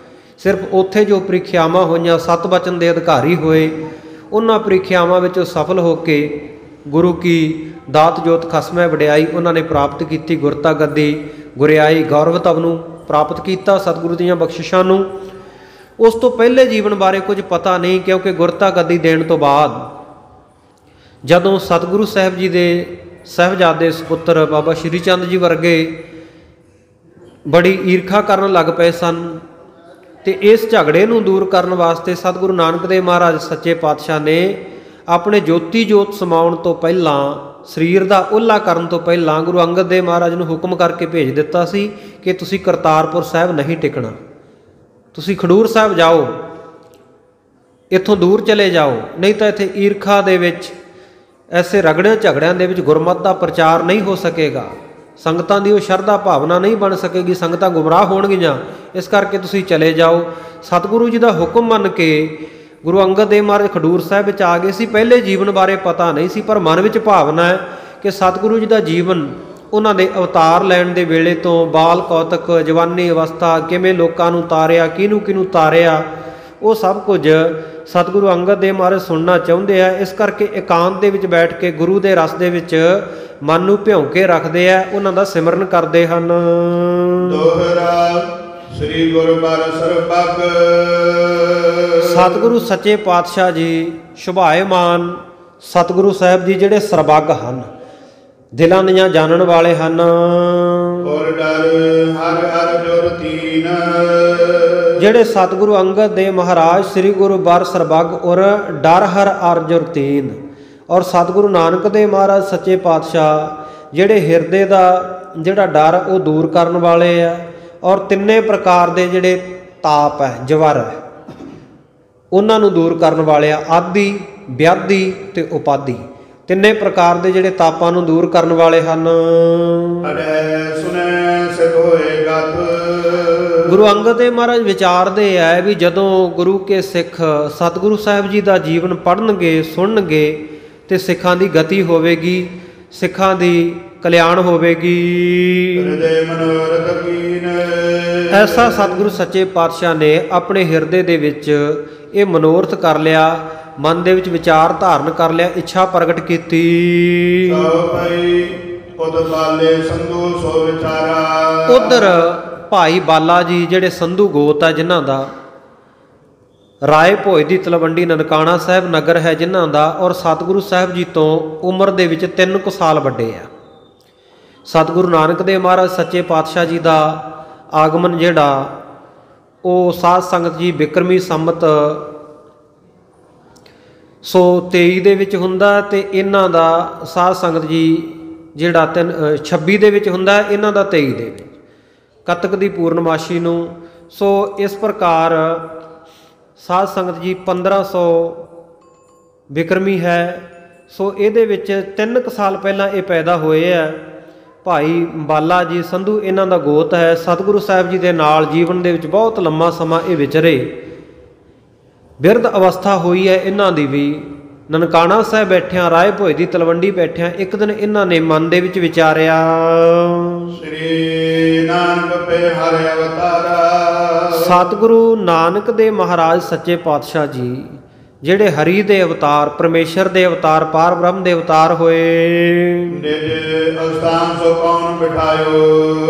ਸਿਰਫ ਉੱਥੇ ਜੋ ਪ੍ਰੀਖਿਆਵਾਂ ਹੋਈਆਂ, 7 ਬਚਨ ਦੇ ਅਧਿਕਾਰੀ ਹੋਏ, ਉਹਨਾਂ ਪ੍ਰੀਖਿਆਵਾਂ ਵਿੱਚ ਸਫਲ ਹੋ ਕੇ ਗੁਰੂ ਕੀ ਦਾਤ ਜੋਤ ਖਸਮੈ ਵਡਿਆਈ ਉਹਨਾਂ ਨੇ ਪ੍ਰਾਪਤ ਕੀਤੀ। ਗੁਰਤਾ ਗੱਦੀ, ਗੁਰਿਆਈ, ਗੌਰਵ ਤਵ ਨੂੰ ਪ੍ਰਾਪਤ ਕੀਤਾ ਸਤਿਗੁਰੂ ਦੀਆਂ ਬਖਸ਼ਿਸ਼ਾਂ ਨੂੰ। ਉਸ ਤੋਂ ਪਹਿਲੇ ਜੀਵਨ ਬਾਰੇ ਕੁਝ ਪਤਾ ਨਹੀਂ, ਕਿਉਂਕਿ ਗੁਰਤਾ ਗੱਦੀ ਦੇਣ ਤੋਂ ਬਾਅਦ ਜਦੋਂ ਸਤਿਗੁਰੂ ਸਾਹਿਬ ਜੀ ਦੇ ਸਾਹਿਬਜ਼ਾਦੇ ਸਪੁੱਤਰ ਬਾਬਾ ਸ਼੍ਰੀ ਚੰਦ ਜੀ ਵਰਗੇ ਬੜੀ ਈਰਖਾ ਕਰਨ ਲੱਗ ਪਏ ਸਨ, ਤੇ ਇਸ ਝਗੜੇ ਨੂੰ ਦੂਰ ਕਰਨ ਵਾਸਤੇ ਸਤਿਗੁਰੂ ਨਾਨਕ ਦੇਵ ਮਹਾਰਾਜ ਸੱਚੇ ਪਾਤਸ਼ਾਹ ਨੇ ਆਪਣੇ ਜੋਤੀ ਜੋਤ ਸਮਾਉਣ ਤੋਂ ਪਹਿਲਾਂ, ਸਰੀਰ ਦਾ ਓਹਲਾ ਕਰਨ ਤੋਂ ਪਹਿਲਾਂ ਗੁਰੂ ਅੰਗਦ ਦੇਵ ਮਹਾਰਾਜ ਨੂੰ ਹੁਕਮ ਕਰਕੇ ਭੇਜ ਦਿੱਤਾ ਸੀ ਕਿ ਤੁਸੀਂ ਕਰਤਾਰਪੁਰ ਸਾਹਿਬ ਨਹੀਂ ਟਿਕਣਾ, ਤੁਸੀਂ ਖਡੂਰ ਸਾਹਿਬ ਜਾਓ, ਇੱਥੋਂ ਦੂਰ ਚਲੇ ਜਾਓ, ਨਹੀਂ ਤਾਂ ਇੱਥੇ ਈਰਖਾ ਦੇ ਵਿੱਚ, ਐਸੇ ਰਗੜਿਆਂ ਝਗੜਿਆਂ ਦੇ ਵਿੱਚ ਗੁਰਮਤਿ ਦਾ ਪ੍ਰਚਾਰ ਨਹੀਂ ਹੋ ਸਕੇਗਾ, ਸੰਗਤਾਂ ਦੀ ਉਹ ਸ਼ਰਧਾ ਭਾਵਨਾ ਨਹੀਂ ਬਣ ਸਕੇਗੀ, ਸੰਗਤਾਂ ਗੁੰਮਰਾਹ ਹੋਣਗੀਆਂ, ਇਸ ਕਰਕੇ ਤੁਸੀਂ ਚਲੇ ਜਾਓ। ਸਤਿਗੁਰੂ ਜੀ ਦਾ ਹੁਕਮ ਮੰਨ ਕੇ ਗੁਰੂ ਅੰਗਦ ਦੇਵ ਮਹਾਰਾਜ ਖਡੂਰ ਸਾਹਿਬ ਵਿੱਚ ਆ ਗਏ ਸੀ। ਪਹਿਲੇ ਜੀਵਨ ਬਾਰੇ ਪਤਾ ਨਹੀਂ ਸੀ, ਪਰ ਮਨ ਵਿੱਚ ਭਾਵਨਾ ਹੈ ਕਿ ਸਤਿਗੁਰੂ ਜੀ ਦਾ ਜੀਵਨ, ਉਹਨਾਂ ਦੇ ਅਵਤਾਰ ਲੈਣ ਦੇ ਵੇਲੇ ਤੋਂ ਬਾਲ ਕੌਤਕ, ਜਵਾਨੀ ਅਵਸਥਾ, ਕਿਵੇਂ ਲੋਕਾਂ ਨੂੰ ਤਾਰਿਆ, ਕਿਹਨੂੰ ਤਾਰਿਆ, ਉਹ ਸਭ ਕੁਝ ਸਤਿਗੁਰੂ ਅੰਗਦ ਦੇਵ ਮਹਾਰਾਜ ਸੁਣਨਾ ਚਾਹੁੰਦੇ ਆ। ਇਸ ਕਰਕੇ ਇਕਾਂਤ ਦੇ ਵਿੱਚ ਬੈਠ ਕੇ ਗੁਰੂ ਦੇ ਰਸ ਦੇ ਵਿੱਚ ਮਨ ਨੂੰ ਭਿਉਂ ਕੇ ਰੱਖਦੇ ਆ, ਉਹਨਾਂ ਦਾ ਸਿਮਰਨ ਕਰਦੇ ਹਨ। ਦੋਹਰਾ ਸ੍ਰੀ ਗੁਰੂ ਬਾਰ ਸਰਬੱਗ। ਸਤਿਗੁਰੂ ਸੱਚੇ ਪਾਤਸ਼ਾਹ ਜੀ ਸ਼ੁਭਾਏਮਾਨ ਸਤਿਗੁਰੂ ਸਾਹਿਬ ਜੀ ਜਿਹੜੇ ਸਰਬੱਗ ਹਨ, ਦਿਲਾਂ ਦੀਆਂ ਜਾਣਨ ਵਾਲੇ ਹਨ। ਔਰ ਡਰ ਹਰ ਹਰ ਜੁਰ ਤੀਨ। ਜਿਹੜੇ ਸਤਿਗੁਰੂ ਅੰਗਦ ਦੇਵ ਮਹਾਰਾਜ ਸ੍ਰੀ ਗੁਰੂ ਬਾਰ ਸਰਬੱਗ ਔਰ ਡਰ ਹਰ ਅਰਜੁਰ ਤੀਨ, ਔਰ ਸਤਿਗੁਰੂ ਨਾਨਕ ਦੇਵ ਮਹਾਰਾਜ ਸੱਚੇ ਪਾਤਸ਼ਾਹ ਜਿਹੜੇ ਹਿਰਦੇ ਦਾ ਜਿਹੜਾ ਡਰ ਉਹ ਦੂਰ ਕਰਨ ਵਾਲੇ ਆ, ਔਰ ਤਿੰਨੇ ਪ੍ਰਕਾਰ ਦੇ ਜਿਹੜੇ ਤਾਪ ਹੈ, ਜਵਰ ਹੈ, ਉਹਨਾਂ ਨੂੰ ਦੂਰ ਕਰਨ ਵਾਲੇ ਆ। ਆਦਿ, ਵਿਆਧੀ ਤੇ ਉਪਾਧੀ, ਤਿੰਨੇ ਪ੍ਰਕਾਰ ਦੇ ਜਿਹੜੇ ਤਾਪਾਂ ਨੂੰ ਦੂਰ ਕਰਨ ਵਾਲੇ ਹਨ। ਅੜੈ ਸੁਨੈ ਸਿਧ ਹੋਏ ਗਤ। ਗੁਰੂ ਅੰਗਦ ਦੇਵ ਮਹਾਰਾਜ ਵਿਚਾਰਦੇ ਆ ਵੀ ਜਦੋਂ ਗੁਰੂ ਕੇ ਸਿੱਖ ਸਤਿਗੁਰੂ ਸਾਹਿਬ ਜੀ ਦਾ ਜੀਵਨ ਪੜ੍ਹਨਗੇ, ਸੁਣਨਗੇ, ਤੇ ਸਿੱਖਾਂ ਦੀ ਗਤੀ ਹੋਵੇਗੀ, ਸਿੱਖਾਂ ਦੀ ਕਲਿਆਣ ਹੋਵੇਗੀ। ਹਿਰਦੇ ਮਨੋਰਥ ਕੀਨ। ਐਸਾ ਸਤਿਗੁਰੂ ਸੱਚੇ ਪਾਤਸ਼ਾਹ ਨੇ ਆਪਣੇ ਹਿਰਦੇ ਦੇ ਵਿੱਚ ਇਹ ਮਨੋਰਥ ਕਰ ਲਿਆ, ਮਨ ਦੇ ਵਿੱਚ ਵਿਚਾਰ ਧਾਰਨ ਕਰ ਲਿਆ, ਇੱਛਾ ਪ੍ਰਗਟ ਕੀਤੀ। ਉਧਰ ਭਾਈ ਬਾਲਾ ਜੀ ਜਿਹੜੇ ਸੰਧੂ ਗੋਤ ਆ, ਜਿਨ੍ਹਾਂ ਦਾ ਰਾਏ ਭੋਜ ਦੀ ਤਲਵੰਡੀ ਨਨਕਾਣਾ ਸਾਹਿਬ ਨਗਰ ਹੈ ਜਿਨ੍ਹਾਂ ਦਾ, ਔਰ ਸਤਿਗੁਰੂ ਸਾਹਿਬ ਜੀ ਤੋਂ ਉਮਰ ਦੇ ਵਿੱਚ 3 ਕੁ ਸਾਲ ਵੱਡੇ ਆ। ਸਤਿਗੁਰੂ ਨਾਨਕ ਦੇਵ ਮਹਾਰਾਜ ਸੱਚੇ ਪਾਤਸ਼ਾਹ ਜੀ ਦਾ ਆਗਮਨ ਜਿਹੜਾ ਉਹ ਸਾਧ ਸੰਗਤ ਜੀ ਬਿਕਰਮੀ ਸੰਮਤ 123 ਦੇ ਵਿੱਚ ਹੁੰਦਾ, ਤੇ ਇਹਨਾਂ ਦਾ ਸਾਧ ਸੰਗਤ ਜੀ ਜਿਹੜਾ 26 ਦੇ ਵਿੱਚ ਹੁੰਦਾ, ਇਹਨਾਂ ਦਾ 23 ਦੇ ਵਿੱਚ, ਕੱਤਕ ਦੀ ਪੂਰਨਮਾਸ਼ੀ ਨੂੰ। ਸੋ ਇਸ ਪ੍ਰਕਾਰ ਸਾਧ ਸੰਗਤ ਜੀ 1500 ਬਿਕਰਮੀ ਹੈ। ਸੋ ਇਹਦੇ ਵਿੱਚ 3 ਕੁ ਸਾਲ ਪਹਿਲਾਂ ਇਹ ਪੈਦਾ ਹੋਏ ਆ। ਭਾਈ ਬਾਲਾ ਜੀ ਸੰਧੂ ਇਹਨਾਂ ਦਾ ਗੋਤ ਹੈ। ਸਤਿਗੁਰੂ ਸਾਹਿਬ ਜੀ ਦੇ ਨਾਲ ਜੀਵਨ ਦੇ ਵਿੱਚ ਬਹੁਤ ਲੰਮਾ ਸਮਾਂ ਇਹ ਵਿਚਰੇ, ਬਿਰਧ ਅਵਸਥਾ ਹੋਈ ਹੈ ਇਹਨਾਂ ਦੀ ਵੀ। ਨਨਕਾਣਾ ਸਾਹਿਬ ਬੈਠਿਆਂ, ਰਾਏ ਭੋਜ ਦੀ ਤਲਵੰਡੀ ਬੈਠਿਆਂ, ਇੱਕ ਦਿਨ ਇਹਨਾਂ ਨੇ ਮਨ ਦੇ ਵਿੱਚ ਵਿਚਾਰਿਆ, ਸ੍ਰੀ ਨਾਨਕ ਪੈ ਹਰਿ ਅਵਤਾਰਾ। ਸਤਿਗੁਰੂ ਨਾਨਕ ਦੇਵ ਮਹਾਰਾਜ ਸੱਚੇ ਪਾਤਸ਼ਾਹ ਜੀ ਜਿਹੜੇ ਹਰੀ ਦੇ ਅਵਤਾਰ, ਪਰਮੇਸ਼ਰ ਦੇ ਅਵਤਾਰ, ਪਾਰ ਬ੍ਰਹਮ ਦੇ ਅਵਤਾਰ ਹੋਏ, ਨਿਜ ਅਸਥਾਨ ਸੋ ਕੌਣ ਬਿਠਾਇਓ।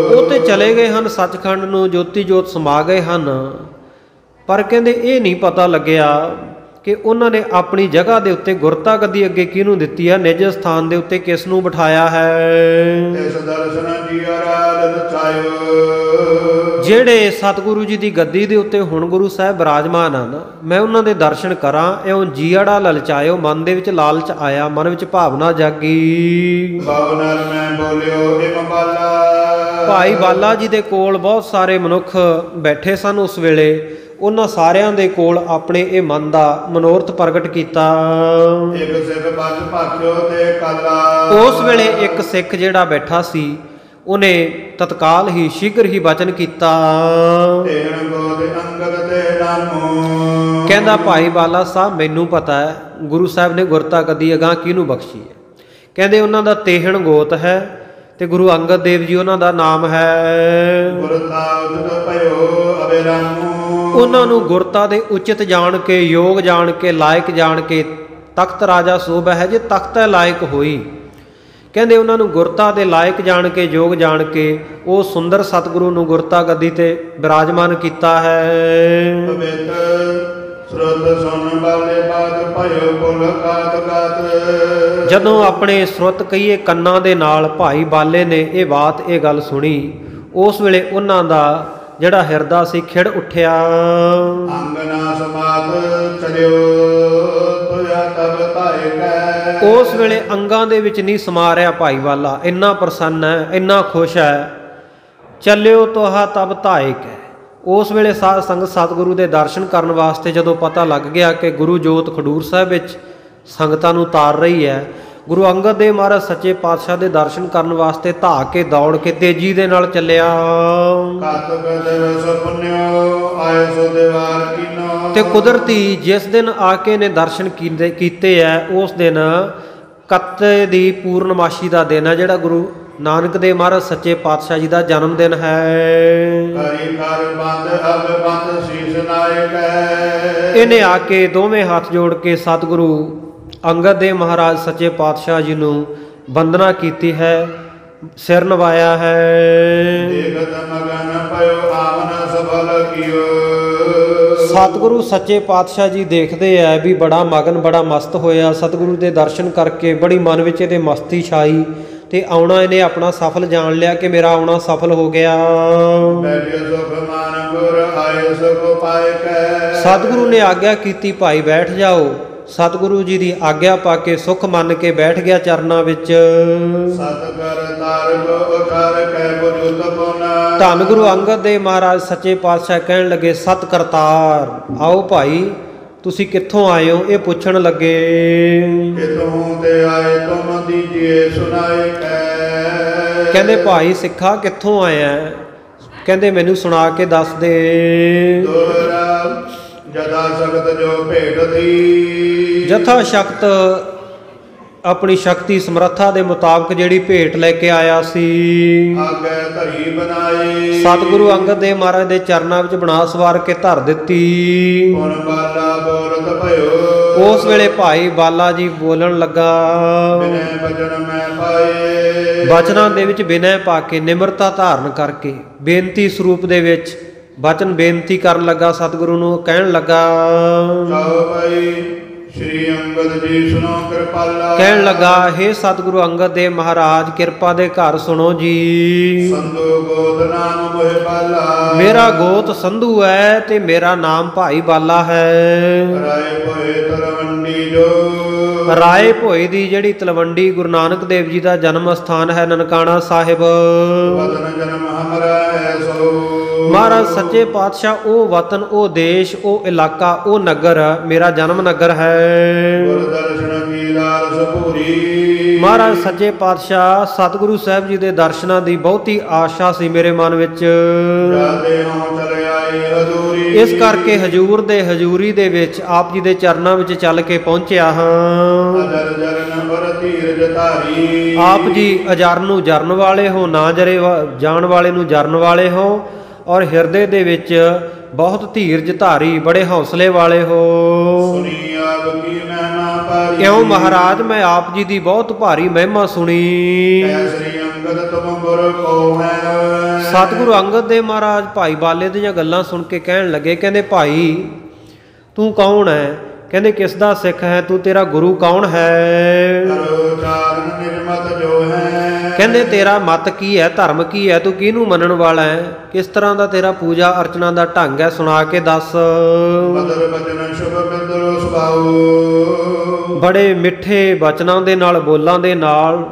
ਉਹ ਤੇ ਚਲੇ ਗਏ ਹਨ ਸੱਚਖੰਡ ਨੂੰ, ਜੋਤੀ ਜੋਤ ਸਮਾ ਗਏ ਹਨ, ਪਰ ਕਹਿੰਦੇ ਇਹ ਨਹੀਂ ਪਤਾ ਲੱਗਿਆ ਕਿ ਉਹਨਾਂ ਨੇ ਆਪਣੀ ਜਗ੍ਹਾ ਦੇ ਉੱਤੇ ਗੁਰਤਾ ਗੱਦੀ ਅੱਗੇ ਕਿਹਨੂੰ ਦਿੱਤੀ ਹੈ, ਨਿਜ ਸਥਾਨ ਦੇ ਉੱਤੇ ਕਿਸ ਨੂੰ ਬਿਠਾਇਆ ਹੈ। ਇਸ ਦਰਸ਼ਨ ਜੀਆ ਰਾਜ ਰਚਾਇਓ। ਜਿਹੜੇ ਸਤਿਗੁਰੂ ਜੀ ਦੀ ਗੱਦੀ ਦੇ ਉੱਤੇ ਹੁਣ ਗੁਰੂ ਸਾਹਿਬ ਬਿਰਾਜਮਾਨ ਹਨ, ਮੈਂ ਉਹਨਾਂ ਦੇ ਦਰਸ਼ਨ ਕਰਾਂ, ਇਉਂ ਜੀੜਾ ਲਲਚਾਇਓ। ਮਨ ਦੇ ਵਿੱਚ ਲਾਲਚ ਆਇਆ, ਮਨ ਵਿੱਚ ਭਾਵਨਾ ਜਾਗੀ। ਭਾਵਨਾ ਮੈਂ ਬੋਲਿਓ ਏ ਬਾਲਾ। ਭਾਈ ਬਾਲਾ ਜੀ ਦੇ ਕੋਲ ਬਹੁਤ ਸਾਰੇ ਮਨੁੱਖ ਬੈਠੇ ਸਨ ਉਸ ਵੇਲੇ। ਉਹਨਾਂ ਸਾਰਿਆਂ ਦੇ ਕੋਲ ਆਪਣੇ ਇਹ ਮਨ ਦਾ ਮਨੋਰਥ ਪ੍ਰਗਟ ਕੀਤਾ। ਇੱਕ ਸਿੱਖ ਬੱਜ ਭਾਖਿਓ ਤੇ ਕਾਲਾ। ਉਸ ਵੇਲੇ ਇੱਕ ਸਿੱਖ ਜਿਹੜਾ ਬੈਠਾ ਸੀ, ਉਹਨੇ ਤਤਕਾਲ ਹੀ, ਸ਼ੀਘਰ ਹੀ ਬਚਨ ਕੀਤਾ। ਕਹਿੰਦਾ ਭਾਈ ਬਾਲਾ ਸਾਹਿਬ, ਮੈਨੂੰ ਪਤਾ ਹੈ ਗੁਰੂ ਸਾਹਿਬ ਨੇ ਗੁਰਤਾ ਗੱਦੀ ਅਗਾਂਹ ਕਿਹਨੂੰ ਬਖਸ਼ੀ ਹੈ। ਕਹਿੰਦੇ ਉਹਨਾਂ ਦਾ ਤੇਹਣ ਗੋਤ ਹੈ ਤੇ ਗੁਰੂ ਅੰਗਦ ਦੇਵ ਜੀ ਉਹਨਾਂ ਦਾ ਨਾਮ ਹੈ। ਉਹਨਾਂ ਨੂੰ ਗੁਰਤਾ ਦੇ ਉਚਿਤ ਜਾਣ ਕੇ, ਯੋਗ ਜਾਣ ਕੇ, ਲਾਇਕ ਜਾਣ ਕੇ ਤਖਤ ਰਾਜਾ ਸੋਭਾ ਹੈ ਜੇ ਤਖਤ ਲਾਇਕ ਹੋਈ। ਕਹਿੰਦੇ ਉਹਨਾਂ ਨੂੰ ਗੁਰਤਾ ਦੇ ਲਾਇਕ ਜਾਣ ਕੇ, ਯੋਗ ਜਾਣ ਕੇ ਉਹ ਸੁੰਦਰ ਸਤਿਗੁਰੂ ਨੂੰ ਗੁਰਤਾ ਗੱਦੀ ਤੇ ਬਿਰਾਜਮਾਨ ਕੀਤਾ ਹੈ। ਪਵਿੱਤਰ ਸੁਰਤ ਸੁਣ ਵਾਲੇ ਬਾਤ ਭਇਓ ਕੁਲ ਕਾਤ ਕਾਤ। ਜਦੋਂ ਆਪਣੇ ਸੁਰਤ ਕਹੀਏ ਕੰਨਾਂ ਦੇ ਨਾਲ ਭਾਈ ਬਾਲੇ ਨੇ ਇਹ ਬਾਤ, ਇਹ ਗੱਲ ਸੁਣੀ, ਉਸ ਵੇਲੇ ਉਹਨਾਂ ਦਾ ਜਿਹੜਾ ਹਿਰਦਾ ਸੀ ਖਿੜ ਉੱਠਿਆ। ਅੰਗਨਾ ਸਮਾਤ ਚਲਿਓ ਤੁਆ ਤਬ ਧਾਇ ਕੈ। ਉਸ ਵੇਲੇ ਅੰਗਾਂ ਦੇ ਵਿੱਚ ਨਹੀਂ ਸਮਾ ਰਿਹਾ ਭਾਈ ਬਾਲਾ, ਇੰਨਾ ਪ੍ਰਸੰਨ ਹੈ, ਇੰਨਾ ਖੁਸ਼ ਹੈ। ਚੱਲਿਓ ਤੋਹਾ ਤਬ ਧਾਇਕ ਹੈ। ਉਸ ਵੇਲੇ ਸਾਧ ਸੰਗਤ ਸਤਿਗੁਰੂ ਦੇ ਦਰਸ਼ਨ ਕਰਨ ਵਾਸਤੇ ਜਦੋਂ ਪਤਾ ਲੱਗ ਗਿਆ ਕਿ ਗੁਰੂ ਜੋਤ ਖਡੂਰ ਸਾਹਿਬ ਵਿੱਚ ਸੰਗਤਾਂ ਨੂੰ ਤਾਰ ਰਹੀ ਹੈ, ਗੁਰੂ ਅੰਗਦ ਦੇਵ ਮਹਾਰਾਜ ਸੱਚੇ ਪਾਤਸ਼ਾਹ ਦੇ ਦਰਸ਼ਨ ਕਰਨ ਵਾਸਤੇ ਧਾ ਕੇ ਦੌੜ ਕੇ ਤੇਜ਼ੀ ਦੇ ਨਾਲ ਚੱਲਿਆ। ਤੇ ਕੁਦਰਤੀ ਜਿਸ ਦਿਨ ਆ ਕੇ ਨੇ ਦਰਸ਼ਨ ਕੀਤੇ ਹੈ, ਉਸ ਦਿਨ ਕੱਤੇ ਦੀ ਪੂਰਨਮਾਸ਼ੀ ਦਾ ਦਿਨ ਹੈ, ਜਿਹੜਾ ਗੁਰੂ ਨਾਨਕ ਦੇਵ ਮਹਾਰਾਜ ਸੱਚੇ ਪਾਤਸ਼ਾਹ ਜੀ ਦਾ ਜਨਮ ਦਿਨ ਹੈ। ਇਹਨੇ ਆ ਕੇ ਦੋਵੇਂ ਹੱਥ ਜੋੜ ਕੇ ਸਤਿਗੁਰੂ ਅੰਗਦ ਦੇਵ ਮਹਾਰਾਜ ਸੱਚੇ ਪਾਤਸ਼ਾਹ ਜੀ ਨੂੰ ਵੰਦਨਾ ਕੀਤੀ ਹੈ, ਸਿਰ ਨਵਾਇਆ ਹੈ। ਸਤਿਗੁਰੂ ਸੱਚੇ ਪਾਤਸ਼ਾਹ ਜੀ ਦੇਖਦੇ ਆ ਵੀ ਬੜਾ ਮਗਨ, ਬੜਾ ਮਸਤ ਹੋਇਆ ਸਤਿਗੁਰੂ ਦੇ ਦਰਸ਼ਨ ਕਰਕੇ, ਬੜੀ ਮਨ ਵਿੱਚ ਇਹਦੇ ਮਸਤੀ ਛਾਈ ਤੇ ਆਉਣਾ ਇਹਨੇ ਆਪਣਾ ਸਫਲ ਜਾਣ ਲਿਆ ਕਿ ਮੇਰਾ ਆਉਣਾ ਸਫਲ ਹੋ ਗਿਆ। ਸਤਿਗੁਰੂ ਨੇ ਆਗਿਆ ਕੀਤੀ, ਭਾਈ ਬੈਠ ਜਾਓ। ਸਤਿਗੁਰੂ ਜੀ ਦੀ ਆਗਿਆ ਪਾ ਕੇ ਸੁਖ ਮੰਨ ਕੇ ਬੈਠ ਗਿਆ ਚਰਨਾਂ ਵਿੱਚ। ਧੰਨ ਗੁਰੂ ਅੰਗਦ ਦੇਵ ਮਹਾਰਾਜ ਸੱਚੇ ਪਾਤਸ਼ਾਹ ਕਹਿਣ ਲੱਗੇ, ਸਤ ਕਰਤਾਰ ਆਓ ਭਾਈ, ਤੁਸੀਂ ਕਿੱਥੋਂ ਆਏ ਹੋ? ਇਹ ਪੁੱਛਣ ਲੱਗੇ। ਕਹਿੰਦੇ ਭਾਈ ਸਿੱਖਾ ਕਿੱਥੋਂ ਆਇਆ? ਕਹਿੰਦੇ ਮੈਨੂੰ ਸੁਣਾ ਕੇ ਦੱਸ ਦੇ। ਜਥਾ ਸ਼ਕਤ ਜੋ ਭੇਟ ਥੀ। ਜਥਾ ਸ਼ਕਤ ਆਪਣੀ ਸ਼ਕਤੀ ਸਮਰੱਥਾ ਦੇ ਮੁਤਾਬਕ ਜਿਹੜੀ ਭੇਟ ਲੈ ਕੇ ਆਇਆ ਸੀ। ਆਗੇ ਧਰੀ ਬਣਾਈ। ਸਤਿਗੁਰੂ ਅੰਗਦ ਦੇਵ ਮਹਾਰਾਜ ਦੇ ਚਰਨਾਂ ਵਿੱਚ ਬਣਾ ਸਵਾਰ ਕੇ ਧਰ ਦਿੱਤੀ। ਹੁਣ ਬਾਲਾ ਬੋਲਤ ਭਇਓ। ਉਸ ਵੇਲੇ ਭਾਈ ਬਾਲਾ ਜੀ ਬੋਲਣ ਲੱਗਾ। ਬਿਨੈ ਬਚਨ ਮੈਂ ਪਾਏ। ਬਚਨਾਂ ਦੇ ਵਿੱਚ ਬਿਨੈ ਪਾ ਕੇ, ਨਿਮਰਤਾ ਧਾਰਨ ਕਰਕੇ, ਬੇਨਤੀ ਸਰੂਪ ਦੇ ਵਿੱਚ ਬਚਨ ਬੇਨਤੀ ਕਰਨ ਲੱਗਾ। ਸਤਿਗੁਰੂ ਨੂੰ ਕਹਿਣ ਲੱਗਾ, ਚਾਹੋ ਭਾਈ ਸ਼੍ਰੀ ਅੰਗਦ ਜੀ ਸੁਣੋ ਕਿਰਪਾਲਾ। ਕਹਿਣ ਲੱਗਾ, ਹੇ ਸਤਿਗੁਰੂ ਅੰਗਦ ਦੇਵ ਮਹਾਰਾਜ ਕਿਰਪਾ ਦੇ ਘਰ ਸੁਣੋ ਜੀ। ਸੰਧੂ ਗੋਤ ਨਾਮ ਮੋਹਿ ਬਾਲਾ। ਮੇਰਾ ਗੋਤ ਸੰਧੂ ਹੈ ਤੇ ਮੇਰਾ ਨਾਮ ਭਾਈ ਬਾਲਾ ਹੈ। ਰਾਏ ਭੋਏ ਤਲਵੰਡੀ ਜੋ। ਰਾਏ ਭੋਏ ਦੀ ਜਿਹੜੀ ਤਲਵੰਡੀ ਗੁਰੂ ਨਾਨਕ ਦੇਵ ਜੀ ਦਾ ਜਨਮ ਸਥਾਨ ਹੈ, ਨਨਕਾਣਾ ਸਾਹਿਬ। ਵਤਨ ਜਨਮ ਹਮਰਾ ਹੈ ਸੋ। ਮਹਾਰਾਜ ਸੱਚੇ ਪਾਤਸ਼ਾਹ ਉਹ ਵਤਨ, ਉਹ ਦੇਸ਼, ਉਹ ਇਲਾਕਾ, ਉਹ ਨਗਰ ਮੇਰਾ ਜਨਮ ਨਗਰ ਹੈ। ਗੁਰ ਦਰਸ਼ਨ ਕੀ ਲਾਲਸ ਪੂਰੀ। ਮਹਾਰਾਜ ਸੱਚੇ ਪਾਤਸ਼ਾਹ ਸਤਿਗੁਰੂ ਸਾਹਿਬ ਜੀ ਦੇ ਦਰਸ਼ਨਾਂ ਦੀ ਬਹੁਤੀ ਆਸ਼ਾ ਸੀ ਮੇਰੇ ਮਨ ਵਿੱਚ। ਜਾਦੇ ਹੋਂ ਚਲੇ ਆਏ ਹਜ਼ੂਰੀ। ਇਸ ਕਰਕੇ ਹਜੂਰ ਦੇ ਹਜੂਰੀ ਦੇ ਵਿੱਚ ਆਪ ਜੀ ਦੇ ਚਰਨਾਂ ਵਿੱਚ ਚੱਲ ਕੇ ਪਹੁੰਚਿਆ ਹਾਂ। ਅਜਰ ਜਰਨ ਵਰ ਧੀਰਜ ਧਾਰੀ। ਆਪ ਜੀ ਅਜਰ ਨੂੰ ਜਰਨ ਵਾਲੇ ਹੋ, ਨਾ ਜਰੇ ਜਾਣ ਵਾਲੇ ਨੂੰ ਜਰਨ ਵਾਲੇ ਹੋ, ਔਰ ਹਿਰਦੇ ਦੇ ਵਿੱਚ ਬਹੁਤ ਧੀਰਜ ਧਾਰੀ, ਬੜੇ ਹੌਸਲੇ ਵਾਲੇ ਹੋ। ਸੁਣੀ ਆਪ ਕੀ ਮਹਿਮਾ ਭਾਰੀ। ਕਿਉਂ ਮਹਾਰਾਜ ਮੈਂ ਆਪ ਜੀ ਦੀ ਬਹੁਤ ਭਾਰੀ ਮਹਿਮਾ ਸੁਣੀ। ਸ੍ਰੀ ਅੰਗਦ ਤੁਮ ਗੁਰ ਕੋ ਹੈ। ਸਤਿਗੁਰੂ ਅੰਗਦ ਦੇਵ ਮਹਾਰਾਜ ਭਾਈ ਬਾਲੇ ਦੀਆਂ ਗੱਲਾਂ ਸੁਣ ਕੇ ਕਹਿਣ ਲੱਗੇ, ਕਹਿੰਦੇ ਭਾਈ ਤੂੰ ਕੌਣ ਹੈ? ਕਹਿੰਦੇ ਕਿਸ ਦਾ ਸਿੱਖ ਹੈ ਤੂੰ? ਤੇਰਾ ਗੁਰੂ ਕੌਣ ਹੈ? ਚਾਰਨ ਨਿਰਮਤ ਜੋ ਹੈ। ਕਹਿੰਦੇ ਤੇਰਾ ਮਤ ਕੀ ਹੈ, ਧਰਮ ਕੀ ਹੈ, ਤੂੰ ਕਿਹਨੂੰ ਮੰਨਣ ਵਾਲਾ ਹੈ, ਕਿਸ ਤਰ੍ਹਾਂ ਦਾ ਤੇਰਾ ਪੂਜਾ ਅਰਚਨਾ ਦਾ ਢੰਗ ਹੈ, ਸੁਣਾ ਕੇ ਦੱਸ। ਬਦਰ ਬਚਨ ਸ਼ੁਭ ਬਿੰਦਰੋ ਸੁਭਾਉ। ਬੜੇ ਮਿੱਠੇ ਬਚਨਾਂ ਦੇ ਨਾਲ, ਬੋਲਾਂ ਦੇ ਨਾਲ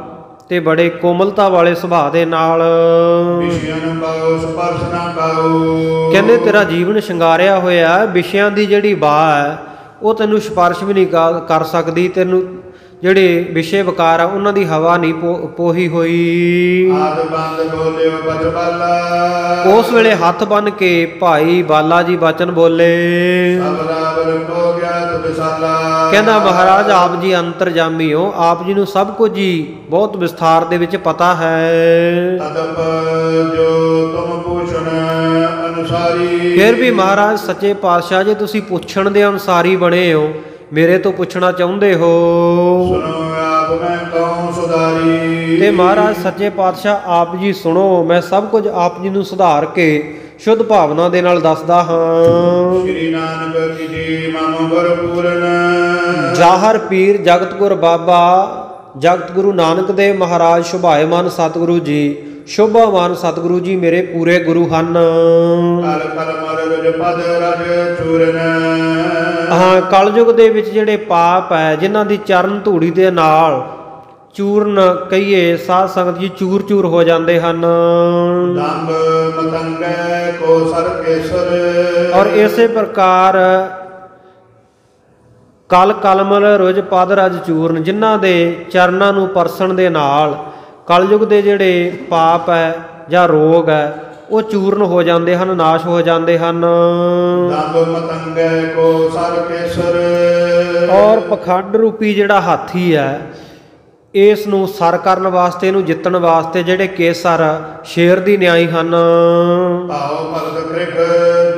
ਤੇ ਬੜੇ ਕੋਮਲਤਾ ਵਾਲੇ ਸੁਭਾਅ ਦੇ ਨਾਲ। ਵਿਸ਼ਿਆਨ ਪਾਉ ਸਪਰਸ਼ ਨਾ ਪਾਉ। ਕਹਿੰਦੇ ਤੇਰਾ ਜੀਵਨ ਸ਼ਿੰਗਾਰਿਆ ਹੋਇਆ, ਵਿਸ਼ਿਆਂ ਦੀ ਜਿਹੜੀ ਬਾਹ ਹੈ ਉਹ ਤੈਨੂੰ ਸਪਰਸ਼ ਵੀ ਨਹੀਂ ਕਰ ਸਕਦੀ। ਤੈਨੂੰ ਜਿਹੜੇ ਵਿਸ਼ੇ ਵਿਕਾਰ ਆ ਉਹਨਾਂ ਦੀ ਹਵਾ ਨਹੀਂ ਪੋਹੀ ਹੋਈ। ਆਦ ਬੰਦ ਬੋਲਿਓ ਬਚ ਬਾਲਾ। ਉਸ ਵੇਲੇ ਹੱਥ ਬੰਨ ਕੇ ਭਾਈ ਬਾਲਾ ਜੀ ਬਚਨ ਬੋਲੇ। ਸਭ ਰਾਵਰ ਹੋ ਗਿਆ ਤੁਧ ਸਾਲਾ। ਕਹਿੰਦਾ ਮਹਾਰਾਜ ਆਪ ਜੀ ਅੰਤਰਜਾਮੀ ਹੋ, ਆਪ ਜੀ ਨੂੰ ਸਭ ਕੁਝ ਹੀ ਬਹੁਤ ਵਿਸਥਾਰ ਦੇ ਵਿੱਚ ਪਤਾ ਹੈ। ਅਦਬ ਜੋ ਤੁਮ ਪੁੱਛਣ ਅਨੁਸਾਰੀ। ਫਿਰ ਵੀ ਮਹਾਰਾਜ ਸੱਚੇ ਪਾਤਸ਼ਾਹ ਜੇ ਤੁਸੀਂ ਪੁੱਛਣ ਦੇ ਅਨੁਸਾਰੀ ਬਣੇ ਹੋ, ਮੇਰੇ ਤੋਂ ਪੁੱਛਣਾ ਚਾਹੁੰਦੇ ਹੋ। ਸੁਣੋ ਆਪ ਮੈਂ ਕਹੂੰ ਸੁਧਾਰੀ। ਉਤਾਰੀ। ਤੇ ਮਹਾਰਾਜ ਸੱਚੇ ਪਾਤਸ਼ਾਹ ਆਪ ਜੀ ਸੁਣੋ, ਮੈਂ ਸਭ ਕੁਝ ਆਪ ਜੀ ਨੂੰ ਸੁਧਾਰ ਕੇ ਸ਼ੁੱਧ ਭਾਵਨਾ ਦੇ ਨਾਲ ਦੱਸਦਾ ਹਾਂ। ਸ੍ਰੀ ਨਾਨਕ ਜੀ ਮਨੁ ਗੁਰ ਪੂਰਨ। ਜਾਹਰ ਪੀਰ ਜਗਤ ਗੁਰ ਬਾਬਾ, ਜਗਤ ਗੁਰੂ ਨਾਨਕ ਦੇਵ ਮਹਾਰਾਜ ਸ਼ੁਭਾਇਮਾਨ ਸਤਿਗੁਰੂ ਜੀ, ਸ਼ੋਭਾਵਾਨ ਸਤਿਗੁਰੂ ਜੀ ਮੇਰੇ ਪੂਰੇ ਗੁਰੂ ਹਨ। ਕਲ ਕਲ ਮਰ ਰਜ ਪਦ ਰਜ ਚੂਰਨ। ਹਾਂ, ਕਲਯੁਗ ਦੇ ਵਿੱਚ ਜਿਹੜੇ ਪਾਪ ਹੈ, ਜਿਨ੍ਹਾਂ ਦੀ ਚਰਨ ਧੂੜੀ ਦੇ ਨਾਲ ਚੂਰਨ ਕਹੀਏ, ਸਾਧ ਸੰਗਤ ਜੀ ਚੂਰ ਚੂਰ ਹੋ ਜਾਂਦੇ ਹਨ। ਦੰਭ ਮਤੰਗੈ ਕੋ ਸਰ ਕੇਸਰ। ਔਰ ਇਸੇ ਪ੍ਰਕਾਰ ਕਲ ਕਲਮਲ ਰੁਜ ਪਦ ਰਜ ਚੂਰਨ, ਜਿਨ੍ਹਾਂ ਦੇ ਚਰਨਾਂ ਨੂੰ ਪਰਸਣ ਦੇ ਨਾਲ ਕਲਯੁਗ ਦੇ ਜਿਹੜੇ ਪਾਪ ਹੈ ਜਾਂ ਰੋਗ ਹੈ ਉਹ ਚੂਰਨ ਹੋ ਜਾਂਦੇ ਹਨ, ਨਾਸ਼ ਹੋ ਜਾਂਦੇ ਹਨ। ਦੰਭ ਮਤੰਗੈ ਕੋ ਸਰ ਕੇਸਰ। ਔਰ ਪਖੰਡ ਰੂਪੀ ਜਿਹੜਾ ਹਾਥੀ ਹੈ, ਇਸ ਨੂੰ ਸਰ ਕਰਨ ਵਾਸਤੇ, ਇਹਨੂੰ ਜਿੱਤਣ ਵਾਸਤੇ ਜਿਹੜੇ ਕੇਸਰ ਸ਼ੇਰ ਦੀ ਨਿਆਈ ਹਨ। ਭਾਉ ਭਗਤ ਕ੍ਰਿਪ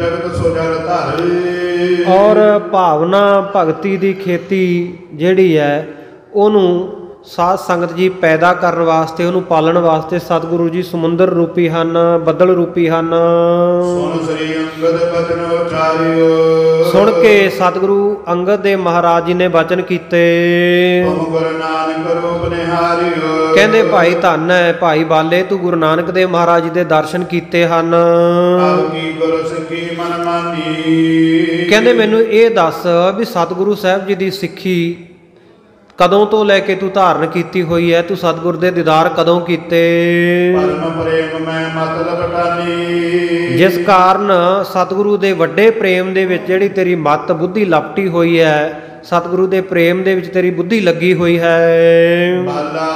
ਜਗਤ ਸੁਜਲ ਧਰ। ਔਰ ਭਾਵਨਾ ਭਗਤੀ ਦੀ ਖੇਤੀ ਜਿਹੜੀ ਹੈ ਉਹਨੂੰ ਸਾਧ ਸੰਗਤ ਜੀ ਪੈਦਾ ਕਰਨ ਵਾਸਤੇ, ਉਹਨੂੰ ਪਾਲਣ ਵਾਸਤੇ ਸਤਿਗੁਰੂ ਜੀ ਸਮੁੰਦਰ ਰੂਪੀ ਹਨ, ਬੱਦਲ ਰੂਪੀ ਹਨ। ਸੁਣ ਸ੍ਰੀ ਅੰਗਦ ਬਚਨ ਉਚਾਰਿਓ। ਸੁਣ ਕੇ ਸਤਿਗੁਰੂ ਅੰਗਦ ਦੇ ਮਹਾਰਾਜ ਜੀ ਨੇ ਬਚਨ ਕੀਤੇ। ਤੁਮ ਗੁਰੂ ਨਾਨਕ ਰੂਪ ਨਿਹਾਰਿਓ। ਕਹਿੰਦੇ ਭਾਈ ਧੰਨ ਹੈ ਭਾਈ ਬਾਲੇ, ਤੂੰ ਗੁਰੂ ਨਾਨਕ ਦੇਵ ਮਹਾਰਾਜ ਜੀ ਦੇ ਦਰਸ਼ਨ ਕੀਤੇ ਹਨ। ਆਪ ਕੀ ਗੁਰ ਸਿੱਖੀ ਮਨ ਮਾਨੀ। ਕਹਿੰਦੇ ਮੈਨੂੰ ਇਹ ਦੱਸ ਵੀ ਸਤਿਗੁਰੂ ਸਾਹਿਬ ਜੀ ਦੀ ਸਿੱਖੀ ਕਦੋਂ ਤੋਂ ਲੈ ਕੇ ਤੂੰ ਧਾਰਨ ਕੀਤੀ ਹੋਈ ਹੈ, ਤੂੰ ਸਤਿਗੁਰ ਦੇ ਦੀਦਾਰ ਕਦੋਂ ਕੀਤੇ? ਪਰਮ ਪ੍ਰੇਮ ਮੈਂ ਮਤਲਬ ਟਾਨੀ। ਜਿਸ ਕਾਰਨ ਸਤਿਗੁਰੂ ਦੇ ਵੱਡੇ ਪ੍ਰੇਮ ਦੇ ਵਿੱਚ ਜਿਹੜੀ ਤੇਰੀ ਮੱਤ ਬੁੱਧੀ ਲਪਟੀ ਹੋਈ ਹੈ, ਸਤਿਗੁਰੂ ਦੇ ਪ੍ਰੇਮ ਦੇ ਵਿੱਚ ਤੇਰੀ ਬੁੱਧੀ ਲੱਗੀ ਹੋਈ ਹੈ। ਬਾਲਾ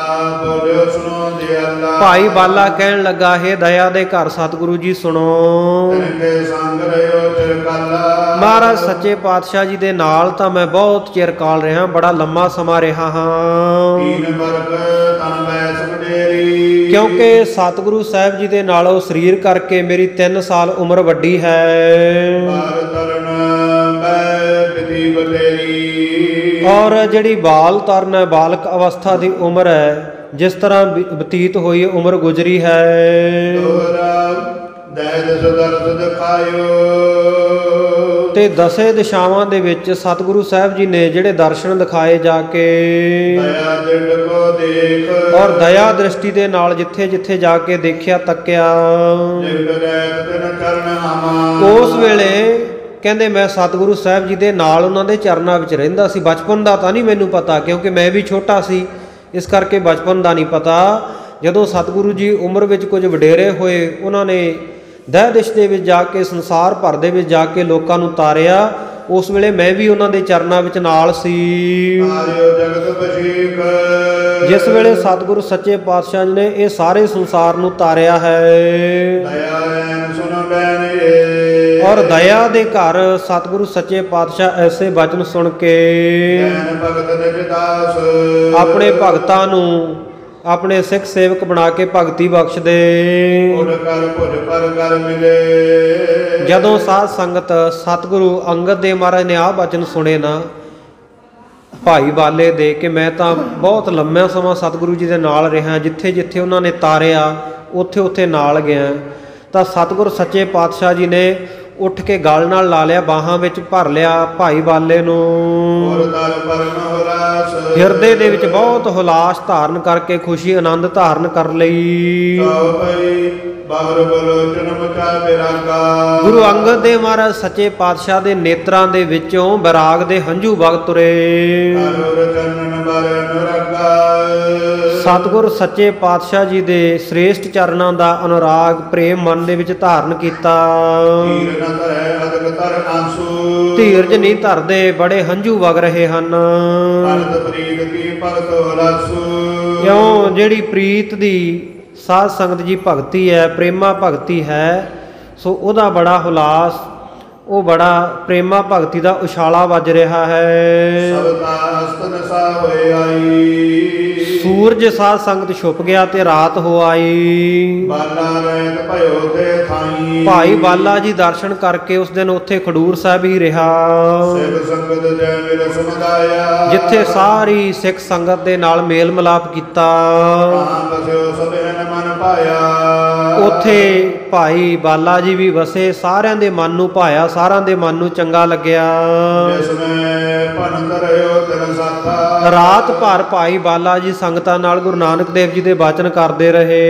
ਬੋਲਿਓ ਸੁਣੋ ਦਿਆਲਾ। ਭਾਈ ਬਾਲਾ ਕਹਿਣ ਲੱਗਾ, ਹੇ ਦਇਆ ਦੇ ਘਰ ਸਤਿਗੁਰੂ ਜੀ ਸੁਣੋ। ਤਿਨਕੇ ਸੰਗ ਰਹਿਓ ਚਿਰਕਾਲਾ। ਮਹਾਰਾਜ ਸੱਚੇ ਪਾਤਸ਼ਾਹ ਜੀ ਦੇ ਨਾਲ ਤਾਂ ਮੈਂ ਬਹੁਤ ਚਿਰ ਕਾਲ ਰਿਹਾ, ਬੜਾ ਲੰਮਾ ਸਮਾਂ ਰਿਹਾ ਹਾਂ। ਤੀਨ ਵਰਗ ਤਨ ਬੈ ਸੁਖਡੇਰੀ। ਕਿਉਂਕਿ ਸਤਿਗੁਰੂ ਸਾਹਿਬ ਜੀ ਦੇ ਨਾਲੋਂ ਸਰੀਰ ਕਰਕੇ ਮੇਰੀ 3 ਸਾਲ ਉਮਰ ਵੱਡੀ ਹੈ। ਬਾਰ ਤਰਨ ਬੈ ਵਿਧੀ ਬਤੇਰੀ। ਔਰ ਜਿਹੜੀ ਬਾਲ ਤਰਨ ਹੈ, ਬਾਲਕ ਅਵਸਥਾ ਦੀ ਉਮਰ ਹੈ, ਜਿਸ ਤਰ੍ਹਾਂ ਬਤੀਤ ਹੋਈ ਉਮਰ ਗੁਜ਼ਰੀ ਹੈ। ਦੋਹਰਾ ਦੈ ਦਸ ਦਰਸ ਦਿਖਾਇਓ। ਤੇ ਦਸੇ ਦਿਸ਼ਾਵਾਂ ਦੇ ਵਿੱਚ ਸਤਿਗੁਰੂ ਸਾਹਿਬ ਜੀ ਨੇ ਜਿਹੜੇ ਦਰਸ਼ਨ ਦਿਖਾਏ ਜਾ ਕੇ, ਦਇਆ ਦਿਲ ਕੋ ਦੇਖ। ਔਰ ਦਇਆ ਦ੍ਰਿਸ਼ਟੀ ਦੇ ਨਾਲ ਜਿੱਥੇ ਜਿੱਥੇ ਜਾ ਕੇ ਦੇਖਿਆ ਤੱਕਿਆ, ਜਿਗਟ ਰਹਿਤ ਤਿਨ ਚਰਨ ਆਮਾ। ਉਸ ਵੇਲੇ ਕਹਿੰਦੇ ਮੈਂ ਸਤਿਗੁਰੂ ਸਾਹਿਬ ਜੀ ਦੇ ਨਾਲ ਉਹਨਾਂ ਦੇ ਚਰਨਾਂ ਵਿੱਚ ਰਹਿੰਦਾ ਸੀ। ਬਚਪਨ ਦਾ ਤਾਂ ਨਹੀਂ ਮੈਨੂੰ ਪਤਾ, ਕਿਉਂਕਿ ਮੈਂ ਵੀ ਛੋਟਾ ਸੀ, ਇਸ ਕਰਕੇ ਬਚਪਨ ਦਾ ਨਹੀਂ ਪਤਾ। ਜਦੋਂ ਸਤਿਗੁਰੂ ਜੀ ਉਮਰ ਵਿੱਚ ਕੁਝ ਵਡੇਰੇ ਹੋਏ, ਉਹਨਾਂ ਨੇ ਦਹਿ ਦਿਸ਼ ਦੇ ਵਿੱਚ ਜਾ ਕੇ, ਸੰਸਾਰ ਭਰ ਦੇ ਵਿੱਚ ਜਾ ਕੇ ਲੋਕਾਂ ਨੂੰ ਤਾਰਿਆ, ਉਸ ਵੇਲੇ ਮੈਂ ਵੀ ਉਹਨਾਂ ਦੇ ਚਰਨਾਂ ਵਿੱਚ ਨਾਲ ਸੀ। ਤਾਰਿਓ ਜਗਤ ਬਸ਼ੀਕ। ਜਿਸ ਵੇਲੇ ਸਤਿਗੁਰੂ ਸੱਚੇ ਪਾਤਸ਼ਾਹ ਜੀ ਨੇ ਇਹ ਸਾਰੇ ਸੰਸਾਰ ਨੂੰ ਤਾਰਿਆ ਹੈ। ਦਇਆ ਐਨ ਸੁਨ ਬੈਨੇ। ਔਰ ਦਇਆ ਦੇ ਘਰ ਸਤਿਗੁਰੂ ਸੱਚੇ ਪਾਤਸ਼ਾਹ ਐਸੇ ਬਚਨ ਸੁਣ ਕੇ ਐਨ ਭਗਤ ਨਿਜ ਦਾਸ। ਆਪਣੇ ਭਗਤਾਂ ਨੂੰ ਆਪਣੇ ਸਿੱਖ ਸੇਵਕ ਬਣਾ ਕੇ ਭਗਤੀ ਬਖਸ਼ਦੇ। ਉਡ ਕਰ ਭੁਜ ਪਰ ਕਰ ਮਿਲੇ। ਜਦੋਂ ਸਾਧ ਸੰਗਤ ਸਤਿਗੁਰੂ ਅੰਗਦ ਦੇਵ ਮਹਾਰਾਜ ਨੇ ਆਹ ਬਚਨ ਸੁਣੇ ਨਾ ਭਾਈ ਬਾਲੇ ਦੇ, ਕਿ ਮੈਂ ਤਾਂ ਬਹੁਤ ਲੰਮਾ ਸਮਾਂ ਸਤਿਗੁਰੂ ਜੀ ਦੇ ਨਾਲ ਰਿਹਾ, ਜਿੱਥੇ ਜਿੱਥੇ ਉਹਨਾਂ ਨੇ ਤਾਰਿਆ ਉੱਥੇ ਉੱਥੇ ਨਾਲ ਗਿਆ, ਤਾਂ ਸਤਿਗੁਰ ਸੱਚੇ ਪਾਤਸ਼ਾਹ ਜੀ ਨੇ ਉੱਠ ਕੇ ਗਲ ਨਾਲ ਲਾ ਲਿਆ, ਬਾਹਾਂ ਵਿੱਚ ਭਰ ਲਿਆ ਭਾਈ ਬਾਲੇ ਨੂੰ। ਹਿਰਦੇ ਦੇ ਵਿੱਚ ਬਹੁਤ ਹੁਲਾਸ ਧਾਰਨ ਕਰਕੇ ਖੁਸ਼ੀ ਆਨੰਦ ਧਾਰਨ ਕਰ ਲਈ। ਗੁਰੂ ਅੰਗਦ ਦੇਵ ਮਹਾਰਾਜ ਸੱਚੇ ਪਾਤਸ਼ਾਹ ਦੇ ਨੇਤਰਾਂ ਦੇ ਵਿੱਚੋਂ ਵਿਰਾਗ ਦੇ ਹੰਝੂ ਵਗ ਤੁਰੇ। ਸਤਿਗੁਰ ਸੱਚੇ ਪਾਤਸ਼ਾਹ ਜੀ ਦੇ ਸ੍ਰੇਸ਼ਟ ਚਰਨਾਂ ਦਾ ਅਨੁਰਾਗ ਪ੍ਰੇਮ ਮਨ ਦੇ ਵਿੱਚ ਧਾਰਨ ਕੀਤਾ। ਧੀਰਜ ਨਹੀਂ ਧਰਦੇ, ਬੜੇ ਹੰਝੂ ਵਗ ਰਹੇ ਹਨ। ਕਿਉਂ? ਜਿਹੜੀ ਪ੍ਰੀਤ ਦੀ ਸਾਧ ਸੰਗਤ ਜੀ ਭਗਤੀ ਹੈ, ਪ੍ਰੇਮਾ ਭਗਤੀ ਹੈ, ਸੋ ਉਹਦਾ ਬੜਾ ਹੁਲਾਸ, ਉਹ ਬੜਾ ਪ੍ਰੇਮਾ ਭਗਤੀ ਦਾ ਉਛਾਲਾ ਵੱਜ ਰਿਹਾ ਹੈ। ਸੂਰਜ ਸਾਧ ਸੰਗਤ ਛੁਪ ਗਿਆ ਤੇ ਰਾਤ ਹੋ ਆਈ। ਬਾਲਾ ਰਹਿਤ ਭਇਓ ਤੇ ਥਾਈ। ਭਾਈ ਬਾਲਾ ਜੀ ਦਰਸ਼ਨ ਕਰਕੇ ਉਸ ਦਿਨ ਉੱਥੇ ਖਡੂਰ ਸਾਹਿਬ ਹੀ ਰਿਹਾ, ਸਿੱਖ ਸੰਗਤ ਜੈ ਮਿਲ ਸਮੁਦਾਇਆ। ਜਿੱਥੇ ਸਾਰੀ ਸਿੱਖ ਸੰਗਤ ਦੇ ਨਾਲ ਮੇਲ ਮਿਲਾਪ ਕੀਤਾ। ਤਾਂ ਬਸਿਓ ਸਭੇ ਮਨ ਪਾਇਆ। ਉੱਥੇ ਭਾਈ ਬਾਲਾ ਜੀ ਵੀ ਵਸੇ, ਸਾਰਿਆਂ ਦੇ ਮਨ ਨੂੰ ਭਾਇਆ, ਸਾਰਿਆਂ ਦੇ ਮਨ ਨੂੰ ਚੰਗਾ ਲੱਗਿਆ। ਜਿਸ ਮੈਂ ਭਨਤ ਰਹਿਓ ਤਿਨ ਸਾਥਾ। ਰਾਤ ਭਰ ਭਾਈ ਬਾਲਾ ਜੀ ਸੰਗਤਾਂ ਨਾਲ ਗੁਰੂ ਨਾਨਕ ਦੇਵ ਜੀ ਦੇ ਬਾਚਨ ਕਰਦੇ ਰਹੇ।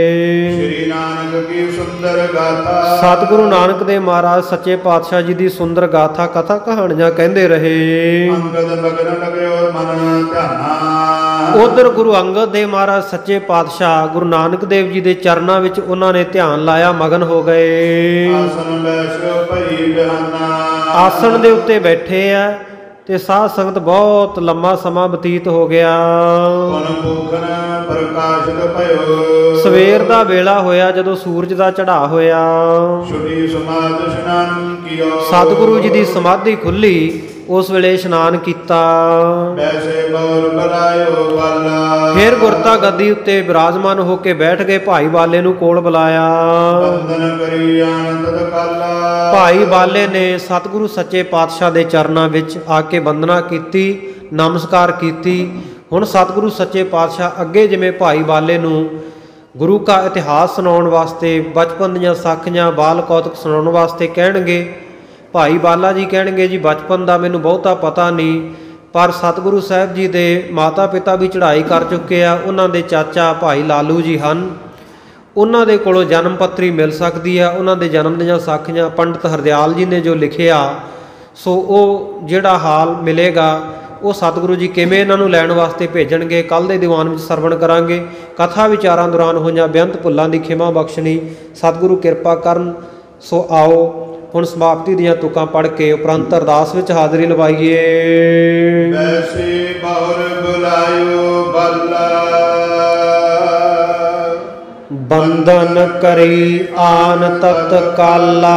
ਸ੍ਰੀ ਨਾਨਕ ਕੀ ਸੁੰਦਰ ਗਾਥਾ। ਸਤਿਗੁਰੂ ਨਾਨਕ ਦੇਵ ਮਹਾਰਾਜ ਸੱਚੇ ਪਾਤਸ਼ਾਹ ਜੀ ਦੀ ਸੁੰਦਰ ਗਾਥਾ ਕਥਾ ਕਹਾਣੀਆਂ ਕਹਿੰਦੇ ਰਹੇ। ਅੰਗਦ ਮਗਨ ਲਗਿਓ ਮਨ ਧਿਆਨਾ। ਉਧਰ ਗੁਰੂ ਅੰਗਦ ਦੇਵ ਮਹਾਰਾਜ ਸੱਚੇ ਪਾਤਸ਼ਾਹ ਗੁਰੂ ਨਾਨਕ ਦੇਵ ਜੀ ਦੇ ਚਰਨਾਂ ਵਿੱਚ ਉਹਨਾਂ ਨੇ ਧਿਆਨ ਲਾਇਆ, ਮਗਨ ਹੋ ਗਏ। ਆਸਨ ਬੈਸਿਓ ਭਈ ਬਿਹਾਨਾ। ਆਸਣ ਦੇ ਉੱਤੇ ਬੈਠੇ ਆ ਤੇ ਸਾਧ ਸੰਗਤ ਬਹੁਤ ਲੰਮਾ ਸਮਾਂ ਬਤੀਤ ਹੋ ਗਿਆ। ਕਨ ਭੂਖਨ ਪ੍ਰਕਾਸ਼ਿਤ ਭਇਓ। ਸਵੇਰ ਦਾ ਵੇਲਾ ਹੋਇਆ ਜਦੋਂ ਸੂਰਜ ਦਾ ਚੜ੍ਹਾਅ ਹੋਇਆ। ਛੁਟੀ ਸਮਾਧ ਇਸ਼ਨਾਨ ਕੀਓ। ਸਤਿਗੁਰੂ ਜੀ ਦੀ ਸਮਾਧੀ ਖੁੱਲੀ, ਉਸ ਵੇਲੇ ਇਸ਼ਨਾਨ ਕੀਤਾ। ਵੈਸੇ ਬੌਲ ਬੁਲਾਇਓ ਬਾਲਾ। ਫਿਰ ਗੁਰਤਾ ਗੱਦੀ ਉੱਤੇ ਬਿਰਾਜਮਾਨ ਹੋ ਕੇ ਬੈਠ ਗਏ। ਭਾਈ ਬਾਲੇ ਨੂੰ ਕੋਲ ਬੁਲਾਇਆ। ਬੰਦਨ ਕਰੀ ਆਨੰਦ ਕਾਲਾ। ਭਾਈ ਬਾਲੇ ਨੇ ਸਤਿਗੁਰੂ ਸੱਚੇ ਪਾਤਸ਼ਾਹ ਦੇ ਚਰਨਾਂ ਵਿੱਚ ਆ ਕੇ ਵੰਦਨਾ ਕੀਤੀ, ਨਮਸਕਾਰ ਕੀਤੀ। ਹੁਣ ਸਤਿਗੁਰੂ ਸੱਚੇ ਪਾਤਸ਼ਾਹ ਅੱਗੇ ਜਿਵੇਂ ਭਾਈ ਬਾਲੇ ਨੂੰ ਗੁਰੂ ਕਾ ਇਤਿਹਾਸ ਸੁਣਾਉਣ ਵਾਸਤੇ, ਬਚਪਨ ਦੀਆਂ ਸਾਖੀਆਂ, ਬਾਲ ਕੌਤਕ ਸੁਣਾਉਣ ਵਾਸਤੇ ਕਹਿਣਗੇ। ਭਾਈ ਬਾਲਾ ਜੀ ਕਹਿਣਗੇ ਜੀ ਬਚਪਨ ਦਾ ਮੈਨੂੰ ਬਹੁਤਾ ਪਤਾ ਨਹੀਂ, ਪਰ ਸਤਿਗੁਰੂ ਸਾਹਿਬ ਜੀ ਦੇ ਮਾਤਾ ਪਿਤਾ ਵੀ ਚੜ੍ਹਾਈ ਕਰ ਚੁੱਕੇ ਆ, ਉਹਨਾਂ ਦੇ ਚਾਚਾ ਭਾਈ ਲਾਲੂ ਜੀ ਹਨ, ਉਹਨਾਂ ਦੇ ਕੋਲੋਂ ਜਨਮ ਪੱਤਰੀ ਮਿਲ ਸਕਦੀ ਆ। ਉਹਨਾਂ ਦੇ ਜਨਮ ਦੀਆਂ ਸਾਖੀਆਂ ਪੰਡਿਤ ਹਰਦਿਆਲ ਜੀ ਨੇ ਜੋ ਲਿਖਿਆ, ਸੋ ਉਹ ਜਿਹੜਾ ਹਾਲ ਮਿਲੇਗਾ ਉਹ ਸਤਿਗੁਰੂ ਜੀ ਕਿਵੇਂ ਇਹਨਾਂ ਨੂੰ ਲੈਣ ਵਾਸਤੇ ਭੇਜਣਗੇ, ਕੱਲ੍ਹ ਦੇ ਦੀਵਾਨ ਵਿੱਚ ਸਰਵਣ ਕਰਾਂਗੇ। ਕਥਾ ਵਿਚਾਰਾਂ ਦੌਰਾਨ ਹੋਈਆਂ ਬੇਅੰਤ ਭੁੱਲਾਂ ਦੀ ਖਿਮਾ ਬਖਸ਼ਣੀ ਸਤਿਗੁਰੂ ਕਿਰਪਾ ਕਰਨ। ਸੋ ਆਓ ਹੁਣ ਸਮਾਪਤੀ ਦੀਆਂ ਤੁਕਾਂ ਪੜ੍ਹ ਕੇ ਉਪਰੰਤ ਅਰਦਾਸ ਵਿੱਚ ਹਾਜ਼ਰੀ ਲਵਾਈਏ। ਵੈਸੇ ਬਹੁਰ ਬੁਲਾਇਓ ਬਾਲਾ। ਬੰਧਨ ਕਰੀ ਆਨ ਤਤ ਕਾਲਾ।